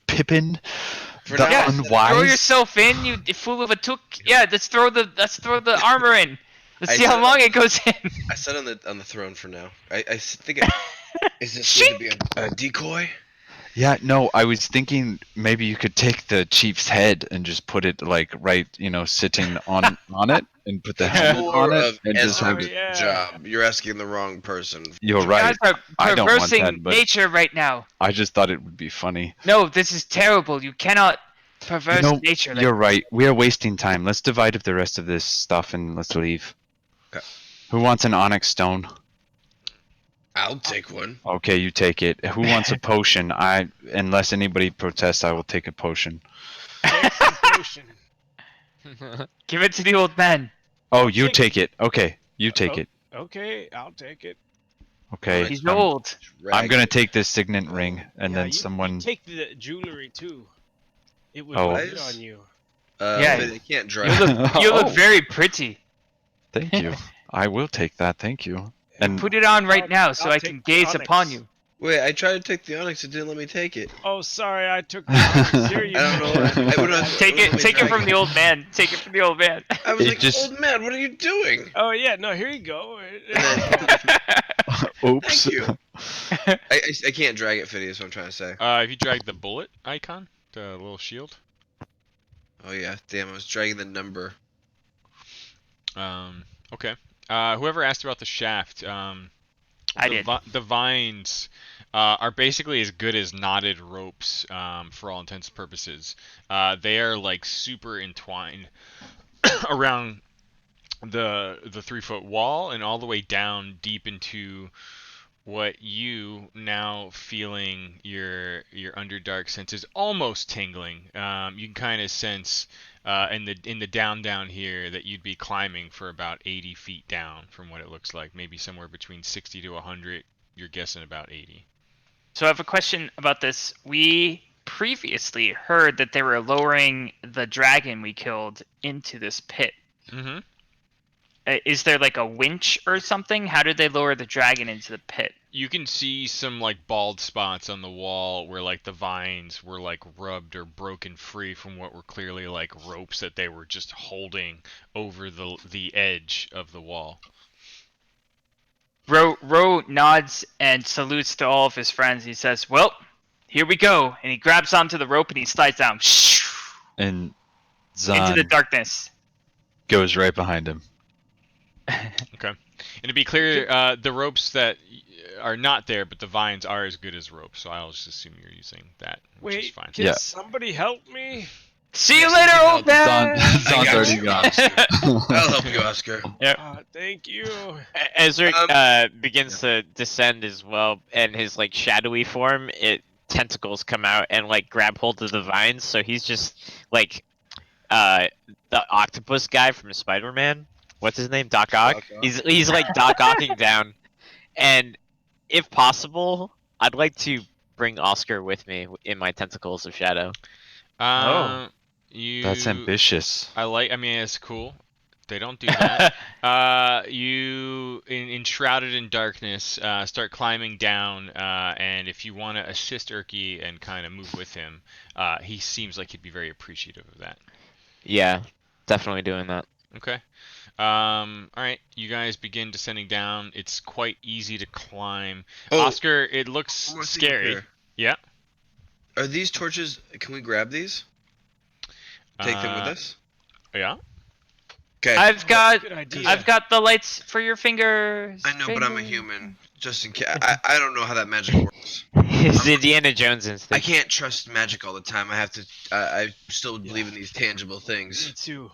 Pippin,
For
the
now,
Yeah,
unwise?
throw yourself in, you fool of a took. Yeah, let's throw the armor in. Let's
I
see how
said-
long it goes in.
I sat on the throne for now. I think is this going to be a decoy?
Yeah, no, I was thinking maybe you could take the chief's head and just put it like right, sitting on it, and put the helmet on
More
it,
of
and just hold it.
yeah.
job. You're asking the wrong person.
You're
You
right.
guys are
I don't want
perversing
that, but-
nature right now.
I just thought it would be funny.
No, this is terrible. You cannot perverse nature. Like
You're right. We are wasting time. Let's divide up the rest of this stuff and let's leave.
Okay.
Who wants an onyx stone?
I'll take one.
Okay, you take it. Who wants a potion? Unless anybody protests, I will take a potion.
Take some potion.
Give it to the old man.
Oh, you
take
take it. Okay, you take it.
Okay, I'll take it.
Okay.
He's
I'm,
old.
I'm gonna take this signet ring, and
Yeah,
then
you
someone.
take the jewelry too. It would
Oh.
look good on you.
Yeah.
But it can't
You
drive.
look, you look
Oh.
very pretty.
Thank you. I will take that. Thank you. And
Put it on right
I'll-
now so
I'll
I
take
can
the
gaze
onyx.
upon you.
Wait, I tried to take the onyx. It didn't let me take it.
Oh, sorry, I took the onyx. Here you
I don't
go.
know. I would have,
Take it from the old man. Take it from the old man.
I was
It
like,
just-
old man, what are you doing?
Oh yeah, no, here you go.
oops.
Thank you. I can't drag it, Fiddy, is what I'm trying to say.
If you drag the bullet icon, the little shield.
Oh yeah, damn, I was dragging the number.
Okay. Whoever asked about the shaft,
I did.
The vines are basically as good as knotted ropes for all intents and purposes. They are like super entwined around the 3-foot wall and all the way down deep into what you now feeling your underdark senses almost tingling. You can kind of sense in the down here that you'd be climbing for about 80 feet down from what it looks like, maybe somewhere between 60 to 100. You're guessing about 80.
So I have a question about this. We previously heard that they were lowering the dragon we killed into this pit.
Mm-hmm.
Is there like a winch or something? How did they lower the dragon into the pit?
You can see some like bald spots on the wall where like the vines were like rubbed or broken free from what were clearly like ropes that they were just holding over the edge of the wall.
Ro nods and salutes to all of his friends. He says, "Well, here we go." And he grabs onto the rope and he slides down
And
into
Zahn
the darkness.
goes right behind him.
Okay. And to be clear, the ropes that are not there, but the vines are as good as ropes. So I'll just assume you're using that, which is
Wait,
fine.
can
Yeah.
somebody help me?
See you
Yes,
later,
you can
old
help.
man.
Zon's
I got
already
you.
gone.
I'll help you, Oscar.
Thank you.
Ezra
Um,
begins to descend as well, and his like shadowy form, tentacles come out and like grab hold of the vines. So he's just like the octopus guy from Spider-Man. What's his name? Doc Ock.
Doc Ock.
He's like Doc Ocking down, and if possible, I'd like to bring Oscar with me in my tentacles of shadow.
You.
That's ambitious.
I mean, it's cool. They don't do that. You, enshrouded in darkness, start climbing down, and if you want to assist Erky and kind of move with him, he seems like he'd be very appreciative of that.
Yeah, definitely doing that.
Okay. All right. You guys begin descending down. It's quite easy to climb.
Oh,
Oscar, it looks
one more thing
scary.
here.
Yeah.
Are these torches? Can we grab these? Take them with
Uh,
us.
Yeah.
Okay.
I've got
Good idea.
I've got the lights for your fingers.
I know, but I'm a
fingers.
human. Just in case. I don't know how that magic works.
It's Indiana Jones
I
instinct.
can't trust magic all the time. I have to. I still believe in these tangible
Me
things.
too.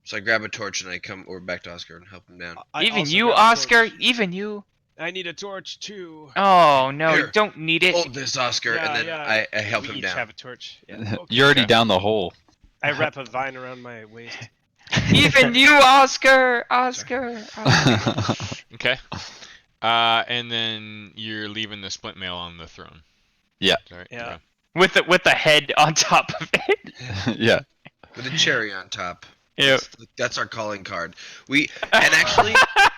So I grab a torch and I come over back to Oscar and help him down.
I
Even
also
you,
got a
Oscar.
torch.
Even you.
I need a torch too.
Oh no,
Here.
you don't need it.
Hold this, Oscar,
Yeah,
and then
yeah.
I help
We
him
each
down.
have a torch. Yeah. Okay.
You're already down the hole.
I wrap a vine around my waist.
Even you, Oscar. Oscar.
Okay. And then you're leaving the splint mail on the throne.
Yeah.
All right.
Yeah.
Okay.
With the head on top of it.
Yeah.
With a cherry on top.
Yep.
That's our calling card. And actually,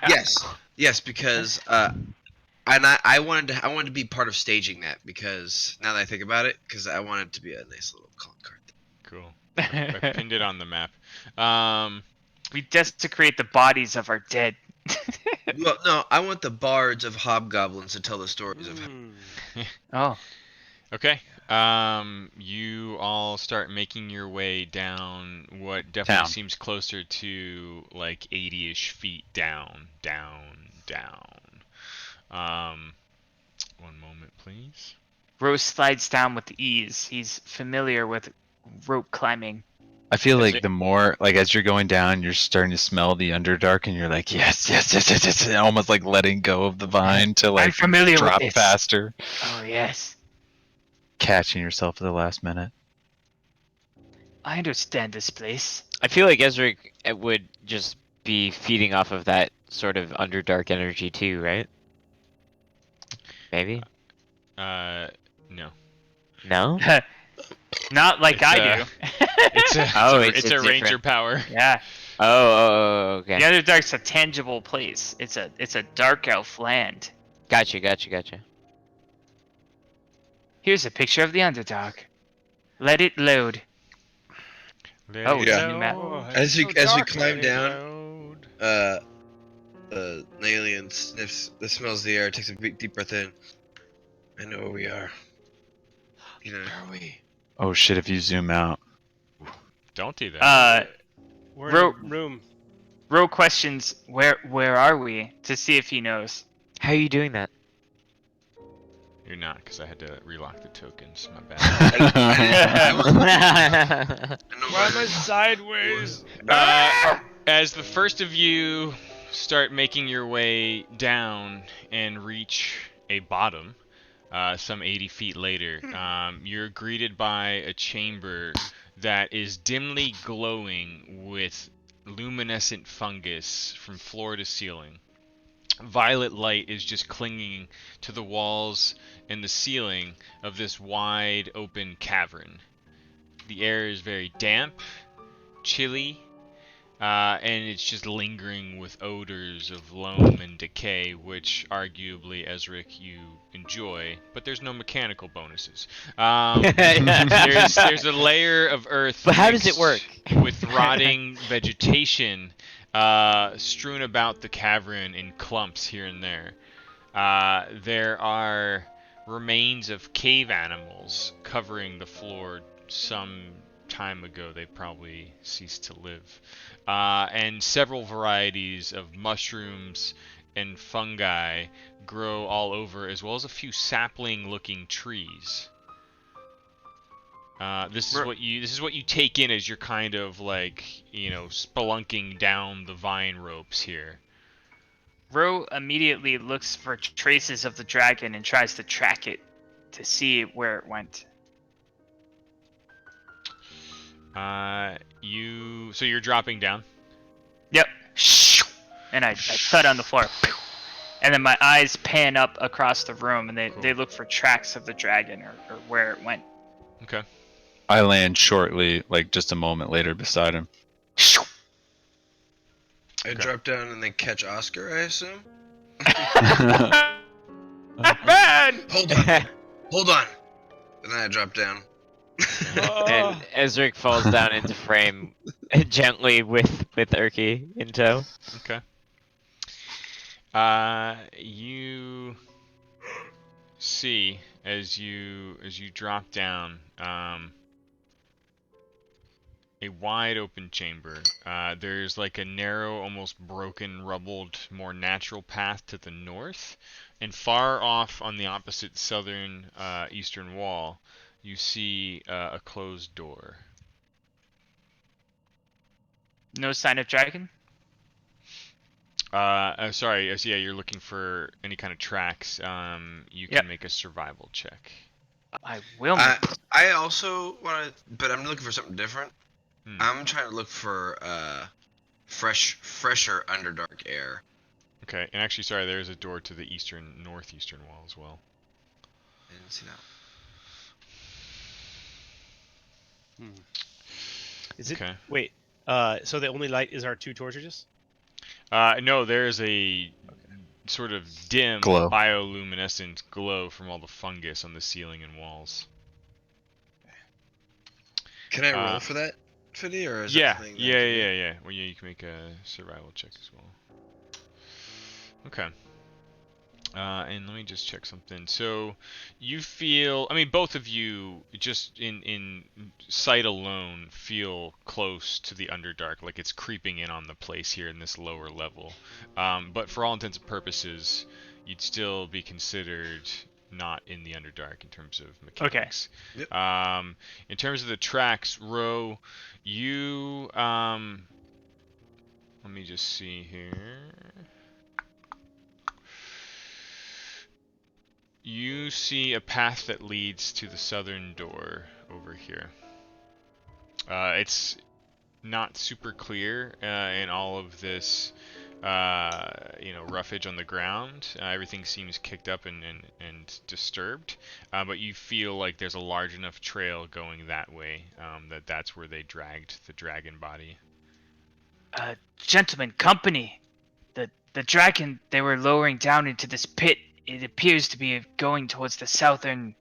yes, because I wanted to be part of staging that because now that I think about it, because I want it to be a nice little calling card.
Cool. I pinned it on the map.
We desecrate the bodies of our dead.
Well, no, I want the bards of hobgoblins to tell the stories of.
Oh.
Okay. You all start making your way down what definitely
Town.
seems closer to like 80-ish feet down. One moment, please.
Rose slides down with ease. He's familiar with rope climbing.
I feel
Is
like
it-
the more, like, as you're going down, you're starting to smell the Underdark, and you're like, yes, and almost like letting go of the vine to
I'm
like
familiar with
drop
this.
faster,
Oh yes.
catching yourself at the last minute.
I understand this place.
I feel like Ezra would just be feeding off of that sort of Underdark energy too, right? Maybe?
No.
No?
Not like
It's,
I do.
It's a ranger
different.
power.
Yeah.
Oh, okay.
The Underdark's a tangible place. It's a dark elf land.
Gotcha.
Here's a picture of the Underdark. Let it load. Oh, it's
Yeah.
a new map.
As we
dark
climb
in
down, an alien smells the air, takes a deep breath in. I know where we are. You know.
Where are we?
Oh shit! If you zoom out,
Don't do that.
We're in a
Ro-
room.
Ro questions where are we to see if he knows.
How are you doing that?
You're not, because I had to relock the tokens. My bad.
I know
Why am I
where-
sideways?
As the first of you start making your way down and reach a bottom, some 80 feet later, you're greeted by a chamber that is dimly glowing with luminescent fungus from floor to ceiling. Violet light is just clinging to the walls and the ceiling of this wide open cavern. The air is very damp, chilly, and it's just lingering with odors of loam and decay, which arguably, Ezric, you enjoy, but there's no mechanical bonuses. There's a layer of earth
But how does it
mixed
work?
with rotting vegetation strewn about the cavern in clumps here and there. There are remains of cave animals covering the floor. Some time ago they probably ceased to live. And several varieties of mushrooms and fungi grow all over, as well as a few sapling-looking trees. This is what you take in as you're kind of like, spelunking down the vine ropes here.
Ro immediately looks for traces of the dragon and tries to track it to see where it went.
So you're dropping down.
Yep. And I thud on the floor. And then my eyes pan up across the room, and they look for tracks of the dragon or where it went.
Okay.
I land shortly, like just a moment later, beside him.
I drop down and then catch Oscar, I assume?
Man!
Hold on! And then I drop down.
And Ezric falls down into frame gently with Urki in tow.
Okay. You see as you drop down, a wide open chamber. There's like a narrow, almost broken, rubbled, more natural path to the north, and far off on the opposite southern eastern wall, you see a closed door.
No sign of dragon?
Sorry, yeah, you're looking for any kind of tracks. You can
Yep.
make a survival check.
I will.
I also want to, but I'm looking for something different. I'm trying to look for fresher Underdark air.
Okay, and actually, sorry, there's a door to the northeastern wall as well.
I didn't see that.
Is it?
Okay.
Wait. So the only light is our 2 torches?
No, there's a sort of dim
Glow.
bioluminescent glow from all the fungus on the ceiling and walls.
Can I roll for that, Fiddy, or is
Yeah,
that something that
yeah,
I can do?
yeah. Well, yeah, you can make a survival check as well. Okay. And let me just check something. So, you feel, both of you, just in sight alone, feel close to the Underdark, like it's creeping in on the place here in this lower level. But for all intents and purposes, you'd still be considered not in the Underdark in terms of mechanics.
Yep.
In terms of the tracks, Ro, you, let me just see here. You see a path that leads to the southern door over here. It's not super clear in all of this, roughage on the ground. Everything seems kicked up and disturbed, but you feel like there's a large enough trail going that way that's where they dragged the dragon body.
Gentlemen, company. The dragon they were lowering down into this pit. It appears to be going towards the southern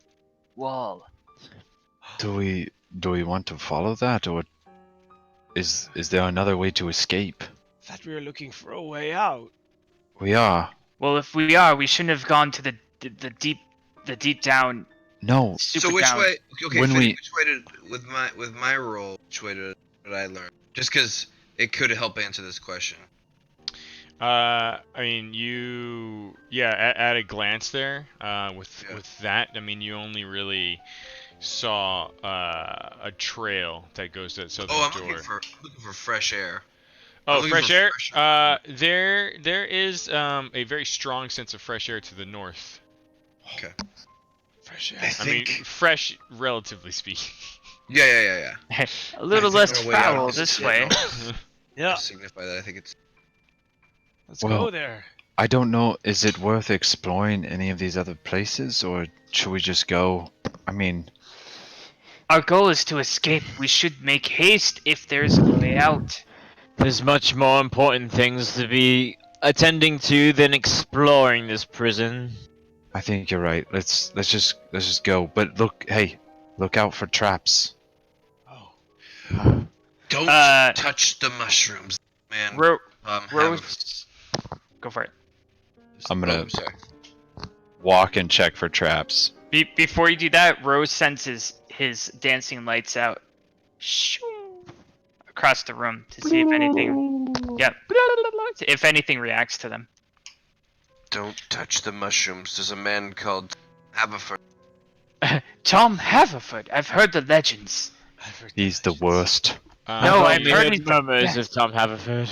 wall.
Do we want to follow that, or is there another way to escape?
Thought we were looking for a way out.
We are.
Well, if we are, we shouldn't have gone to the deep down.
No.
Super
So which
down.
way? Okay,
When
Fiddy, which way did with my roll? Which way did I learn? Just because it could help answer this question.
At a glance there, with that, you only really saw a trail that goes to that southern
I'm
door.
looking for fresh air.
Oh,
I'm
fresh
looking
air.
for fresh air.
There is a very strong sense of fresh air to the north.
Okay.
Fresh air.
Fresh, relatively speaking.
Yeah.
A little
I
less
think on the way out,
foul
it's
this
just-
way.
Yeah.
To signify that I think it's.
Let's
Well-
go there.
I don't know. Is it worth exploring any of these other places, or should we just go?
Our goal is to escape. We should make haste if there's a way out.
There's much more important things to be attending to than exploring this prison.
I think you're right. Let's just go. But look out for traps.
Oh.
Don't touch the mushrooms, man.
Rose, go for it.
I'm gonna-
sorry.
Walk and check for traps.
Before you do that, Rose sends his dancing lights out across the room to see if anything. Yep. If anything reacts to them.
Don't touch the mushrooms. There's a man called Haberford.
Tom Haverford. I've heard the legends.
I've heard
He's the
legends.
worst.
No, I've
you,
heard he's the
murmurs
best.
of Tom Haverford.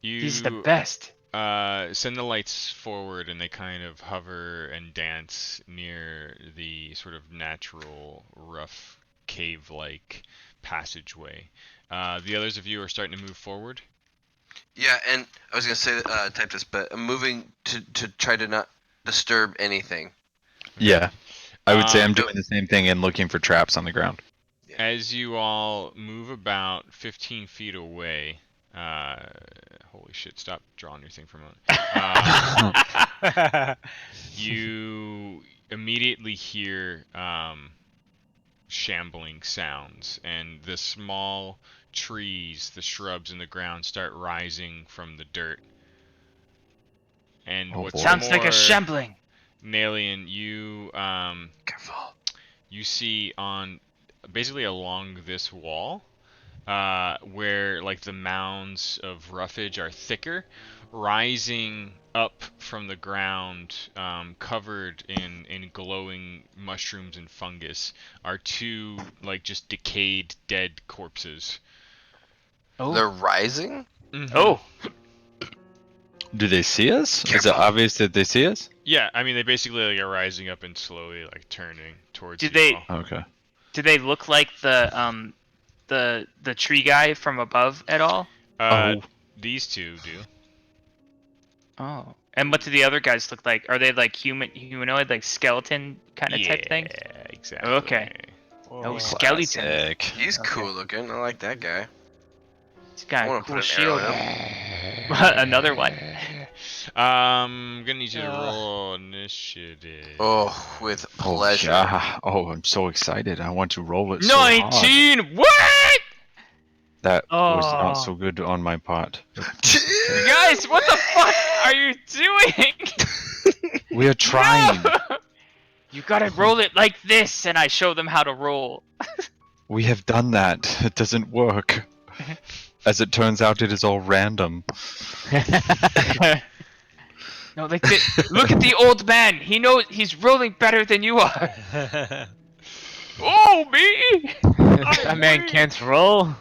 He's the best.
Send the lights forward, and they kind of hover and dance near the sort of natural, rough, cave-like passageway. The others of you are starting to move forward.
Yeah, and I was gonna say type this, but I'm moving to try to not disturb anything.
Yeah. I would say I'm
do-
doing the same thing and looking for traps on the ground.
As you all move about 15 feet away, holy shit! Stop drawing your thing for a moment. You immediately hear shambling sounds, and the small trees, the shrubs in the ground start rising from the dirt. And
Oh,
what's
boy.
Sounds like
more,
a shambling.
Nalian, you
Careful.
you see on basically along this wall, where like the mounds of roughage are thicker, rising up from the ground, covered in glowing mushrooms and fungus, are two like just decayed dead corpses.
Oh.
They're rising?
Oh.
Do they see us? Is it
Careful.
obvious that they see us?
Yeah, I mean they basically like are rising up and slowly like turning towards
Did
you
they-
all.
Okay.
Do they look like the tree guy from above at all?
These two do.
Oh. And what do the other guys look like? Are they like humanoid, like skeleton kind of type thing?
Yeah, exactly.
Okay. Oh, skeleton.
Sick.
He's cool looking. I like that guy.
He's got
I
a
wanna
cool
put an arrow
shield.
in
Another one.
Gonna need you to roll initiative.
Oh, with
Oh,
pleasure.
yeah. Oh, I'm so excited. I want to roll it so hard.
19. What?
That was
Oh.
not so good on my part.
Guys, what the fuck are you doing?
We are trying.
No! You gotta roll it like this, and I show them how to roll.
We have done that. It doesn't work. As it turns out, it is all random.
No, like look at the old man. He knows he's rolling better than you are. Oh, me!
That man can't roll. Have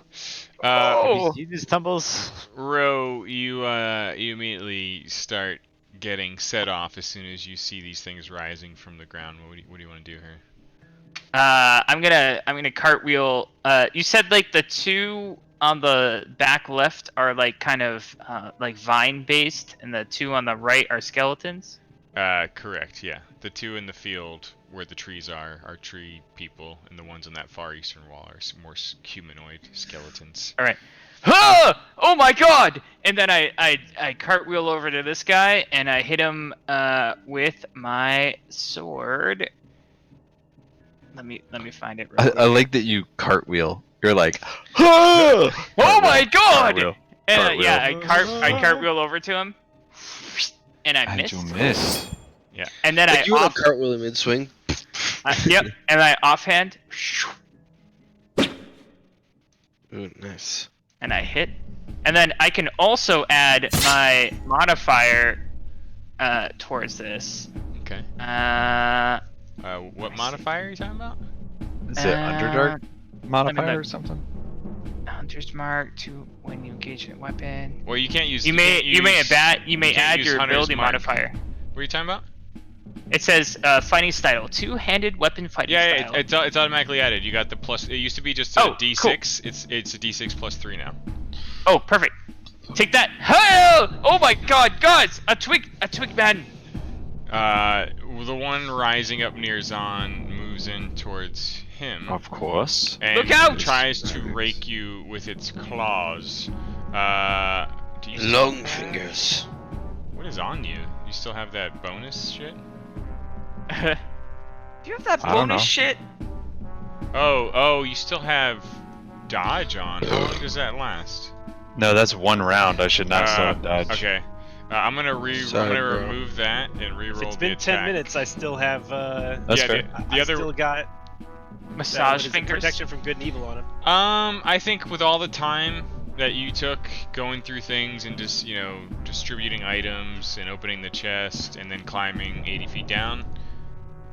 Oh.
you seen his tumbles?
Ro, you immediately start getting set off as soon as you see these things rising from the ground. What do you want to do here?
I'm gonna cartwheel. You said like the two on the back left are like kind of like vine based, and the two on the right are skeletons.
Correct. Yeah, the two in the field where the trees are tree people, and the ones on that far eastern wall are more humanoid skeletons.
All right. Huh! Oh my god! And then I cartwheel over to this guy and I hit him with my sword. Let me find it. Real
I
quick.
like that you cartwheel. You're like, oh
my god!
Cartwheel.
And yeah,
Cartwheel.
I cartwheel over to him, and I
And
missed.
you miss.
And then I
You want
off.
a cartwheel in mid-swing?
Yep. And I offhand,
Ooh, nice.
and I hit. And then I can also add my modifier towards this.
Okay. What modifier are you talking about?
Is it Underdark modifier or
look.
something?
Hunter's mark to when you engage a weapon.
Well, you can't use.
You may
can't
add
can't use
your
Hunter's
ability
Mark.
modifier.
What are you talking about?
It says fighting style, two-handed weapon fighting
Yeah,
style.
it's automatically added. You got the plus. It used to be just
Oh,
a D6.
cool.
It's a D6 plus 3 now.
Oh, perfect. Take that. Oh my God, guys! A twig man.
The one rising up near Zahn moves in towards him.
Of course.
And
Look out!
tries to rake you with its claws. Do you
Long fingers.
What is on you? You still have that bonus shit?
Do you have that
I don't
bonus
know.
shit?
Oh, you still have dodge on. How long does that last?
No, that's one round. I should not still have dodge.
Okay. I'm gonna
Sorry, bro.
remove that and re-roll
It's
the
been
attack.
10 minutes. I still have.
That's
yeah,
fair.
the
I
other.
still got
Massage
what is it,
fingers.
protection from good and evil on him.
I think with all the time that you took going through things and just, distributing items and opening the chest and then climbing 80 feet down,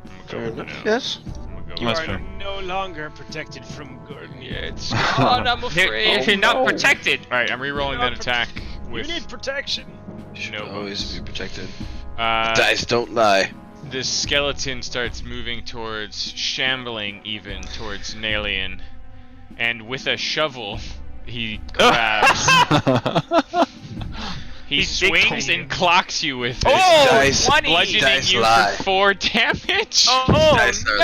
I'm
Fair
gonna
enough.
go with a no.
Yes.
I'm gonna
You
That's
are
fair.
no longer protected from Gordon.
Yeah, it's gone, I'm
If
afraid.
you're not protected,
Alright, I'm re-rolling that
You're not
attack
You
with
need protection.
Should
no
always
bonus.
be protected.
Uh,
Dice don't lie.
the skeleton starts moving towards, shambling even, towards Nalian. And with a shovel, he grabs. he
He's
swings
big.
and clocks you with it.
Oh,
Dice.
20!
Bludgeoning
Dice
you
lie.
for 4 damage.
Oh,
Dice are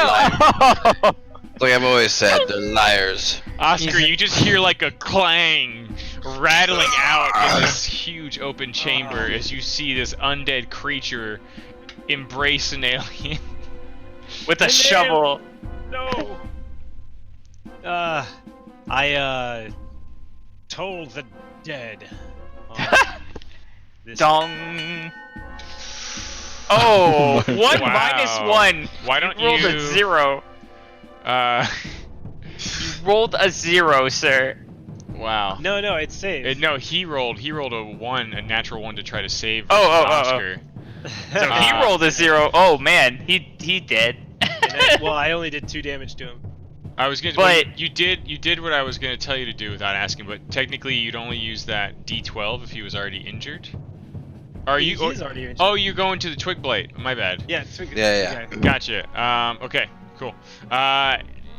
no!
Like I've always said, they're liars.
Oscar, you just hear like a clang rattling out in this huge open chamber as you see this undead creature embrace an alien.
With a
The
shovel.
No. I told the dead. This
Dong. Oh, 1
Wow.
minus 1.
Why don't
You rolled
you
a 0. You rolled a 0, sir.
Wow.
No, it's safe.
No, he rolled a natural 1 to try to save
Oh,
versus
oh, oh, oh.
Oscar.
So he rolled a 0. Oh man, he dead.
Well, I only did 2 damage to him.
I was gonna,
But-
you did what I was gonna tell you to do without asking, but technically you'd only use that D12 if he was already injured. Are you?
He's already injured.
Oh, you're going to the twig blade. My bad.
Yeah,
Yeah.
Gotcha. Okay, cool.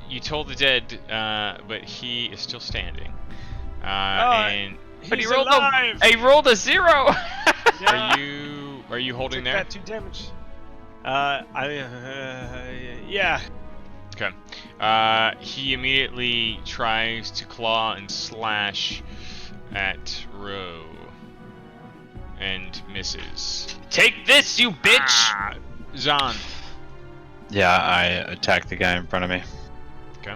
You told the dead, but he is still standing. And
But he
He's
rolled
alive.
he rolled a 0.
are you holding
Took
there?
that 2 damage. Yeah.
Okay. He immediately tries to claw and slash at Ro. And misses.
Take this, you bitch.
Ah, Zahn.
Yeah, I attack the guy in front of me.
Okay.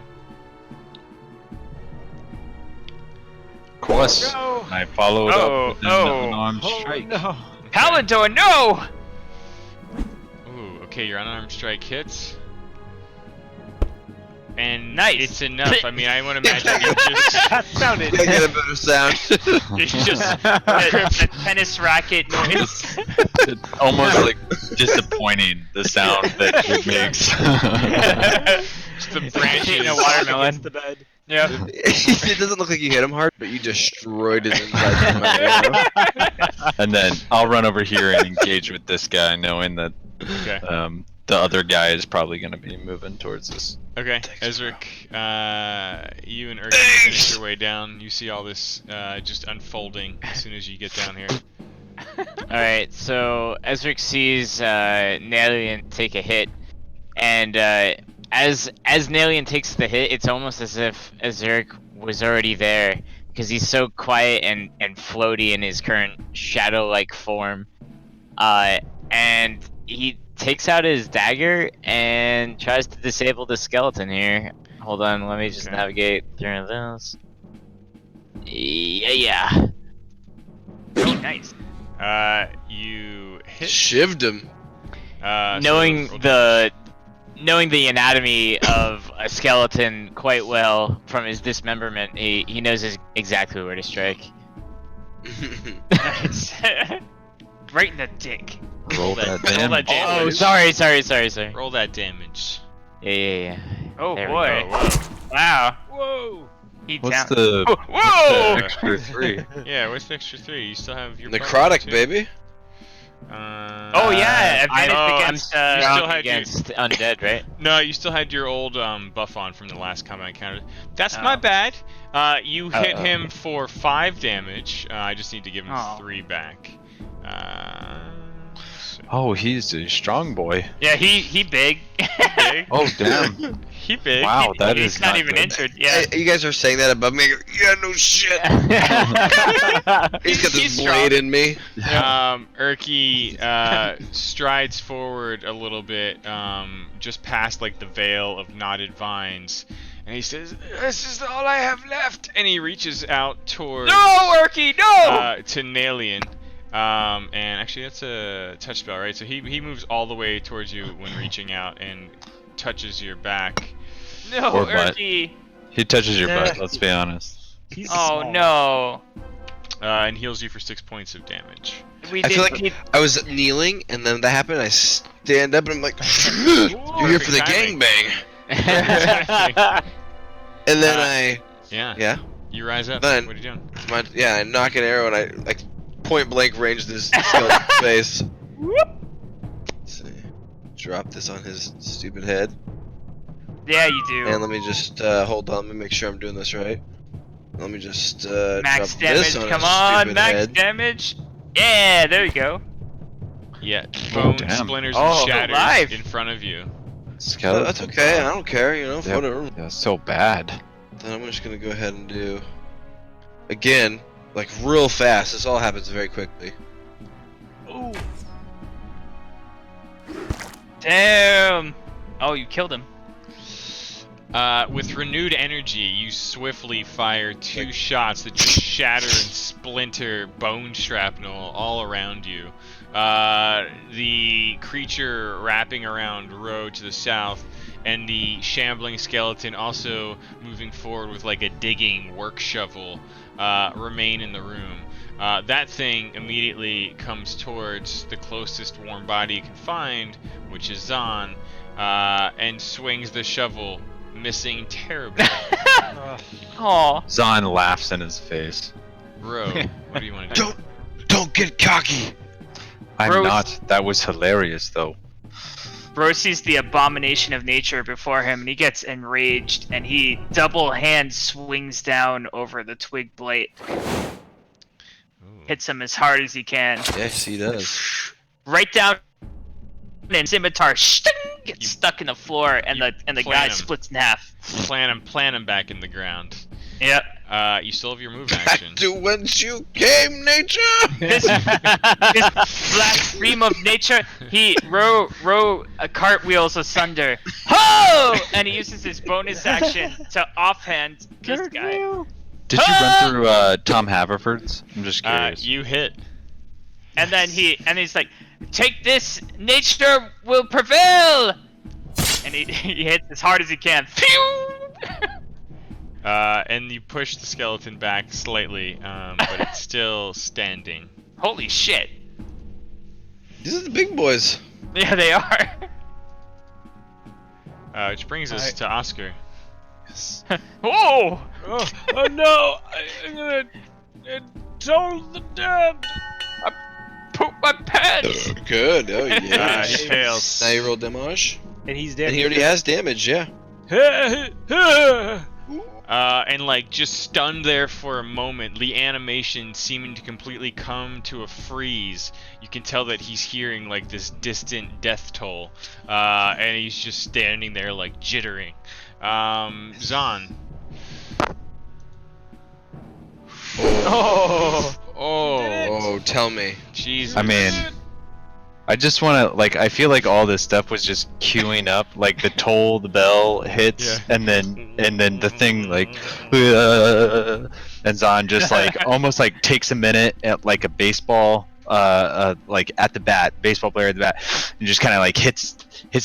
Of course.
No.
I followed
Oh,
up with an
oh.
unarmed
Oh
strike.
no.
Palador, no.
Ooh, okay, your unarmed strike hits. And
Nice.
it's enough. I mean, I want to imagine you just
That sounded.
I get a better sound.
it's just
the tennis racket noise.
It's almost like disappointing the sound that it makes.
just the
Hitting
branches.
a watermelon.
Against the bed.
Yeah.
It doesn't look like you hit him hard, but you destroyed his inside with my arrow.
And then I'll run over here and engage with this guy, knowing that
Okay.
the other guy is probably going to be moving towards us.
Okay, Ezric, you and Urkin finish your way down. You see all this just unfolding as soon as you get down here.
Alright, so Ezric sees Nalian take a hit, and as Nalian takes the hit, it's almost as if Ezric was already there, because he's so quiet and floaty in his current shadow-like form. And he takes out his dagger and tries to disable the skeleton here. Hold on, let me just
Okay.
navigate through this. Yeah.
Oh, nice.
You hit.
Shivved him.
So
knowing
roll
the anatomy of a skeleton quite well from his dismemberment, he knows exactly where to strike.
Nice. Right in the dick.
Roll that
Roll
damage.
that
Oh,
damage.
sorry.
Roll that damage.
Yeah.
Oh
There we
boy.
Oh, whoa.
Wow.
Whoa.
He
What's
down.
the,
Whoa!
what's the extra 3?
Yeah, what's the extra 3? You still have your
Necrotic,
bonus, too.
baby.
Oh yeah, advantage
oh,
against.
you still had
against undead, right?
No, you still had your old buff on from the last combat encounter. That's
Oh.
my bad. You hit
Uh-oh.
him for 5 damage. I just need to give him
Oh.
3 back.
Oh, he's a strong boy.
Yeah, he big.
Big.
Oh, damn.
He big.
Wow, that
He's
is
not even
good.
injured. Yeah.
Hey, you guys are saying that above me. I go, yeah, no shit. He's got
He's
this blade in me.
Erky strides forward a little bit, just past like the veil of knotted vines, and he says, "This is all I have left." And he reaches out towards
No, Erky, no!
to Nalian. And actually, that's a touch spell, right? So he moves all the way towards you when reaching out and touches your back.
no,
Or butt.
Erky.
He touches your
Nah.
butt, let's be honest.
He's
Oh
small.
no.
And heals you for 6 points of damage.
We
I
did.
feel like I was kneeling, and then that happened. I stand up, and I'm like, "You're here for the
Perfect timing.
gangbang."
Attacking.
And then
Yeah.
yeah,
You rise up.
Then-
What are you doing?
I nock an arrow and I like point blank range this skeleton's face. Let's see. Drop this on his stupid head.
Yeah, you do.
And let me just hold on. Let me make sure I'm doing this right. Let me just
Max
drop
damage.
this on
Come
his
on,
stupid
max
head.
damage. Yeah, there you go.
Yeah. Bone
damn.
splinters
Oh,
and shatters
alive.
in front of you.
Skeleton.
That's okay. I don't care. You know,
Yep.
whatever.
Yeah, so bad.
Then I'm just gonna go ahead and do again, like real fast. This all happens very quickly.
Ooh.
Damn. Oh, you killed him.
With renewed energy, you swiftly fire two shots that just shatter and splinter bone shrapnel all around you. The creature wrapping around Ro to the south, and the shambling skeleton also moving forward with like a digging work shovel, remain in the room. That thing immediately comes towards the closest warm body you can find, which is Zahn, and swings the shovel, missing terribly.
Aw.
Zahn laughs in his face.
Ro, what do you want to do?
Don't get cocky.
I'm
Bro,
not. That was hilarious, though.
Bro sees the abomination of nature before him, and he gets enraged, and he double hand swings down over the twig blade,
Ooh.
hits him as hard as he can,
Yes, he does.
right down, and scimitar gets
You-
stuck in the floor, and
you
the
plan
guy
him.
splits in half.
Plant him back in the ground.
Yep.
You still have your move
Back
action.
to whence you came, nature.
This black stream of nature, he row cartwheels asunder. Ho! And he uses his bonus action to offhand this guy.
Did you run through Tom Haverford's? I'm just curious.
You hit.
And then he's like, "Take this, nature will prevail!" And he hits as hard as he can. Phew!
And you push the skeleton back slightly, but it's still standing.
Holy shit.
These are the big boys.
Yeah, they are.
Which brings us to Oscar.
Whoa!
Oh no! I'm gonna told the dead.
Poop my pants!
Good. Oh yeah.
He fails.
Now you roll damage,
And he's dead.
and he already has damage. Yeah.
And like just stunned there for a moment, the animation seeming to completely come to a freeze. You can tell that he's hearing like this distant death toll, and he's just standing there like jittering. Zahn.
Oh!
Oh, tell me.
Jesus.
I mean, I just want to, like, I feel like all this stuff was just queuing up, like the toll, the bell hits,
Yeah.
and then the thing, like, and Zahn just, like, almost, like, takes a minute at, like, a baseball, like, at the bat, baseball player at the bat, and just kind of, like, hits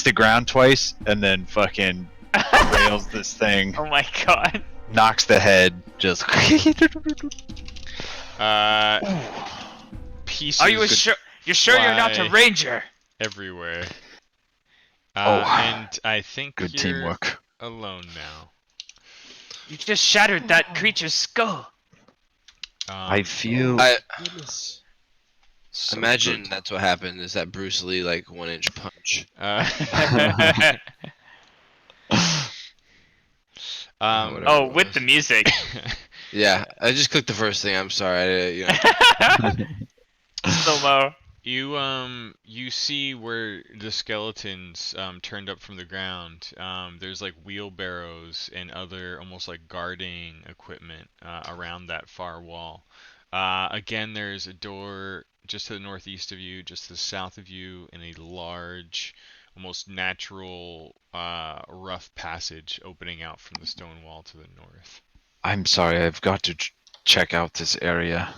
the ground twice, and then fucking rails this thing,
Oh my god.
knocks the head, just...
Pieces
Are you sure? You're sure you're not a
Why?
ranger?
everywhere.
Oh.
And I think
Good
you're
teamwork.
alone now.
You just shattered that creature's skull.
I feel...
Goodness.
so
Imagine
good.
that's what happened. Is that Bruce Lee like 1-inch punch? Whatever
Oh,
it
with
was.
the music.
Yeah, I just clicked the first thing. I'm sorry. You know.
Slow-mo.
You see where the skeletons turned up from the ground. There's like wheelbarrows and other almost like guarding equipment around that far wall. Again, there's a door just to the northeast of you, just to the south of you, and a large, almost natural, rough passage opening out from the stone wall to the north.
I'm sorry, I've got to check out this area.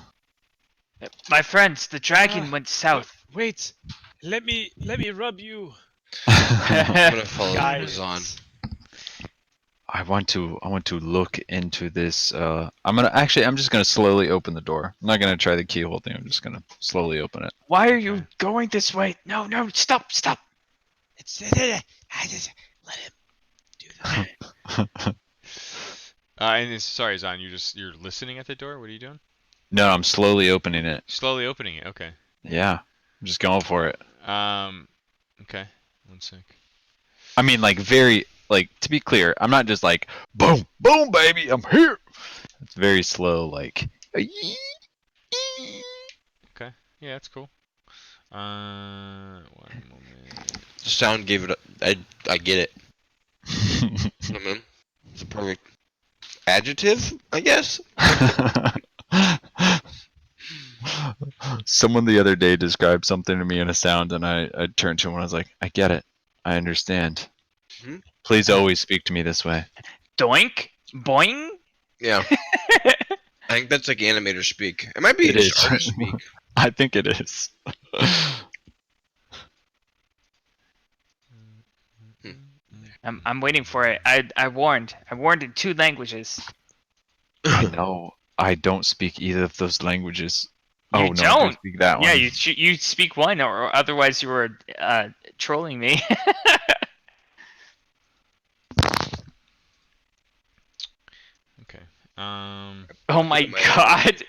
My friends, the dragon went south.
Wait. Let me rub you.
I'm gonna follow
Guys.
on.
I want to look into this. I'm just gonna slowly open the door. I'm not gonna try the keyhole thing. I'm just gonna slowly open it.
Why are you going this way? No, stop.
It's I just let him do
Sorry, Zon, you're listening at the door. What are you doing?
No, I'm slowly opening it.
Slowly opening it. Okay.
Yeah, I'm just going for it.
Okay. One sec.
I mean, like to be clear, I'm not just like boom, boom, baby, I'm here. It's very slow, like.
Okay. Yeah, that's cool. One moment.
The sound gave it. I get it. I mean, it's a perfect adjective, I guess.
Someone the other day described something to me in a sound, and I turned to him and I was like, I get it. I understand.
Mhm.
Please always speak to me this way.
Doink, boing.
Yeah. I think that's like animator speak. It might be
It
just
is.
art speak.
I think it is.
I'm waiting for it. I warned. I warned in 2 languages.
I know. I don't speak either of those languages.
You
Oh no, I do
don't?
speak that
Yeah,
one.
you speak one, or otherwise you were trolling me.
Okay.
Oh my
Pick up my
god.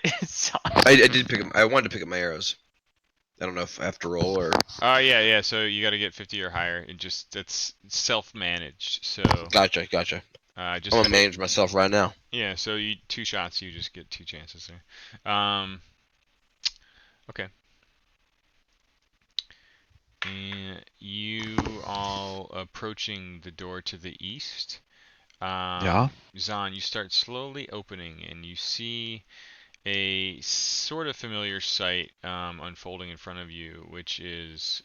I did pick up. I wanted to pick up my arrows. I don't know if I have to roll or.
Yeah. So you got to get 50 or higher. That's self-managed. So
Gotcha.
just
I'm gonna manage myself right now.
yeah. So 2 shots, you just get 2 chances there. Okay. And you all approaching the door to the east.
Yeah.
Zahn, you start slowly opening, and you see a sort of familiar sight unfolding in front of you, which is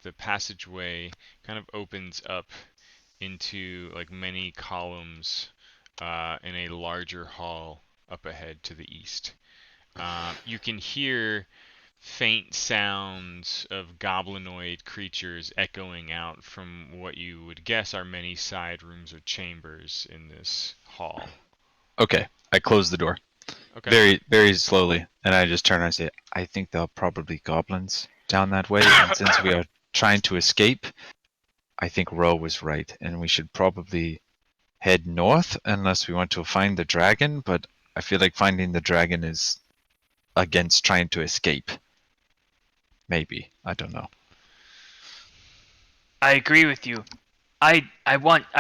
the passageway kind of opens up into like many columns in a larger hall up ahead to the east. You can hear faint sounds of goblinoid creatures echoing out from what you would guess are many side rooms or chambers in this hall.
Okay. I close the door.
Okay.
Very, very slowly, and I just turn and I say, I think there are probably goblins down that way, and since we are trying to escape, I think Ro was right, and we should probably head north unless we want to find the dragon, but I feel like finding the dragon is against trying to escape. Maybe. I don't know.
I agree with you. I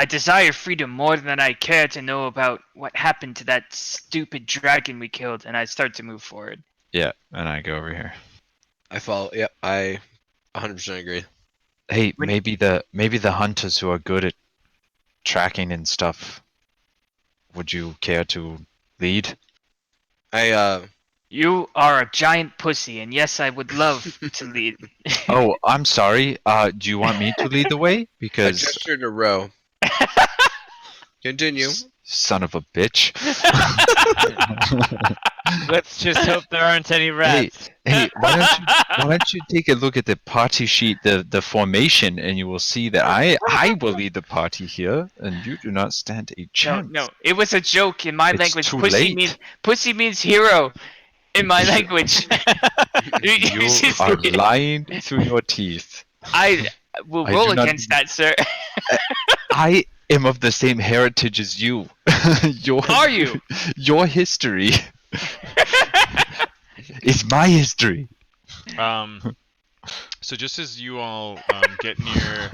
desire freedom more than I care to know about what happened to that stupid dragon we killed, and I start to move forward.
Yeah, and I go over here.
I follow. Yep. I 100% agree.
Hey,
When-
maybe the hunters who are good at tracking and stuff. Would you care to lead?
You are a giant pussy, and yes, I would love to lead.
Oh, I'm sorry. Do you want me to lead the way?
I
Because
gestured in a row. Continue.
son of a bitch.
Let's just hope there aren't any rats.
Hey, why don't you take a look at the party sheet, the formation, and you will see that I will lead the party here, and you do not stand a chance.
No, it was a joke in my
It's
language.
too late.
Pussy means hero in my language.
You are lying through your teeth.
I will
I
roll
do not-
against that, sir.
I am of the same heritage as you.
Are you?
Your history is my history.
So just as you all get near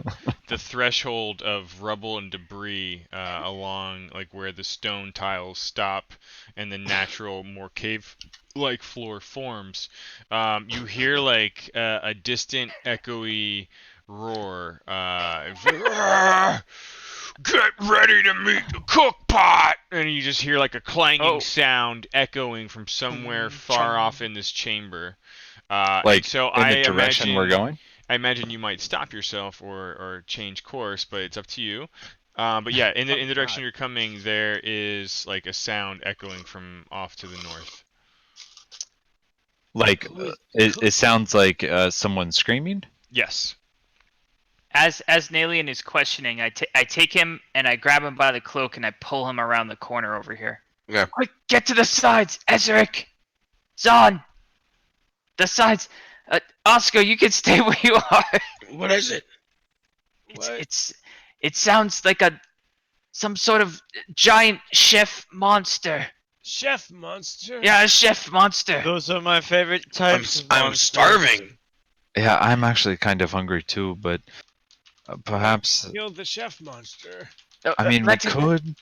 the threshold of rubble and debris along like where the stone tiles stop and the natural, more cave-like floor forms, you hear like a distant, echoey roar. Get ready to meet the cook pot! And you just hear like a clanging sound echoing from somewhere far off in this chamber.
Like
so
in the direction we're going.
I imagine you might stop yourself or change course, but it's up to you. But yeah, in the direction you're coming, there is like a sound echoing from off to the north.
Like it sounds like someone screaming.
Yes.
As Nalian is questioning, I take him and I grab him by the cloak and I pull him around the corner over here.
Yeah.
Quick, get to the sides, Ezeric! Zahn! The sides! Oscar, you can stay where you are!
What is it?
It's It sounds like some sort of giant chef monster.
Chef monster.
Yeah, a chef monster.
Those are my favorite types of
I'm
monsters.
starving.
Yeah, I'm actually kind of hungry too, but perhaps.
Kill the chef monster.
I mean, we
Let him-
could,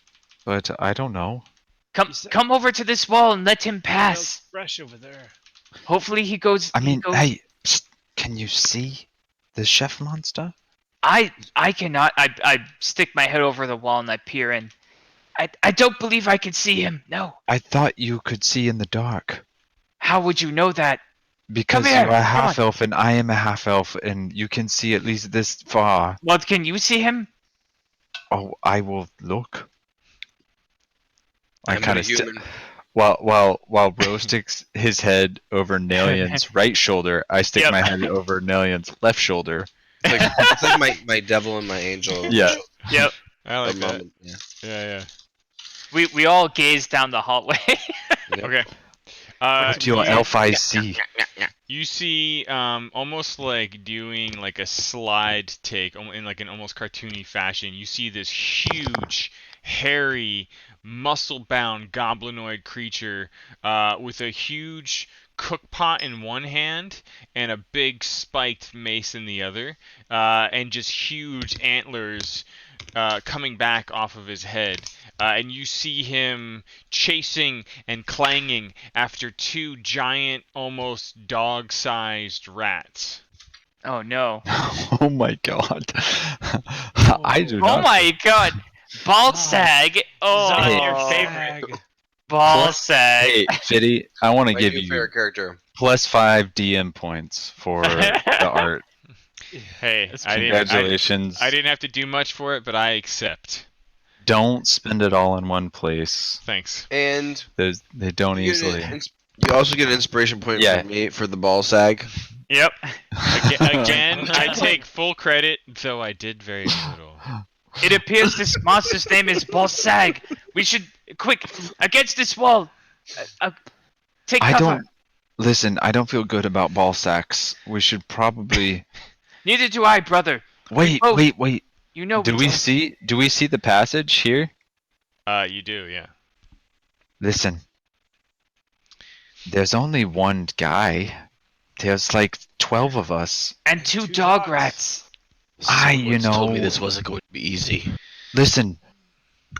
but I don't know.
come over to this wall and let him
Smells
pass.
fresh over there.
Hopefully he goes.
I
he
mean,
goes-
hey, psst, can you see the chef monster?
I cannot. I stick my head over the wall and I peer in. I don't believe I can see him. No.
I thought you could see in the dark.
How would you know that?
Because
here,
you are a
come on.
half elf and I am a half elf, and you can see at least this far.
Well, can you see him?
Oh, I will look. I
I'm
kind
a
of
human.
while Ro sticks his head over Nalian's right shoulder, I stick
Yep.
my head over Nalian's left shoulder.
It's like my devil and my angel.
Yeah.
Yep.
I like that.
moment. Yeah.
Yeah,
We all gaze down the hallway.
yeah. Okay.
What do your elf eyes see?
You see, almost like doing like a slide take in like an almost cartoony fashion. You see this huge, hairy, muscle-bound goblinoid creature with a huge cook pot in one hand and a big spiked mace in the other, and just huge antlers coming back off of his head. And you see him chasing and clanging after two giant, almost dog-sized rats.
Oh no.
Oh my god. I do
Oh
not.
my god. Ball sag. Oh,
Zod, your
favorite.
favorite.
Ball
Plus-
sag.
Hey, Fitty, I want to
My
give
new
you
favorite character.
+5 DM points for the art.
Hey,
Congratulations.
I didn't have to do much for it, but I accept.
Don't spend it all in one place.
Thanks.
And
They don't
you,
easily.
you also get an inspiration point
Yeah.
from me for the ball sag.
Yep.
Again, I take full credit, though I did very little.
It appears this monster's name is Ball sag. We should quick against this wall. Take
I
cover.
don't. Listen, I don't feel good about ball sacks. We should probably.
Neither do I, brother.
Wait,
both-
wait.
You know.
Do we see the passage here?
You do, yeah.
Listen. There's only one guy. There's like 12 of us.
And two
Two
dog
dogs.
rats.
You
told me
know-
this wasn't going to be easy.
Listen.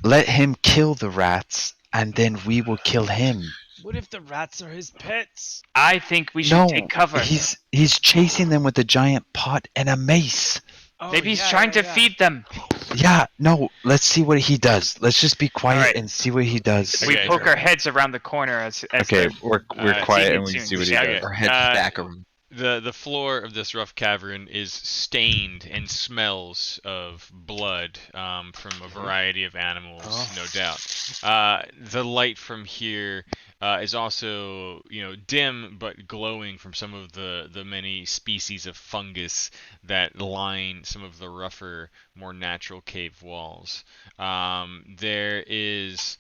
Let him kill the rats, and then we will kill him.
What if the rats are his pets?
I think we should
No,
take cover.
he's chasing them with a giant pot and a mace.
Oh,
Maybe he's
yeah,
trying
yeah,
to
yeah.
feed them.
Yeah, no, let's see what he does. Let's just be quiet
Alright.
and see what he does.
We
Okay.
poke our heads around the corner as
Okay,
they're-
we're
Alright.
quiet
See
and we
you
see
soon.
what he
Okay.
does.
Our heads back around.
The floor of this rough cavern is stained and smells of blood from a variety of animals, no doubt. The light from here is also, dim but glowing from some of the many species of fungus that line some of the rougher, more natural cave walls. There is,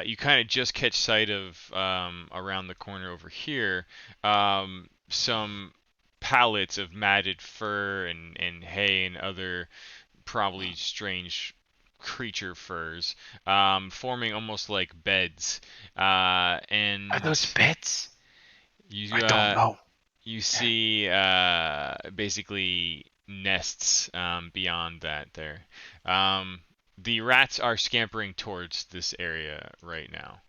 you kind of just catch sight of around the corner over here, some pallets of matted fur and hay and other probably strange creature furs, forming almost like beds. And
Are those beds?
you,
I don't know.
you see basically nests beyond that there. The rats are scampering towards this area right now.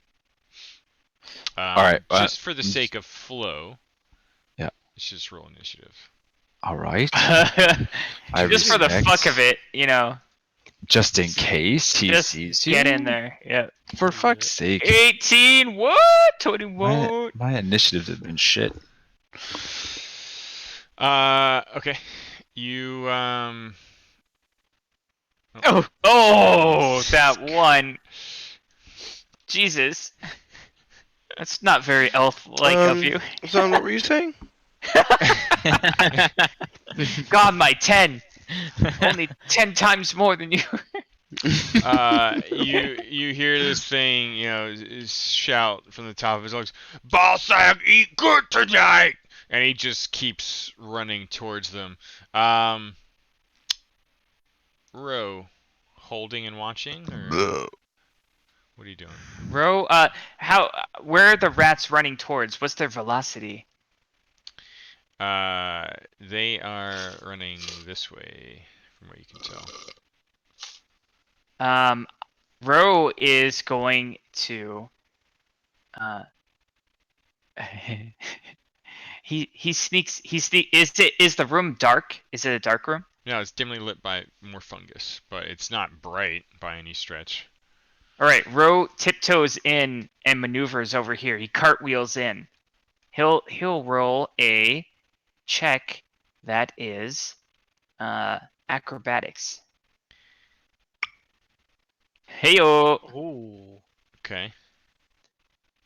Alright,
just for the sake of flow.
Yeah.
Let's just roll initiative.
All right.
Just for the
respect.
fuck of it,
Just in case he
Just
sees you.
get in there. Yeah.
For fuck's sake.
18. What? 21.
My initiatives have been shit.
Okay. You
Oh, that one. Jesus. That's not very elf-like of you.
Son, what were you saying?
God, my 10. Only 10 times more than you.
you hear this thing, shout from the top of his lungs, "Balsam, eat good tonight!" And he just keeps running towards them. Ro, holding and watching, or what are you doing?
Ro, where are the rats running towards? What's their velocity?
They are running this way, from what you can tell.
Ro is going to. He sneaks. Is the room dark? Is it a dark room?
No, it's dimly lit by more fungus, but it's not bright by any stretch.
All right, Ro tiptoes in and maneuvers over here. He cartwheels in. He'll roll a check that is acrobatics. Heyo!
Ooh.
Okay.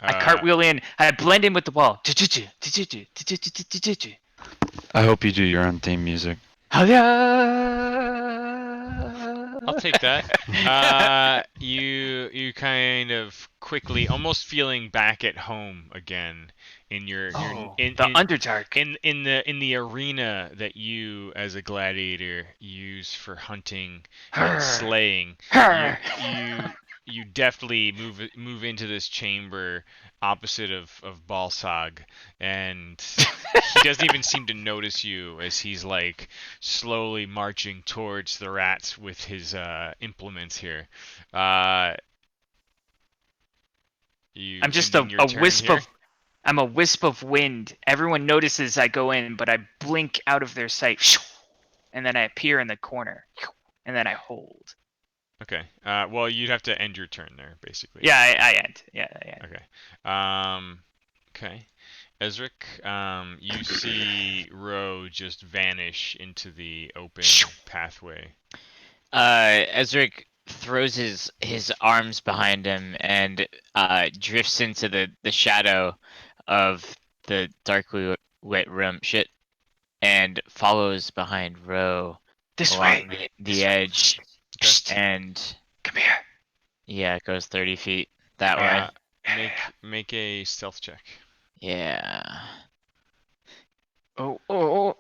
I cartwheel in. I blend in with the wall.
I hope you do your own theme music.
I'll take that. You kind of quickly, almost feeling back at home again in your in
the Underdark.
in the arena that you as a gladiator use for hunting and slaying. You definitely move into this chamber opposite of Balsag, and he doesn't even seem to notice you as he's like slowly marching towards the rats with his implements here.
I'm just a wisp of. I'm a wisp of wind. Everyone notices I go in, but I blink out of their sight, and then I appear in the corner, and then I hold.
Okay. Well, you'd have to end your turn there, basically.
Yeah, I end. Yeah, I end.
Okay. Okay. Ezric, you see Ro just vanish into the open pathway.
Ezric throws his arms behind him and drifts into the shadow of the darkly lit room and follows behind Ro
This
along
way.
the edge.
Okay.
And
Come here.
yeah, it goes 30 feet that way.
Make a stealth check.
Yeah.
Oh.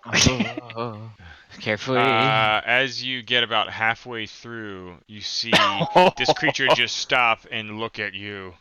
Carefully.
As you get about halfway through, you see this creature just stop and look at you.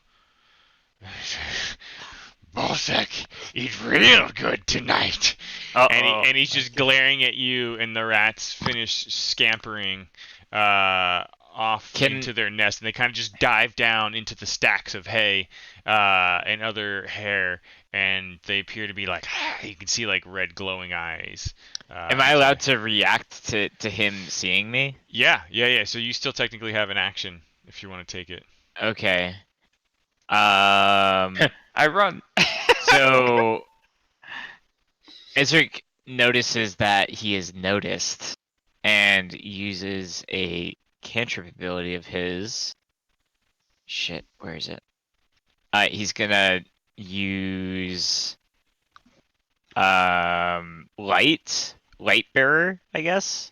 Balsec, eat real good tonight. And he's just glaring at you, and the rats finish scampering off into their nest, and they kind of just dive down into the stacks of hay and other hair, and they appear to be like, you can see like red glowing eyes.
Am I allowed to react to him seeing me?
Yeah. So you still technically have an action if you want to take it.
Okay.
I run.
So Ezric notices that he is noticed and uses a cantrip ability of his. Shit, where is it? He's gonna use light bearer, I guess.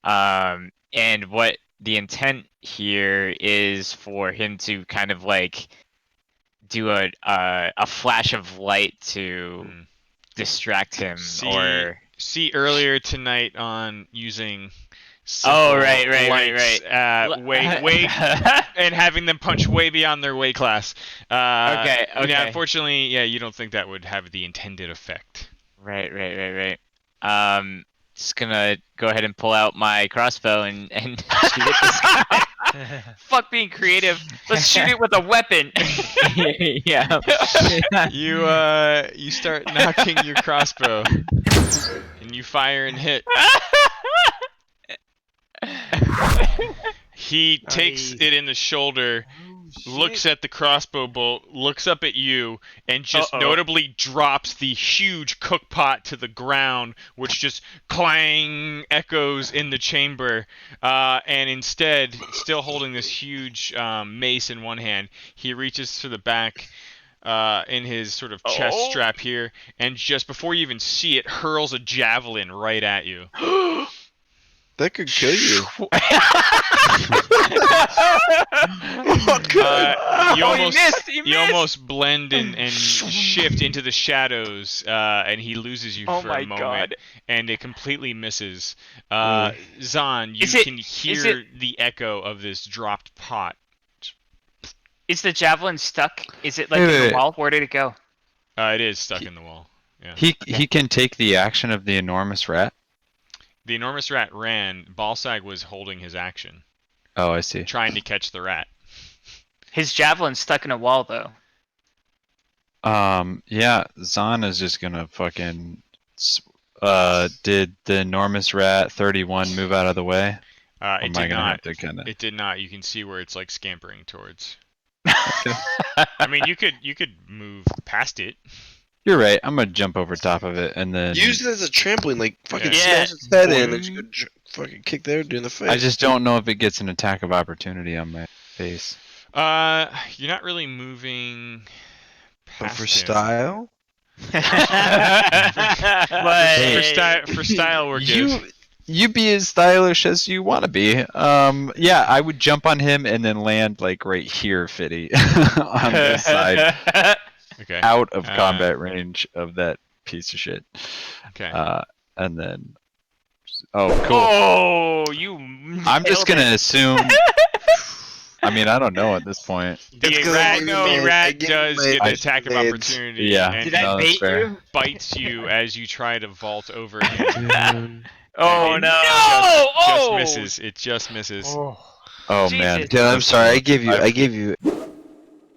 And what the intent here is for him to kind of like do a flash of light to distract him.
See earlier tonight on using simple
right.
way and having them punch way beyond their weight class.
Okay.
Yeah, unfortunately, you don't think that would have the intended effect.
Right. Just gonna go ahead and pull out my crossbow and shoot at this guy.
Fuck being creative. Let's shoot it with a weapon.
Yeah.
You start knocking your crossbow, and you fire and hit. He takes it in the shoulder, looks at the crossbow bolt, looks up at you, and just notably drops the huge cook pot to the ground, which just clang echoes in the chamber. And instead, still holding this huge mace in one hand, he reaches to the back in his sort of chest strap here, and just before you even see it, hurls a javelin right at you.
That could kill you.
You
Oh, he
almost
missed! He
you
missed!
almost blend and shift into the shadows, and he loses you
Oh
for
my
a moment,
God.
and it completely misses.
Really?
Zahn, you
Is it-
can
is
hear
it-
the echo of this dropped pot.
Is the javelin stuck? Is it like
Wait,
in
wait,
the
wait.
wall? Where did it go?
It is stuck in the wall. Yeah.
He can take the action of the enormous rat.
The enormous rat ran. Balsag was holding his action,
Oh, I see.
trying to catch the rat.
His javelin's stuck in a wall, though.
Yeah, Zahn is just gonna fucking. Did the enormous rat 31 move out of the way? Or
It
am I
did
gonna have
not.
to kind of?
It did not. You can see where it's like scampering towards. I mean, you could move past it.
You're right. I'm gonna jump over top of it and then.
Use it as a trampoline, like fucking
Yeah.
smash its head in, and just go fucking kick there during the face.
I just don't know if it gets an attack of opportunity on my face.
You're not really moving
But
past
for
him.
style,
For style, we're good.
You be as stylish as you want to be. Yeah, I would jump on him and then land like right here, Fitty, on this side,
Okay.
out of combat range of that piece of shit.
Okay.
And then, oh, cool.
Oh, you.
I'm just
nailed
gonna
it.
assume. I mean, I don't know at this point.
The
It's
rat,
good.
the
I
rat
get
does
my
get an attack of
blades.
opportunity.
Yeah.
And
Did
he
I
No, that's
bait
fair.
you?
bites you as you try to vault over him.
Oh
And
no!
it just
Oh!
misses. It just misses.
Oh man.
Jesus.
Dylan, I'm sorry. I gave you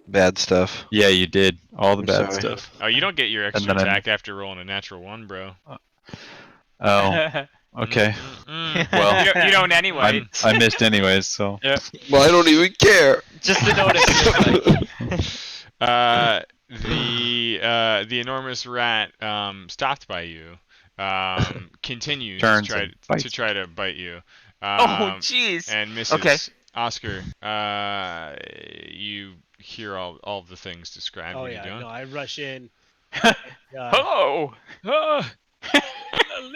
bad stuff.
Yeah, you did all the
I'm
bad
sorry.
stuff.
Oh, you don't get your extra
then I'm-
attack after rolling a natural 1, bro.
Oh, okay.
Mm-mm.
Well,
You don't anyway.
I missed anyways, so.
Well, I don't even care.
Just to notice.
The enormous rat stopped by you continues
Turns
to
and bites.
try to bite you.
Oh, jeez.
And misses.
Okay.
Oscar, you hear all the things described.
Oh
What are
yeah,
you doing?
no, I rush in.
Oh!
Oh,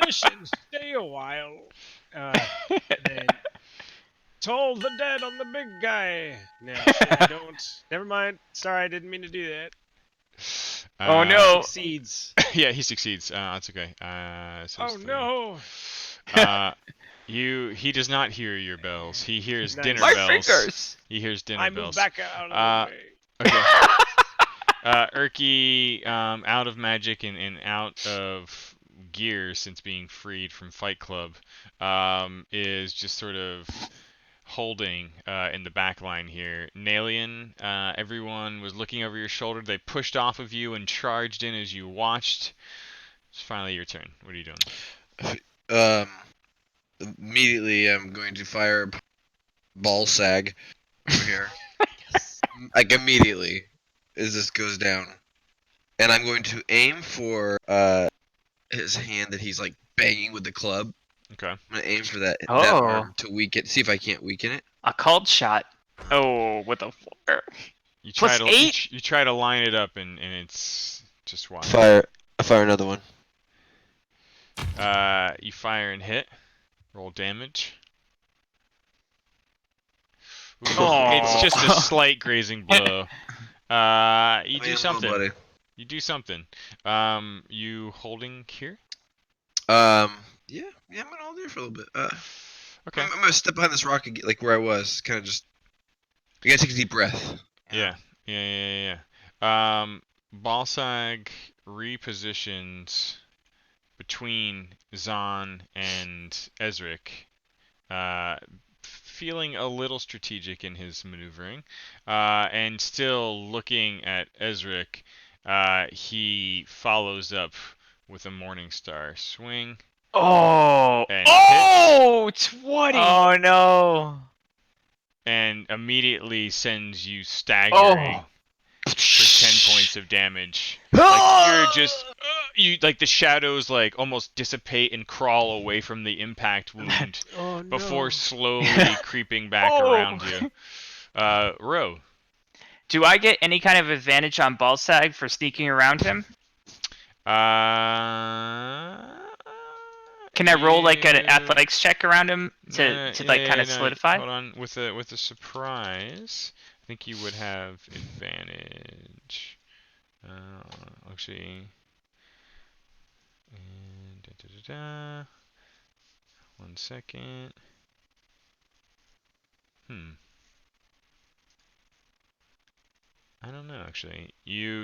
listen, stay a while. Then toll the dead on the big guy. No, shit, I don't. Never mind. Sorry, I didn't mean to do that.
Oh, no.
Succeeds.
Yeah, he succeeds. That's okay. So it's
Oh
3.
no.
He does not hear your bells. He hears
Nice.
dinner
My
bells.
fingers!
He hears dinner
I
bells.
moved back out of the way.
Okay. Urki, out of magic and out of gear since being freed from Fight Club, is just sort of holding in the back line here. Nalian, everyone was looking over your shoulder. They pushed off of you and charged in as you watched. It's finally your turn. What are you doing?
Immediately, I'm going to fire ball sag over here. Like immediately, as this goes down, and I'm going to aim for his hand that he's like banging with the club.
Okay.
I'm gonna aim for that
Oh.
arm to weaken. See if I can't weaken it.
A called shot. Oh, with a 4.
You try
Plus
to
8?
you try to line it up and it's just watch.
I fire another one.
You fire and hit. Roll damage. Ooh,
Oh.
It's just a slight grazing blow. You do
Man,
something.
buddy.
You do something. You holding here?
Yeah, I'm gonna hold here for a little bit.
Okay.
I'm gonna step behind this rock again, like where I was, kind of just. I gotta take a deep breath.
Yeah. Balsag repositioned between Zahn and Ezric, feeling a little strategic in his maneuvering, and still looking at Ezric. He follows up with a Morningstar swing.
Oh!
And
Oh! 20!
Oh no.
And immediately sends you staggering for 10 points of damage. Like you're just you like the shadows like almost dissipate and crawl away from the impact wound
Oh no.
before slowly creeping back
Oh.
around you. Ro.
Do I get any kind of advantage on Balsag for sneaking around him?
Uh,
Can I roll like an
Yeah.
athletics check around him to like kind of
no,
solidify?
Hold on, with a surprise, I think you would have advantage. Actually, and da. 1 second. I don't know actually.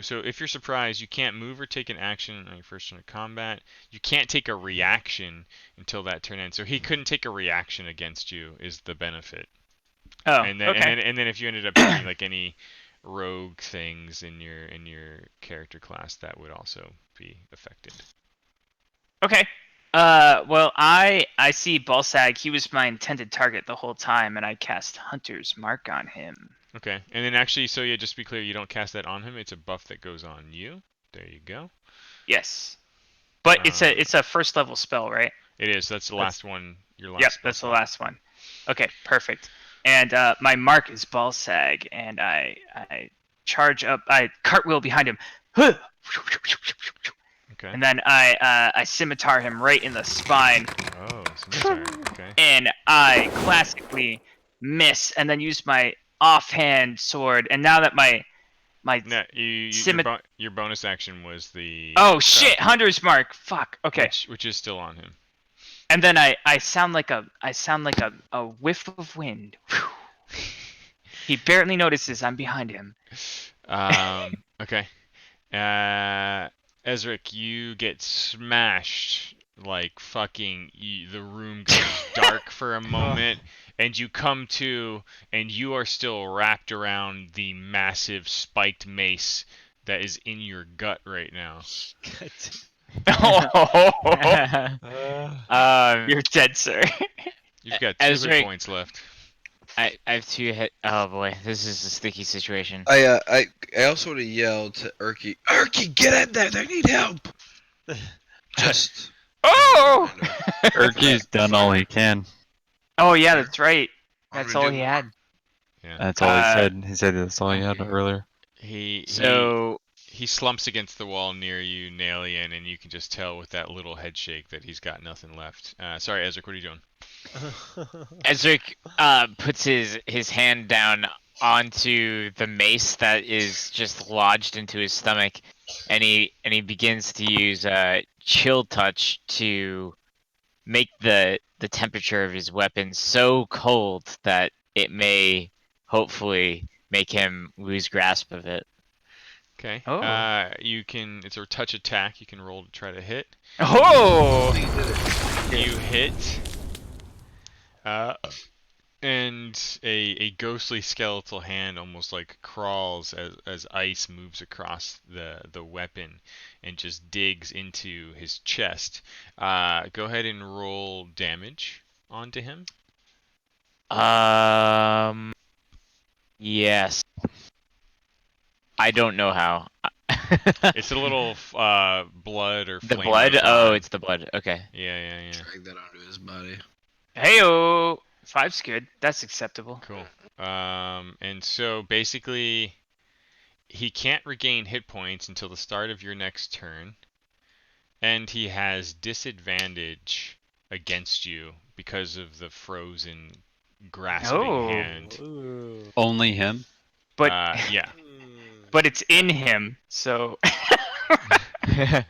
So if you're surprised, you can't move or take an action on your first turn of combat. You can't take a reaction until that turn ends. So he couldn't take a reaction against you is the benefit.
Oh,
And then
okay.
and then if you ended up taking like any rogue things in your character class, that would also be affected.
Okay. Well, I see Balsag. He was my intended target the whole time, and I cast Hunter's Mark on him.
Okay, and then actually, so yeah, just to be clear, you don't cast that on him. It's a buff that goes on you. There you go.
Yes. But it's a first level spell, right?
It is. That's the last one. Your last.
Yep,
spell
that's the
slot.
last one. Okay, perfect. And my mark is Balsag, and I charge up. I cartwheel behind him.
Okay.
And then I scimitar him right in the spine,
Oh, scimitar. Okay.
and I classically miss, and then use my offhand sword. And now that my
No, your,
Scimi-
your bonus action was the.
oh shit, Hunter's Mark. Fuck. Okay.
Which is still on him.
And then I sound like a whiff of wind. He barely notices I'm behind him.
Okay. Ezric, you get smashed like fucking. The room goes dark for a moment, and you come to, and you are still wrapped around the massive spiked mace that is in your gut right now.
You're dead, sir.
You've got 2 hit
Ezric-
points left.
I have 2 hit. Oh boy, this is a sticky situation.
I also want to yell to Urki, Urki, get in there! They need help. Just.
Oh!
Urki's done all he can.
Oh yeah, that's right.
Want
That's
me to
all
do
he
more?
had.
Yeah.
That's all he said. He said that's all he had earlier.
So
He slumps against the wall near you, Nalian, and you can just tell with that little head shake that he's got nothing left. Sorry, Ezric, what are you doing?
Ezric puts his hand down onto the mace that is just lodged into his stomach, and he begins to use chill touch to make the temperature of his weapon so cold that it may hopefully make him lose grasp of it.
Okay.
Oh.
You can. It's a touch attack. You can roll to try to hit.
oh,
You hit. And a ghostly skeletal hand almost like crawls as ice moves across the weapon and just digs into his chest. Go ahead and roll damage onto him.
Yes. I don't know how.
It's a little blood or
The
flame
blood?
goes
Oh,
on.
it's the blood. Okay.
Yeah.
Drag that onto his body.
heyo. 5's good. That's acceptable.
Cool. And so basically, he can't regain hit points until the start of your next turn, and he has disadvantage against you because of the frozen grasping
Oh.
hand.
Only him?
But
Yeah.
but it's in him, so
Can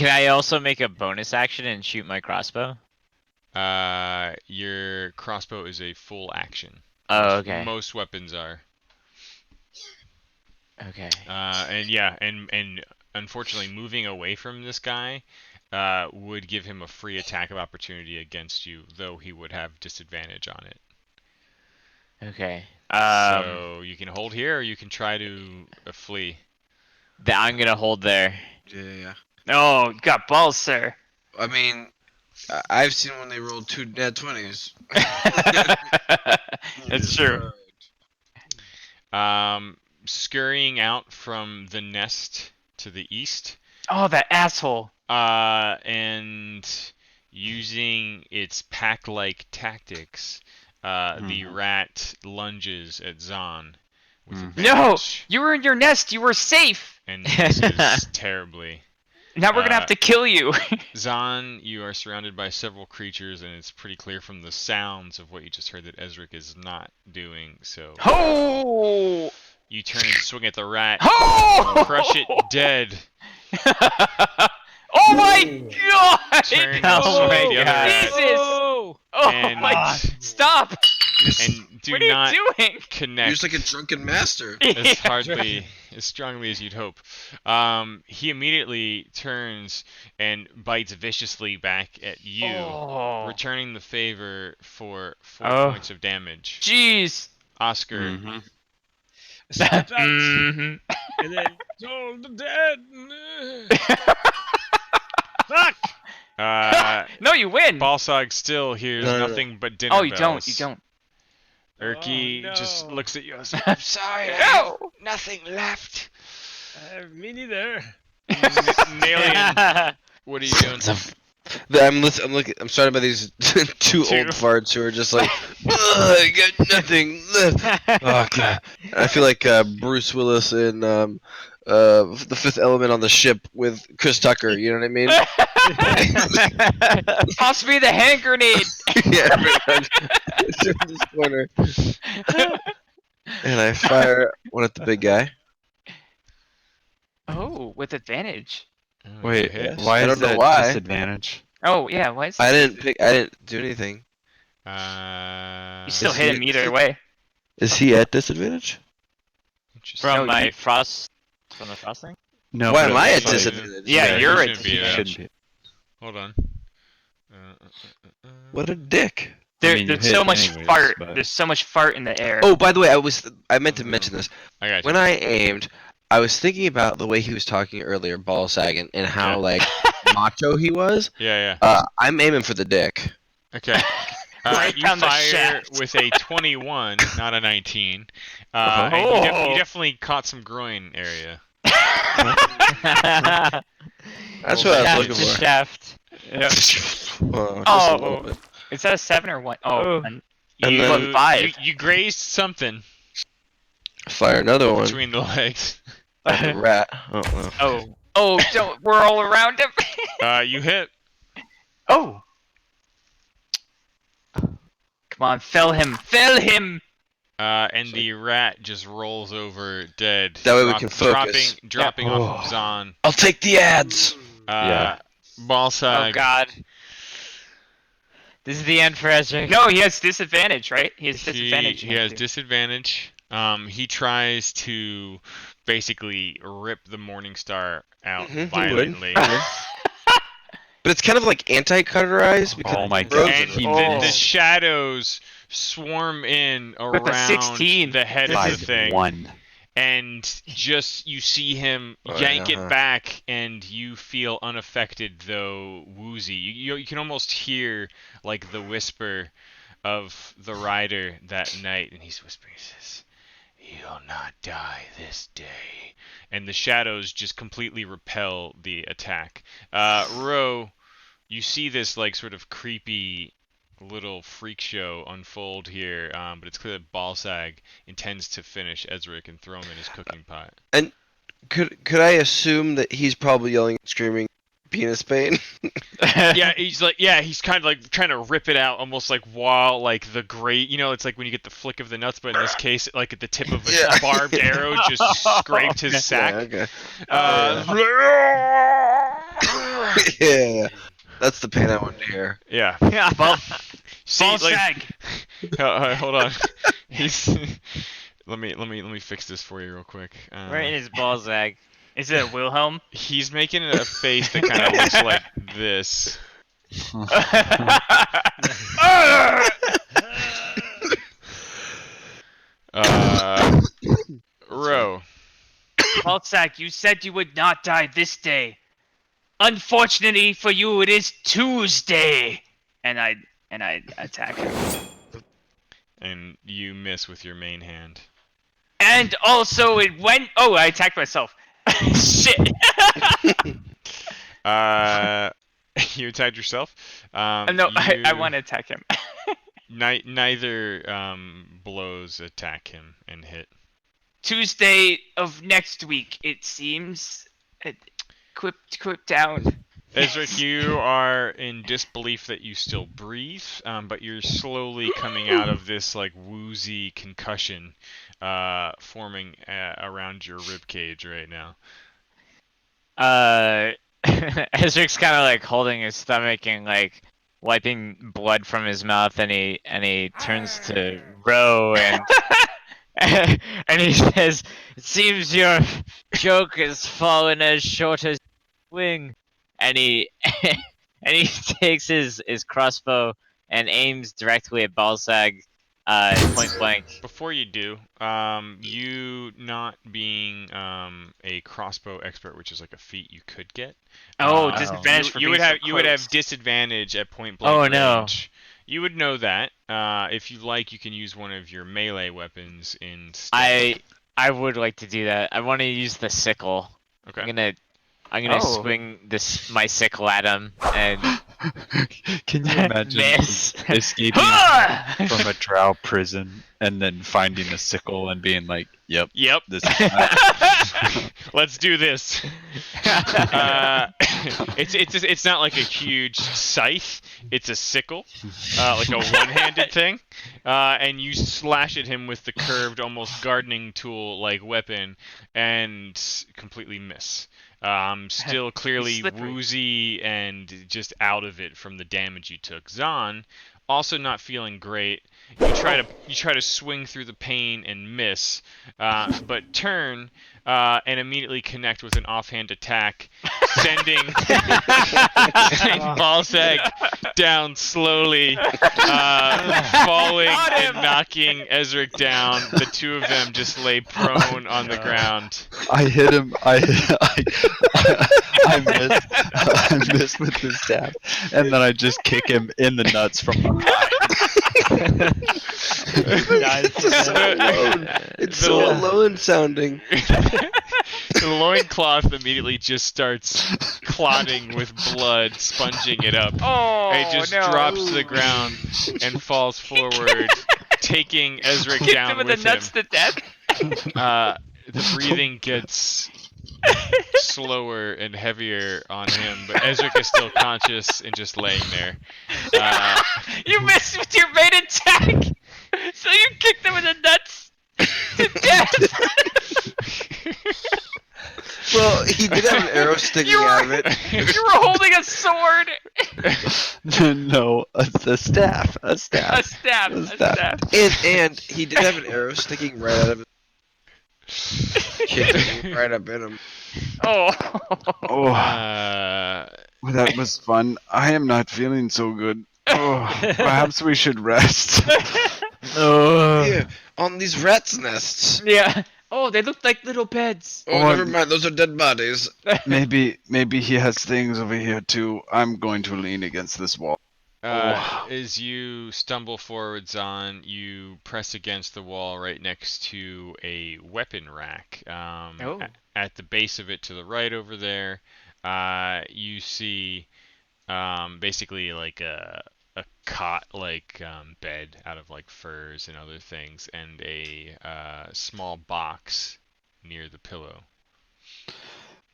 I also make a bonus action and shoot my crossbow?
Your crossbow is a full action.
Oh, okay.
Most weapons are.
Okay.
And unfortunately, moving away from this guy would give him a free attack of opportunity against you, though he would have disadvantage on it.
Okay.
So you can hold here, or you can try to flee.
I'm gonna hold there.
Yeah.
oh, you got balls, sir.
I mean, I've seen when they rolled 2 nat 20s.
That's true.
Scurrying out from the nest to the east,
Oh, that asshole.
and using its pack-like tactics, the rat lunges at Zahn with
No,
advantage
you were in your nest. You were safe.
and misses terribly.
Now we're gonna have to kill you.
Zahn, you are surrounded by several creatures, and it's pretty clear from the sounds of what you just heard that Ezric is not doing. So
Ho!
you turn and swing at the rat,
Ho!
crush it dead.
Oh my god!
Turn and
Oh
swing
my
at the other
God.
rat,
Jesus!
Oh!
Oh
And-
my god! Stop!
and do
What are
not
you doing?
connect.
You're just like a drunken master.
As strongly as you'd hope. He immediately turns and bites viciously back at you,
Oh.
returning the favor for 4
Oh.
points of damage.
Jeez.
Oscar,
Mm-hmm.
Step out
Mhm.
and then told the dead. Fuck!
No, you win.
Balsag still hears
No, no, no.
nothing but dinner
Oh, you
bells.
don't. You don't.
Erky
Oh,
just
no.
looks at you.
I'm sorry, I have
No.
nothing left.
Me neither.
Nalian, what are you doing?
I'm looking. I'm started by these two old farts who are just like, "Ugh, I got nothing left. Oh god. I feel like Bruce Willis in The Fifth Element on the ship with Chris Tucker. You know what I mean?
Toss me the hand grenade.
Yeah. It's in this corner, and I fire one at the big guy.
Oh, with advantage.
Oh,
Wait,
you hit.
why
I
is
don't know
that
why.
disadvantage?
Oh yeah, why is
I
that?
didn't do anything.
You still
Is
hit
he-
him either way.
Is he at disadvantage?
Interesting.
No,
From my
you-
frost. From the frost thing?
No.
Why
but
am I at
it's like-
disadvantage?
Yeah,
you
you're at
shouldn't be at
disadvantage.
Shouldn't be.
Hold on.
What a dick.
There,
mean, you
there's
hit
so much
anyways,
fart.
but-
There's so much fart in the air.
Oh, by the way, I meant to mention this.
I got you.
When I aimed, I was thinking about the way he was talking earlier, ball sagging, and how
Yeah.
like macho he was.
Yeah,
I'm aiming for the dick.
yeah. Okay.
Right
You
down the
fire
shaft.
with a 21, not a 19.
Uh-huh.
And you
Oh.
definitely caught some groin area.
That's what I was
Shaft
looking
to
for.
shaft.
Oh, just a
Oh.
little bit.
Is that a 7 or 1? Oh,
Oh.
and
And
You,
then-
5.
you grazed something
Fire another one.
between the legs.
Like a rat. Oh, well.
Oh. Oh, don't. We're all around him.
You hit.
Oh. Come on, fell him. Fell him.
And the rat just rolls over dead.
That way we can focus.
Dropping
Yeah.
off of
Oh.
Zahn.
I'll take the ads.
Yeah.
Oh
Balsag.
God. This is the end for Ezra.
No, he has disadvantage, right? He has
He,
disadvantage.
he has disadvantage. He tries to basically rip the Morning Star out
Mhm, he would.
violently.
But it's kind of like anti-cutterized because
Oh my
it grows
God.
And
in it.
Oh.
the shadows swarm in
With a
around
16.
the head of the thing.
5-1.
And just you see him
Oh,
yank
yeah.
it back, and you feel unaffected, though woozy. You can almost hear like the whisper of the rider that night, and he's whispering, he says, "You'll not die this day." And the shadows just completely repel the attack. Ro, you see this like sort of creepy little freak show unfold here, but it's clear that Balsag intends to finish Ezric and throw him in his cooking pot.
Could I assume that he's probably yelling and screaming penis pain?
Yeah, he's kind of like trying to rip it out, almost like while like the grate, it's like when you get the flick of the nuts, but in this case, like at the tip of a
Yeah.
barbed arrow just scraped his sack.
Yeah,
Uh,
okay. Yeah. That's the pain I want to hear.
yeah.
Ball,
See,
ball
like,
sag.
hold on. He's let me fix this for you real quick.
Right in his ball zag.
Is it a Wilhelm?
He's making a face that kind of looks like this. Ro.
Balzac, you said you would not die this day. Unfortunately for you, it is Tuesday. And I attack him.
And you miss with your main hand.
And also it went. Oh, I attacked myself. Shit.
You attacked yourself.
No, I
you-
want to attack him.
Neither blows attack him and hit.
Tuesday of next week, it seems. Quip down.
Ezric, you are in disbelief that you still breathe, but you're slowly coming out of this like woozy concussion forming around your rib cage right now.
Ezric's kind of like holding his stomach and like wiping blood from his mouth, and he turns to Ro and and he says, "It seems your joke has fallen as short as wing." And he and he takes his crossbow and aims directly at Balzag, point blank.
Before you do, you not being a crossbow expert, which is like a feat you could get.
Oh,
uh,
disadvantage for
you
being
would have
so
you would have
close.
disadvantage at point blank
Oh, no.
range. You would know that. If you like, you can use one of your melee weapons instead.
I would like to do that. I want to use the sickle.
Okay.
I'm gonna
Oh.
swing my sickle at him and
Can you imagine
miss.
escaping from a drow prison and then finding a sickle and being like, "Yep,
Yep.
this is that."
Let's do this. It's not like a huge scythe. It's a sickle, like a one-handed thing, and you slash at him with the curved, almost gardening tool-like weapon, and completely miss. Still clearly
Slippery.
woozy and just out of it from the damage you took. Zahn, also not feeling great. You try to swing through the pain and miss, but turn and immediately connect with an offhand attack, sending Balzag down slowly, falling and knocking Ezric down. The two of them just lay prone on the ground.
I hit him. I missed. I missed with the staff, and then I just kick him in the nuts from behind.
It's so alone sounding.
The loincloth immediately just starts clotting with blood, sponging it up.
Oh,
And it just
no.
drops to the ground and falls forward, taking Ezric
Kicked
down
him in
with
the nuts
him.
to death.
The breathing gets slower and heavier on him, but Ezric is still conscious and just laying there.
You missed with your main attack, so you kicked him in the nuts to death.
Well, he did have an arrow sticking out of it.
You were holding a sword.
No, the staff. A
A
staff.
staff.
A
A
staff.
staff.
And he did have an arrow sticking right out of his kicking right up in him.
Oh.
Oh,
uh,
well, that was fun. I am not feeling so good. Oh, perhaps we should rest.
Here, on these rats' nests.
Yeah. Oh, they look like little beds.
Oh, never mind, those are dead bodies.
Maybe he has things over here too. I'm going to lean against this wall.
As you stumble forwards on, you press against the wall right next to a weapon rack.
Oh.
At the base of it to the right over there, you see basically like a cot like bed out of like furs and other things, and a small box near the pillow.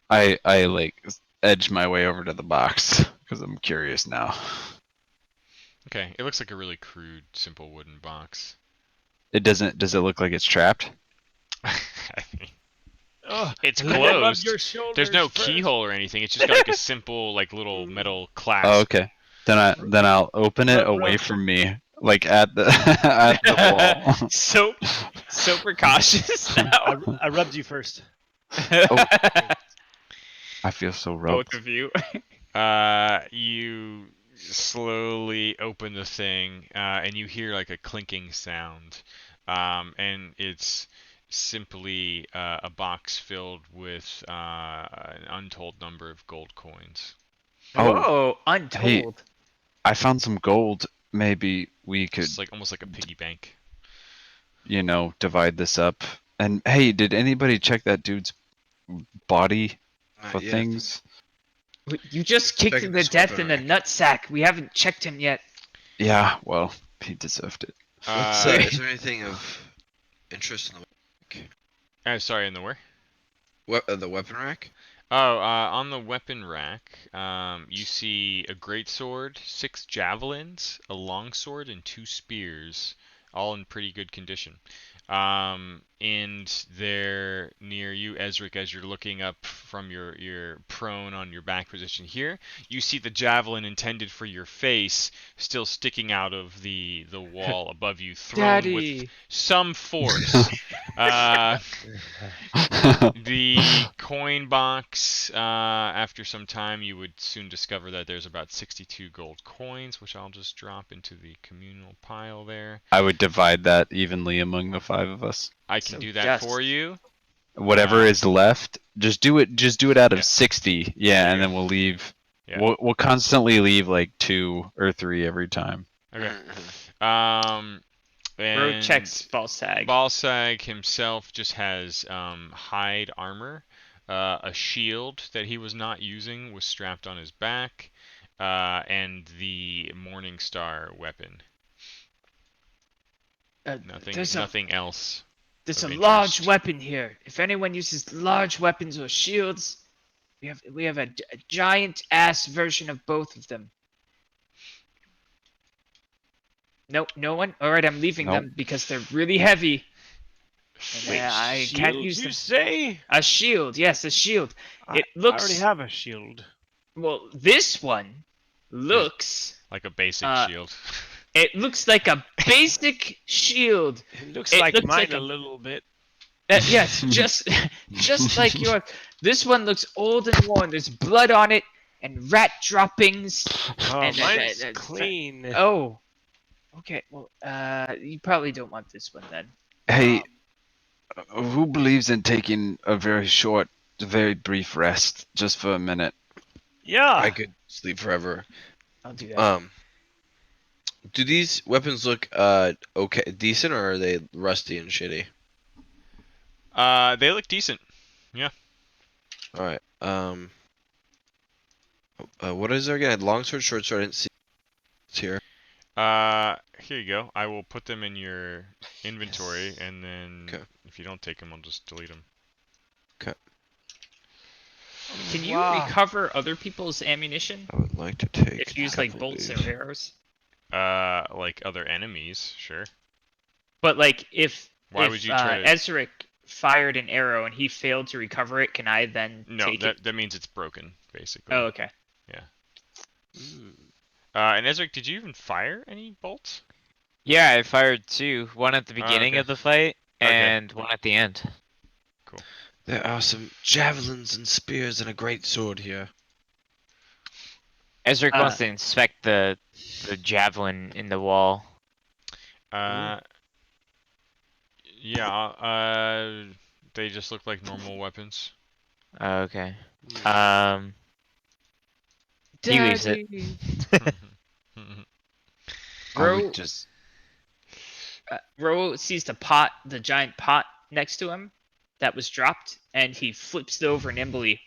I like edge my way over to the box because I'm curious now.
Okay, it looks like a really crude, simple wooden box.
It doesn't. Does it look like it's trapped?
It's
Let me rub
closed.
your shoulders
There's no
first.
keyhole or anything. It's just got like a simple like little metal clasp.
Oh, okay. Then I'll open it away from me, like at the at the wall.
So precautious now.
I rubbed you first.
I feel so
Both
roped.
of you.
You slowly open the thing, and you hear like a clinking sound, and it's simply a box filled with an untold number of gold coins.
Oh,
Whoa, untold.
I found some gold. Maybe we could,
It's like almost like a piggy bank.
divide this up. And hey, did anybody check that dude's body for
Yeah.
things?
You just kicked him to death in the nutsack. We haven't checked him yet.
Yeah, well, he deserved it.
Let's say, is there anything of interest in
Sorry, in the where?
the weapon rack?
Oh, on the weapon rack, you see a greatsword, 6 javelins, a longsword, and 2 spears, all in pretty good condition. And there near you, Ezric, as you're looking up from your prone on your back position here, you see the javelin intended for your face still sticking out of the wall above you, thrown with
Daddy.
some force. The coin box, after some time, you would soon discover that there's about 62 gold coins, which I'll just drop into the communal pile there.
I would divide that evenly among the 5 of us.
I can
So
do that
just-
for you.
Whatever is left, just do it. Just do it out of
Yeah.
60.
There
Yeah,
you
and
go.
then we'll leave.
Yeah.
We'll constantly leave like 2 or 3 every time.
Okay.
Mhm.
Road
And
checks Balsag.
Balsag himself just has hide armor. A shield that he was not using was strapped on his back, and the Morning Star weapon. Nothing else.
There's
of
a large
interest.
weapon here. If anyone uses large weapons or shields, we have a giant ass version of both of them. No, no one. All right, I'm leaving
Nope.
them because they're really heavy. And
Wait,
I can't
shield,
use
you
them.
say?
A shield, yes, a shield.
I
looks
already have a shield.
well. This one looks.
Like a basic
Uh,
shield.
It looks like a basic shield.
It looks
It
like
looks
mine
like
a
a-
little bit.
Yes, just like yours. This one looks old and worn. There's blood on it and rat droppings.
Oh,
And,
mine's
fa-
clean.
Oh, okay. Well, you probably don't want this one then.
Hey, who believes in taking a very short, very brief rest just for a minute?
Yeah.
I could sleep forever.
I'll do that.
Do these weapons look okay, decent, or are they rusty and shitty?
They look decent.
All right. What is there again? Longsword, short sword. I didn't see it's here.
Here you go. I will put them in your inventory, and then
Okay.
if you don't take them, I'll just delete them.
Can you
Wow.
recover other people's ammunition
I would like to take.
if
a
you use like
couple of
bolts
these.
or arrows?
Like other enemies, sure.
But like if
Why
if
would you try to-
Ezric fired an arrow and he failed to recover it, can I then
No,
take it?
that means it's broken, basically.
Oh, okay.
And Ezric, did you even fire any bolts?
Yeah, I fired 2. One at the beginning
okay.
of the fight,
Okay.
and one at the end.
There are some javelins and spears and a great sword here.
Ezric
Uh,
wants to inspect the javelin in the wall.
Yeah, they just look like normal weapons.
Oh, okay. He leaves it.
I
Ro,
would just.
Ro sees the giant pot next to him that was dropped, and he flips it over nimbly.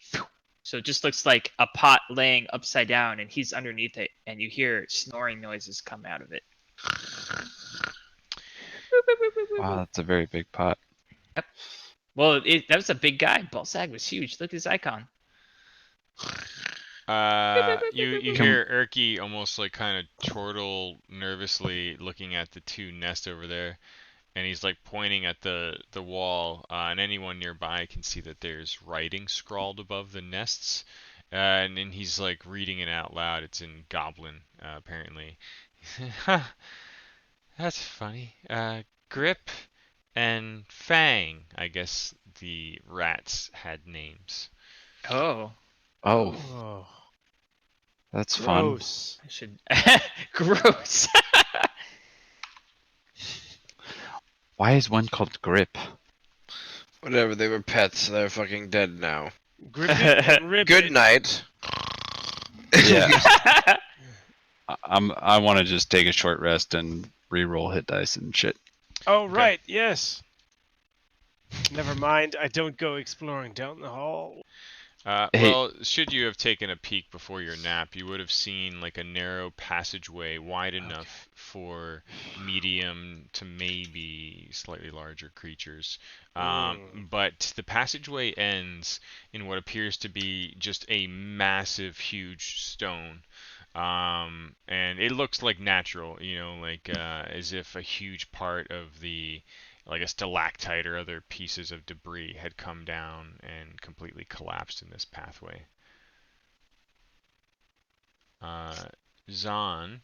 So it just looks like a pot laying upside down, and he's underneath it, and you hear snoring noises come out of it.
Wow, that's a very big pot.
Well, that was a big guy. Balsag was huge. Look at his icon.
You hear Erky almost like kind of chortle nervously, looking at the 2 nests over there, and he's like pointing at the wall, and anyone nearby can see that there's writing scrawled above the nests, and then he's like reading it out loud. It's in Goblin, apparently. That's funny. Grip and Fang. I guess the rats had names.
Oh,
Oh,
Oh,
that's fun.
gross.
I should. Gross.
Why is one called Grip?
Whatever, they were pets. They're fucking dead now.
Grip it and rip
Good
it.
night.
Yeah. I want to just take a short rest and re-roll hit dice and shit.
Oh, right, yes. Never mind, I don't go exploring down the hall.
Hey.
Well, should you have taken a peek before your nap, you would have seen like a narrow passageway wide enough for medium to maybe slightly larger creatures. But the passageway ends in what appears to be just a massive, huge stone. And it looks like natural, like as if a huge part of like a stalactite or other pieces of debris had come down and completely collapsed in this pathway. Zahn,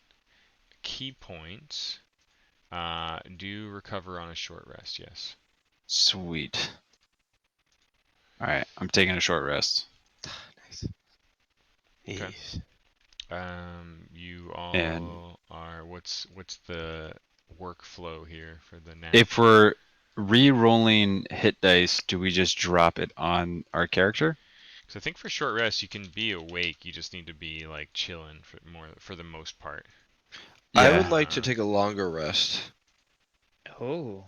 key points. Do recover on a short rest, yes.
Sweet. All right, I'm taking a short rest.
Nice.
Okay.
Yes.
You all
And-
are. What's the workflow here for the nap?
If we're re-rolling hit dice, do we just drop it on our character?
So I think for short rest you can be awake. You just need to be like chilling for the most part.
I
Yeah.
would like to take a longer rest.
Oh.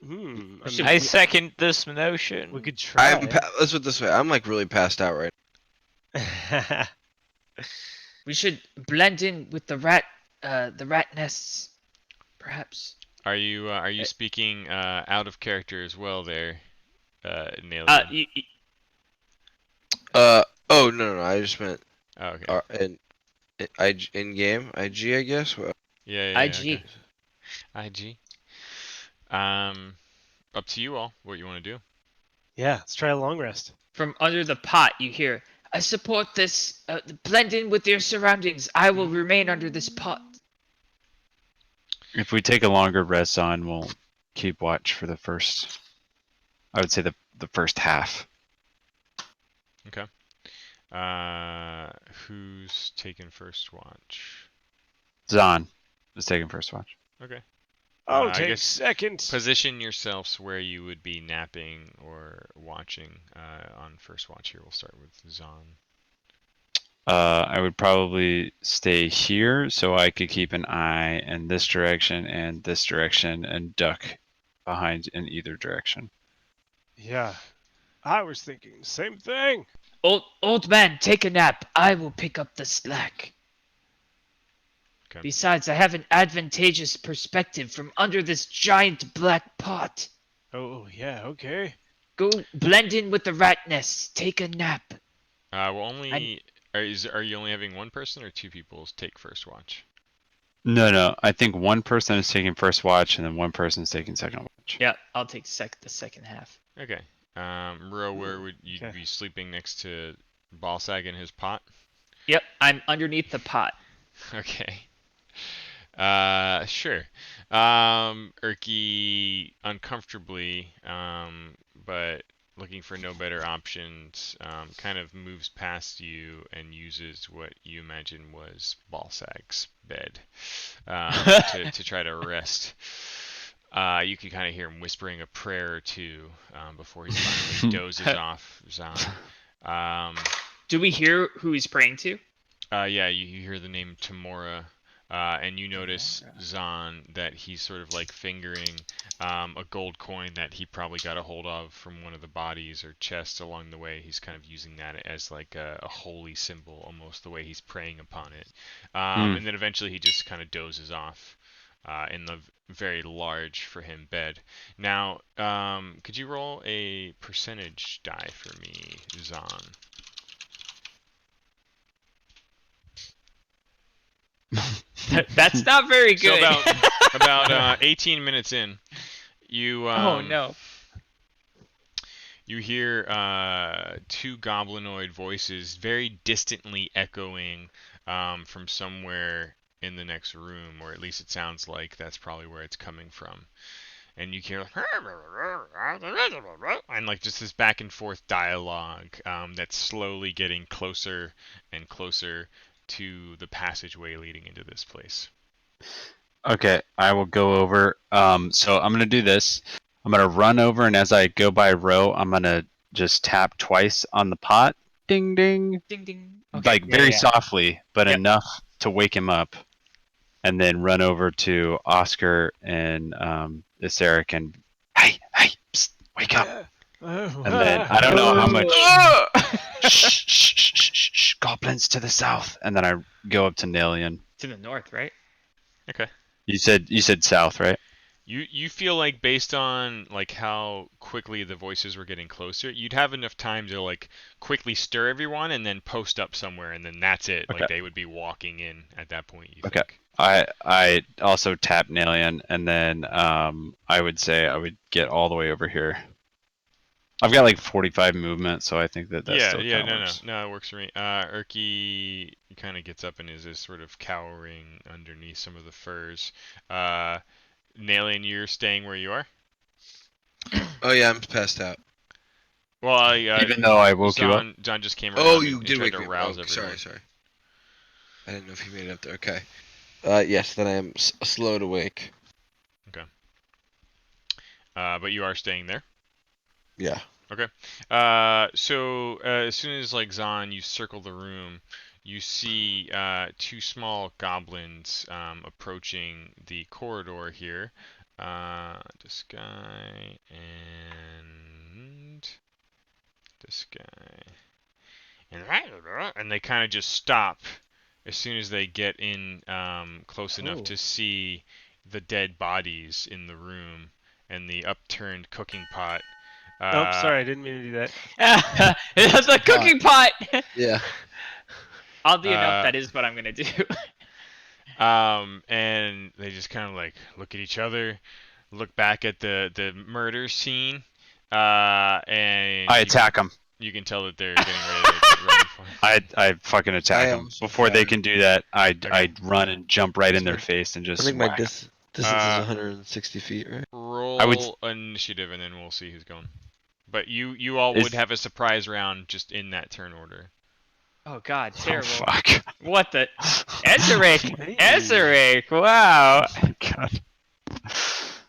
Hmm.
I second this notion.
We could try.
Let's put it this way. I'm like really passed out right
We should blend in with the rat nests, perhaps.
Are you speaking out of character as well there, Nailin?
Oh no, I just meant
Oh, okay.
in game IG, I guess.
Yeah.
IG.
Okay. IG. Up to you all. What you want to do?
Yeah, let's try a long rest.
From under the pot, you hear, I support this. Blend in with your surroundings. I will remain under this pot.
If we take a longer rest on, we'll keep watch for the first. I would say the first half.
Okay. Who's taking first watch?
Zahn is taking first watch.
Okay.
I'll
I
take
guess
second.
Position yourselves where you would be napping or watching on first watch here. We'll start with Zahn.
I would probably stay here so I could keep an eye in this direction and duck behind in either direction.
Yeah, I was thinking the same thing.
Old man, take a nap. I will pick up the slack.
Okay.
Besides, I have an advantageous perspective from under this giant black pot.
Oh yeah, okay.
Go blend in with the rat nests. Take a nap.
We'll only. Are you only having one person or two people take first watch?
No. I think one person is taking first watch and then one person is taking second watch.
Yeah, I'll take the second half.
Okay. Ro, where would you
Okay.
be sleeping next to Ballsag in his pot?
Yep, I'm underneath the pot.
Okay. Sure. Erky uncomfortably, but looking for no better options, kind of moves past you and uses what you imagine was Ballsag's bed to try to rest. You can kind of hear him whispering a prayer or two before he finally dozes off. Zahn.
Do we hear who he's praying to?
Yeah, you hear the name Tamora, and you notice Zahn that he's sort of like fingering a gold coin that he probably got a hold of from one of the bodies or chests along the way. He's kind of using that as like a holy symbol, almost the way he's praying upon it. And then eventually he just kind of dozes off in the very large for him bed. Now, could you roll a percentage die for me, Zahn?
That's not very
So
good.
about 18 minutes in, you
oh no.
you hear two goblinoid voices very distantly echoing from somewhere in the next room, or at least it sounds like that's probably where it's coming from. And you hear and like just this back and forth dialogue that's slowly getting closer and closer to the passageway leading into this place.
Okay, I will go over. So I'm gonna do this. I'm gonna run over, and as I go by Ro, I'm gonna just tap twice on the pot. Ding ding.
Ding ding. Okay.
Like very softly, but enough to wake him up. And then run over to Oscar and Isaric and hey, psst, wake up. And then I don't know how much. Shh, shh, shh, shh, shh, shh, goblins to the south. And then I go up to Nalian.
To the north, right?
Okay.
You said south, right?
You feel like based on like how quickly the voices were getting closer, you'd have enough time to like quickly stir everyone and then post up somewhere, and then that's it.
Okay.
Like they would be walking in at that point. You
Okay.
think?
I also tap Nalian, and then I would say I would get all the way over here. I've got like 45 movement, so I think that
Yeah,
still
yeah,
kinda
no,
works.
no, it works for me. Erky kind of gets up and is sort of cowering underneath some of the furs. Nalian, you're staying where you are.
Oh yeah, I'm passed out.
Well,
Even though I woke you up.
John just came around
Oh,
and,
you
and
did
tried
wake
to
me up.
rouse
Oh,
everyone.
sorry. I didn't know if you made it up there. Okay. Yes, then I am slowed awake.
But you are staying there.
Yeah.
Okay. So as soon as like Zahn, you circle the room, you see two small goblins approaching the corridor here. This guy and this guy, and they kind of just stop as soon as they get in close enough to see the dead bodies in the room and the upturned cooking pot.
Oh, sorry, I didn't mean to do that.
That's a cooking pot.
Yeah.
Oddly enough, that is what I'm gonna do.
And they just kind of like look at each other, look back at the murder scene, and
I attack them.
you can tell that they're getting ready to run for it.
I fucking attack
I
them.
also
Before they
attack.
can do that, I
Okay.
run and jump right in their face and
I
just
think my
whack 'em.
distance is 160 feet, right?
Roll
I would-
initiative, and then we'll see who's going. But you all
Is-
would have a surprise round just in that turn order.
Oh God,
Oh,
terrible.
fuck.
What the? Ezeric! Ezeric! Wow.
God.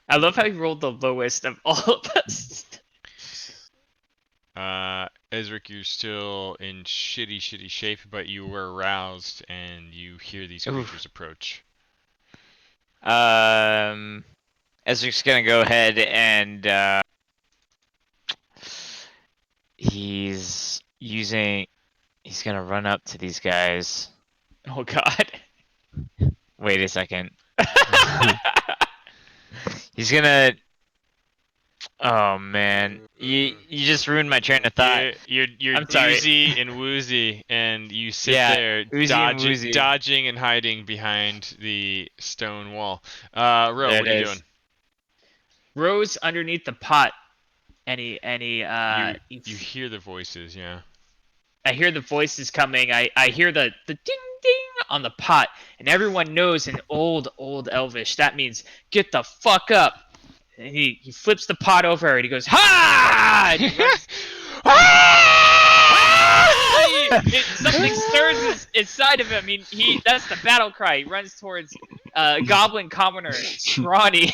I love how you rolled the lowest of all of us.
Ezric, you're still in shitty shape, but you were aroused and you hear these creatures approach.
Ezric's gonna go ahead and he's gonna run up to these guys.
Oh God.
Wait a second. He's gonna. Oh man, you just ruined my train of thought.
You're
I'm sorry.
oozy and woozy, and you sit
Yeah,
there
oozy and woozy.
dodging and hiding behind the stone wall. Ro,
There
what are
it
you
is.
doing?
Rose underneath the pot. Any
You hear the voices, yeah.
I hear the voices coming. I hear the ding ding on the pot, and everyone knows in old Elvish that means get the fuck up. And he flips the pot over and he goes ha! And he runs, something stirs inside of him. That's the battle cry. He runs towards Goblin Commoner Scrawny.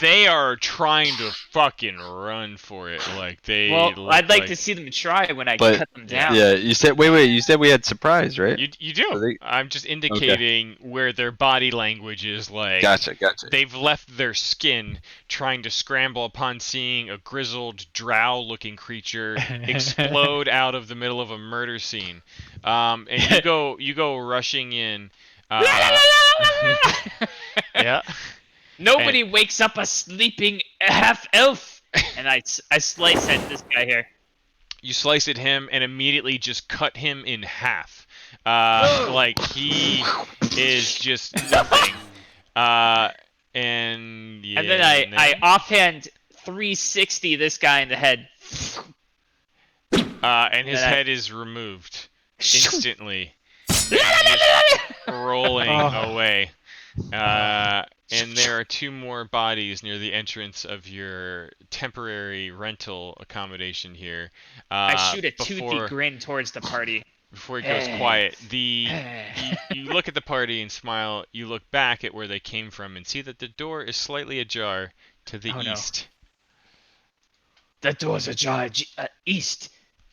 They are trying to fucking run for it. Like they.
Well,
look
I'd like to see them try when I
But-
cut them down.
Yeah, you said you said we had surprise, right?
You do.
Are they-
I'm just indicating where their body language is like.
Gotcha.
They've left their skin trying to scramble upon seeing a grizzled drow-looking creature explode out of the middle of a murder scene. And you go rushing in. Yeah.
Nobody wakes up a sleeping half elf. And I slice at this guy here.
You slice at him and immediately just cut him in half. Like he is just nothing. And
then I offhand 360 this guy in the head.
and his
then I-
head is removed instantly. And just rolling away. And there are two more bodies near the entrance of your temporary rental accommodation here.
I shoot a toothy
before,
grin towards the party.
before it goes quiet. You look at the party and smile. You look back at where they came from and see that the door is slightly ajar to the
Oh, no.
east.
The door's ajar east.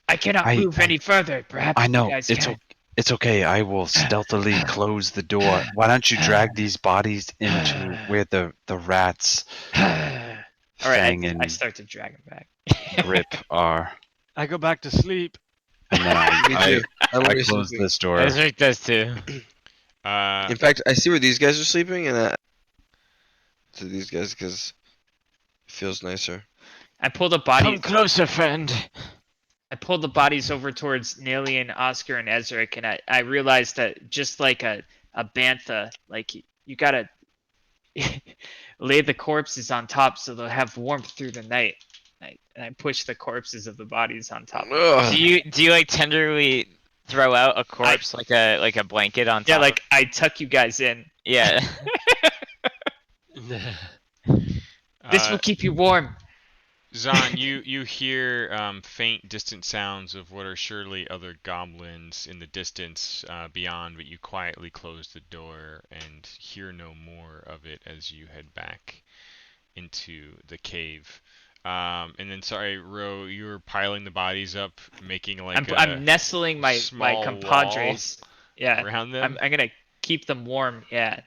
I cannot
I-
move any further. Perhaps
I know
you guys
it's
can.
it's okay. I will stealthily close the door. Why don't you drag these bodies into where the rats
All right,
fang in?
I start to drag him back.
Rip R.
I go back to sleep.
And then
Me
I,
too. I'm
I
already
close
sleeping.
this door.
Ezra does too.
In fact, I see where these guys are sleeping, and to these guys because it feels nicer.
I pull the
Come
bodies.
closer, friend.
I pull the bodies over towards Nalian, Oscar, and Ezric, and I realize that just like a bantha, like you gotta lay the corpses on top so they'll have warmth through the night. And I push the corpses of the bodies on top.
Ugh.
Do you like tenderly throw out a corpse like a blanket on top?
Yeah, like I tuck you guys in.
Yeah.
This will keep you warm.
Zahn, you hear faint, distant sounds of what are surely other goblins in the distance beyond, but you quietly close the door and hear no more of it as you head back into the cave. And then, sorry, Ro, you were piling the bodies up, making like
I'm nestling my
small
compadres. Yeah,
around them.
I'm gonna keep them warm. Yeah.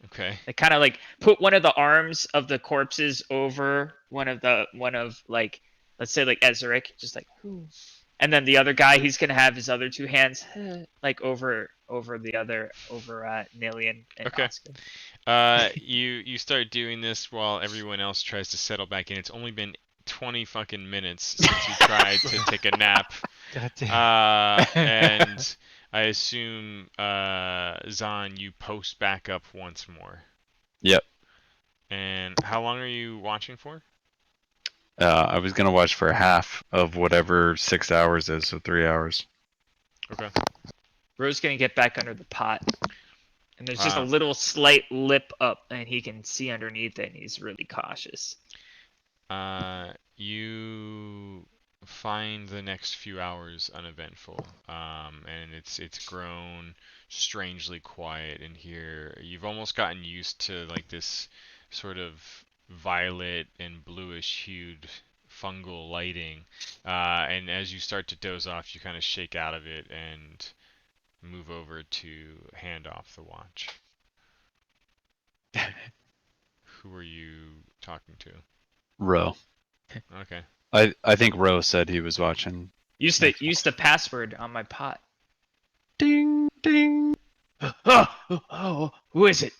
Okay.
I kind of like put one of the arms of the corpses over one of like, let's say like Ezeric, just like, and then the other guy, he's gonna have his other two hands like over Nalian and
Okay.
Oscar.
You start doing this while everyone else tries to settle back in. It's only been 20 fucking minutes since you tried to take a nap. And I assume, Zahn, you post back up once more.
Yep.
And how long are you watching for?
I was gonna watch for half of whatever 6 hours is, so 3 hours.
Okay.
Ro's gonna get back under the pot, and there's just a little slight lip up, and he can see underneath it, and he's really cautious.
You find the next few hours uneventful, and it's grown strangely quiet in here. You've almost gotten used to like this sort of violet and bluish hued fungal lighting, and as you start to doze off, you kind of shake out of it and move over to hand off the watch. Who are you talking to?
Ro.
Okay.
I think Ro said he was watching.
Use the password on my pot.
Ding ding.
Oh, who is it?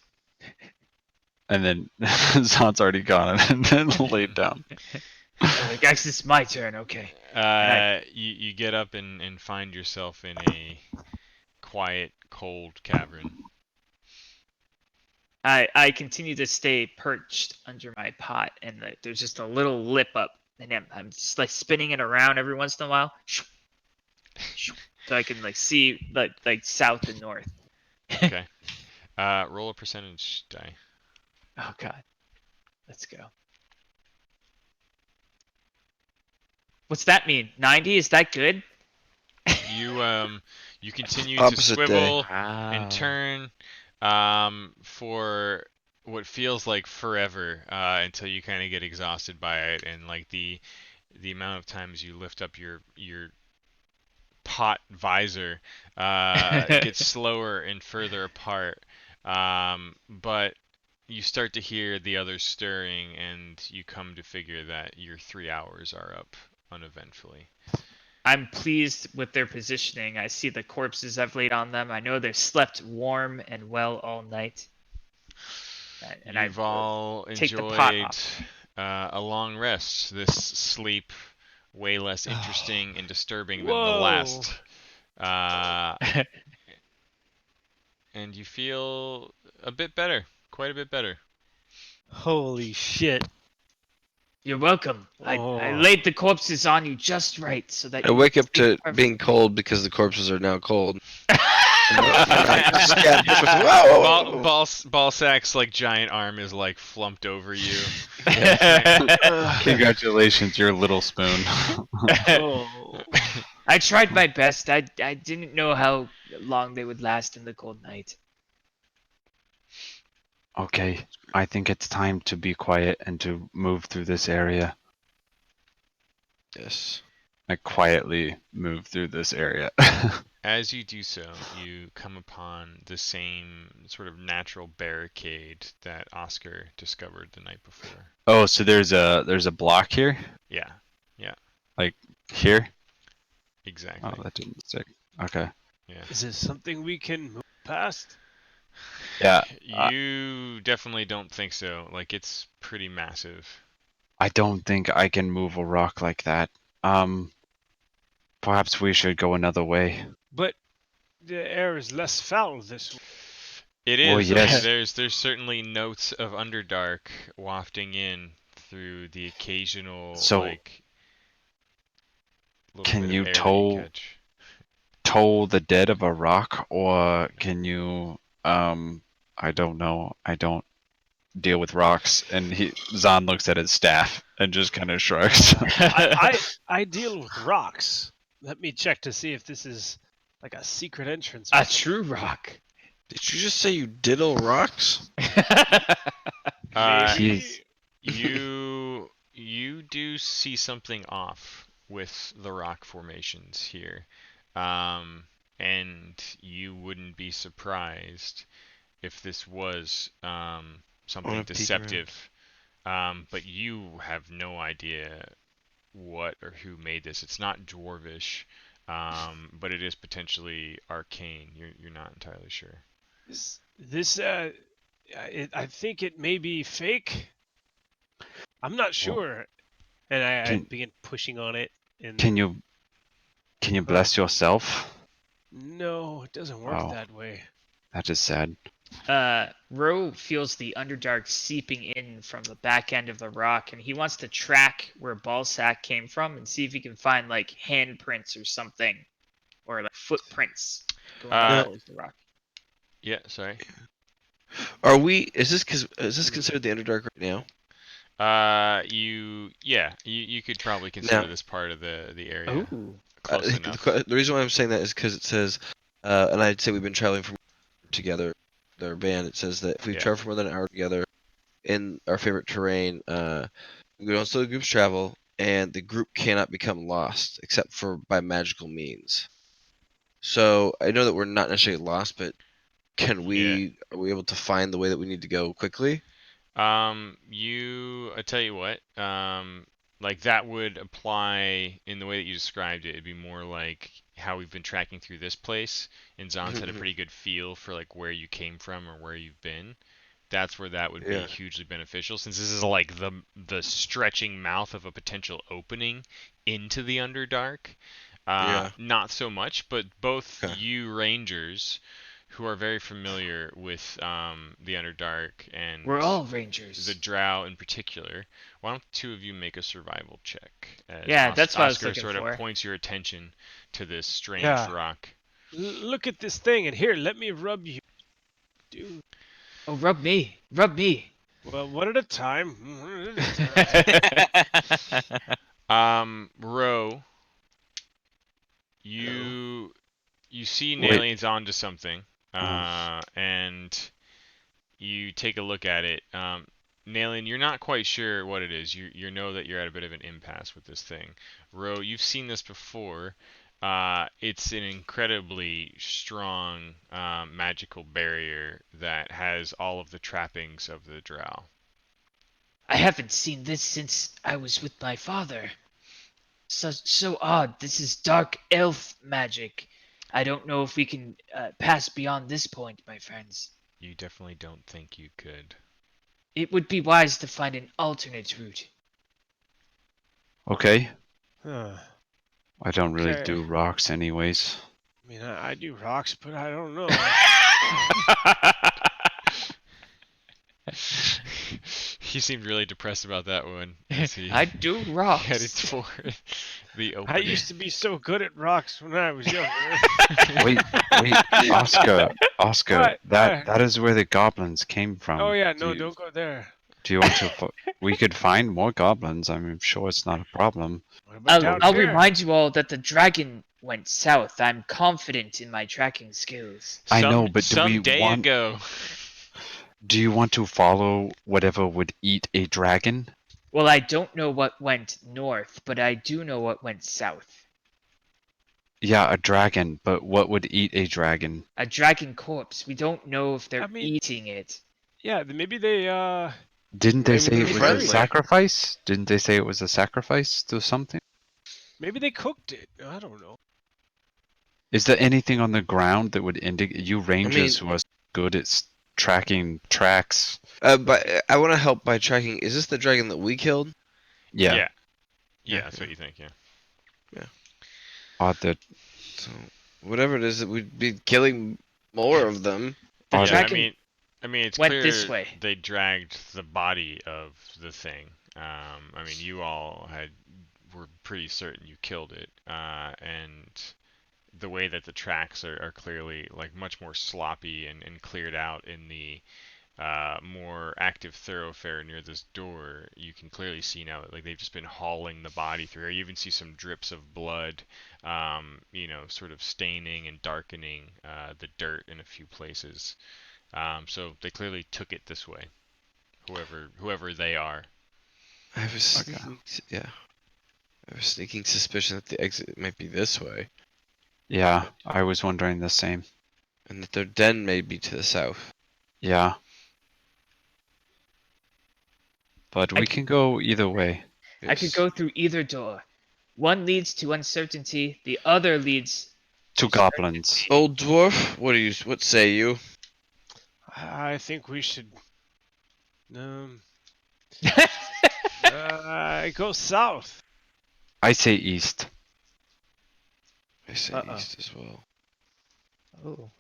And then Zahn's already gone and then laid down.
I guess it's my turn. Okay.
You get up and find yourself in a quiet, cold cavern.
I continue to stay perched under my pot, and there's just a little lip up, and I'm just like spinning it around every once in a while, so I can like see like south and north.
Okay. Roll a percentage die.
Oh god, let's go. What's that mean? 90? Is that good?
You continue
Opposite
to swivel
day.
and turn for what feels like forever until you kind of get exhausted by it, and like the amount of times you lift up your pot visor gets slower and further apart, but you start to hear the others stirring, and you come to figure that your 3 hours are up uneventfully.
I'm pleased with their positioning. I see the corpses I've laid on them. I know they've slept warm and well all night. And
You've all
take the pot
enjoyed
off.
a long rest. This sleep way less interesting and disturbing than the
Whoa.
last. And you feel a bit better, quite a bit better.
Holy shit.
You're welcome. I laid the corpses on you just right so that
I
you
wake
could
up to
sleep perfectly.
being cold because the corpses are now cold. Whoa!
Ball sack's like giant arm is like flumped over you.
Congratulations, your little spoon.
Oh.
I tried my best. I didn't know how long they would last in the cold night.
Okay, I think it's time to be quiet and to move through this area.
Yes.
I quietly move through this area.
As you do so, you come upon the same sort of natural barricade that Oscar discovered the night before.
Oh, so there's a block here?
Yeah. Yeah.
Like here?
Exactly.
Oh, that didn't stick. Okay.
Yeah.
Is this something we can move past?
Yeah.
You definitely don't think so. Like, it's pretty massive.
I don't think I can move a rock like that. Perhaps we should go another way.
But the air is less foul this way.
It
Well,
is.
yes.
There's certainly notes of Underdark wafting in through the occasional
So,
like little
can
bit
you
of air that you catch.
toll the dead of a rock, or can you I don't know. I don't deal with rocks. And Zahn looks at his staff and just kind of shrugs.
I deal with rocks. Let me check to see if this is like a secret entrance.
A true rock.
Did you just say you diddle rocks?
Maybe.
He's-
You do see something off with the rock formations here, and you wouldn't be surprised if this was something
Wanna peek around?
deceptive. But you have no idea what or who made this. It's not dwarvish, but it is potentially arcane. You're not entirely sure.
This I think it may be fake. I'm not sure. And I
Can-
begin pushing on it. And
Can you bless yourself?
no, it doesn't work
Oh.
that way.
That is sad.
Ro feels the Underdark seeping in from the back end of the rock, and he wants to track where Ballsack came from and see if he can find like handprints or something, or like footprints going towards the rock.
Yeah, sorry.
Are we? Is this considered the Underdark right now?
You could probably consider
Now-
this part of the area.
Ooh.
Close
the,
enough.
the reason why I'm saying that is because it says, and I'd say we've been traveling from together. Their band. It says that if we
Yeah.
travel for more than an hour together in our favorite terrain, we don't still groups travel, and the group cannot become lost except for by magical means. So I know that we're not necessarily lost, but can we? Are we able to find the way that we need to go quickly?
I tell you what, like that would apply in the way that you described it. It'd be more like how we've been tracking through this place, and Zon's had a pretty good feel for like where you came from or where you've been. That's where that would be
Yeah.
hugely beneficial, since this is like the stretching mouth of a potential opening into the Underdark.
Yeah.
Not so much, but both
Okay.
you Rangers, who are very familiar with the Underdark and
We're all rangers.
the Drow in particular. Why don't the two of you make a survival check? As
Yeah, that's what I was
Oscar
looking
sort
for.
of points your attention to this strange
Yeah.
rock.
Look at this thing, and here, let me rub you. Dude.
Oh, rub me. Rub me.
Well, one at a time. One at a time.
Ro, you see
Wait.
Nalian's onto something, and you take a look at it. Nalian, you're not quite sure what it is. You know that you're at a bit of an impasse with this thing. Ro, you've seen this before. It's an incredibly strong magical barrier that has all of the trappings of the Drow.
I haven't seen this since I was with my father. So odd. This is dark elf magic. I don't know if we can pass beyond this point, my friends.
You definitely don't think you could.
It would be wise to find an alternate route.
Okay.
Huh.
I don't really
Okay.
do rocks anyways.
I mean, I do rocks, but I don't know.
He seemed really depressed about that one. As he
I do
headed
rocks.
toward the
I
opening.
used to be so good at rocks when I was younger.
Wait, Oscar,
What?
that is where the goblins came from.
Oh yeah,
Do
no,
you-
don't go there.
Do you want to? We could find more goblins. I'm sure it's not a problem.
What about down
I'll
here?
remind you all that the dragon went south. I'm confident in my tracking skills.
I know,
Some-
but do
some
we
day
want?
ago.
Do you want to follow whatever would eat a dragon?
Well, I don't know what went north, but I do know what went south.
Yeah, a dragon. But what would eat a dragon?
A dragon corpse. We don't know if they're
I mean-
eating it.
Yeah, maybe they
Didn't they
Maybe
say it
we're
was
friendly.
a sacrifice? Didn't they say it was a sacrifice to something?
Maybe they cooked it. I don't know.
Is there anything on the ground that would indicate you rangers
mean-
who are good at tracking tracks?
But I want to help by tracking. Is this the dragon that we killed?
Yeah.
Yeah,
Yeah,
that's what you think. Yeah.
Are there
So whatever it is, that we'd be killing more of them.
The
Are
Yeah,
there-
dragon
I mean, it's
went
clear
this way.
they dragged the body of the thing. I mean, you all were pretty certain you killed it, and the way that the tracks are clearly like much more sloppy and cleared out in the more active thoroughfare near this door, you can clearly see now that like they've just been hauling the body through. You even see some drips of blood, sort of staining and darkening the dirt in a few places. So they clearly took it this way, whoever they are.
I have a sneaking, I have a sneaking suspicion that the exit might be this way,
Yeah, I was wondering the same.
and that their den may be to the south.
Yeah. But
I
we can go either way.
I could
Yes.
go through either door. One leads to uncertainty. The other leads.
To goblins.
Old dwarf, what say you?
I think we should. Um. Go south.
I say east.
I say
Uh-oh.
east as well.
Oh.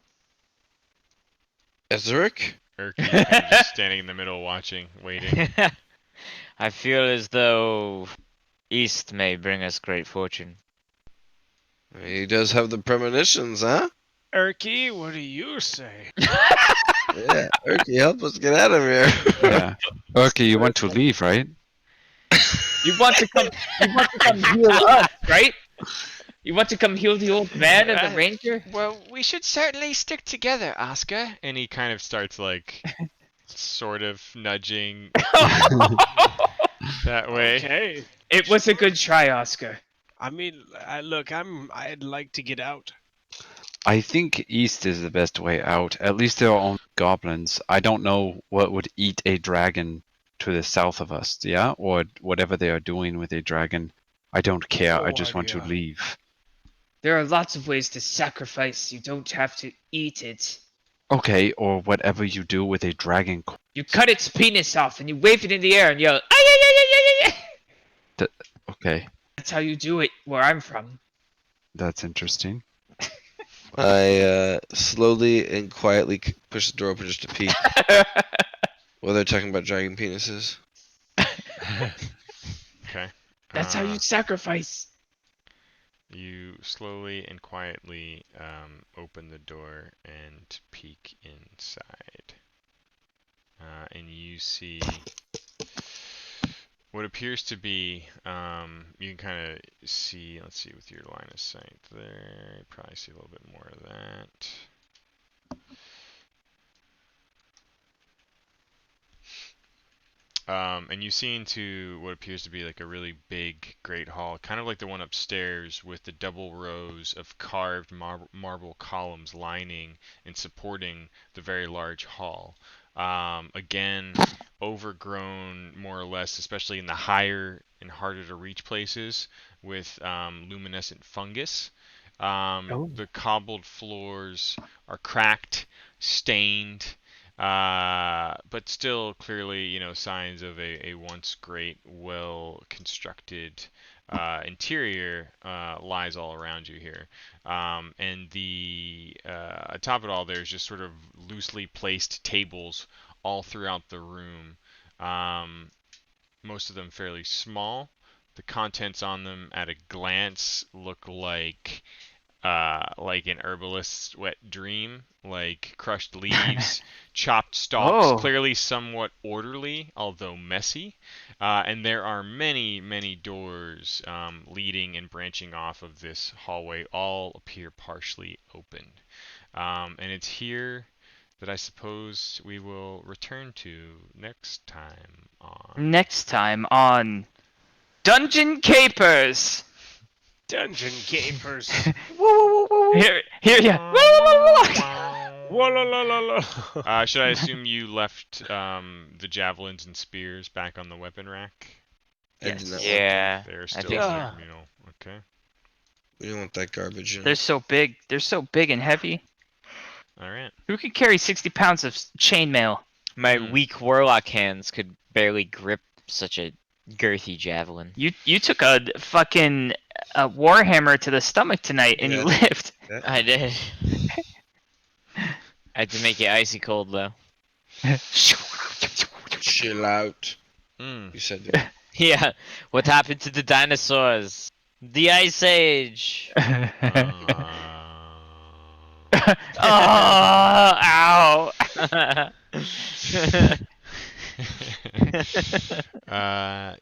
Ezeric?
Erky's kind of just standing in the middle, watching, waiting.
I feel as though east may bring us great fortune.
He does have the premonitions, huh?
Erky, what do you say?
Yeah, Erky, help us get out of here.
Yeah. Okay, you want to leave, right?
You want to come? You want to come heal us, right? You want to come heal the old man and the ranger?
Well, we should certainly stick together, Oscar.
And he kind of starts like, sort of nudging that way.
Okay.
It was a good try, Oscar.
I mean, look, I'd like to get out.
I think east is the best way out. At least there are only goblins. I don't know what would eat a dragon to the south of us, yeah? Or whatever they are doing with a dragon. I don't care. I
No
just want to
idea.
leave.
There are lots of ways to sacrifice. You don't have to eat it.
Okay, or whatever you do with a dragon.
You cut its penis off and you wave it in the air and yell, "Ay, ay, ay, ay, ay, ay."
Okay,
That's how you do it where I'm from.
that's interesting.
I slowly and quietly push the door open just to peek. Well, they're talking about dragon penises.
Okay.
That's how you sacrifice.
You slowly and quietly open the door and peek inside. And you see what appears to be, you can kind of see, let's see, with your line of sight there, you probably see a little bit more of that. And you see into what appears to be like a really big great hall, kind of like the one upstairs, with the double rows of carved marble columns lining and supporting the very large hall. Again, overgrown more or less, especially in the higher and harder to reach places, with luminescent fungus. The cobbled floors are cracked, stained, but still clearly, signs of a once great, well-constructed interior lies all around you here. And atop it all, there's just sort of loosely placed tables all throughout the room. Most of them fairly small. The contents on them, at a glance, look like an herbalist's wet dream, like crushed leaves, chopped stalks,
Oh.
clearly somewhat orderly, although messy. And there are many, many doors leading and branching off of this hallway, all appear partially open. And it's here that I suppose we will return to next time on...
Next time on Dungeon Capers.
Dungeon capers.
Here, yeah.
Whoa,
Should I assume you left the javelins and spears back on the weapon rack?
I did not want
Yeah.
They're
I
still,
think
so.
okay. Okay.
We don't want that garbage in.
They're so big. They're so big and heavy.
All right.
Who could carry 60 pounds of chainmail?
My
Hmm.
weak warlock hands could barely grip such a girthy javelin.
You took a fucking warhammer to the stomach tonight and you
Yeah.
lived.
I did. I had to make it icy cold though.
Chill out.
Hmm.
You said that.
Yeah. What happened to the dinosaurs? The Ice Age.
Oh, ow.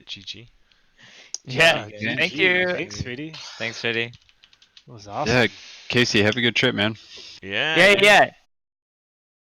GG.
Yeah,
Yeah,
thank
GG.
you.
Thanks, sweetie.
Thanks, Fiddy.
That was awesome.
Yeah, Casey, have a good trip, man.
Yeah.
Yeah,
dude.
yeah.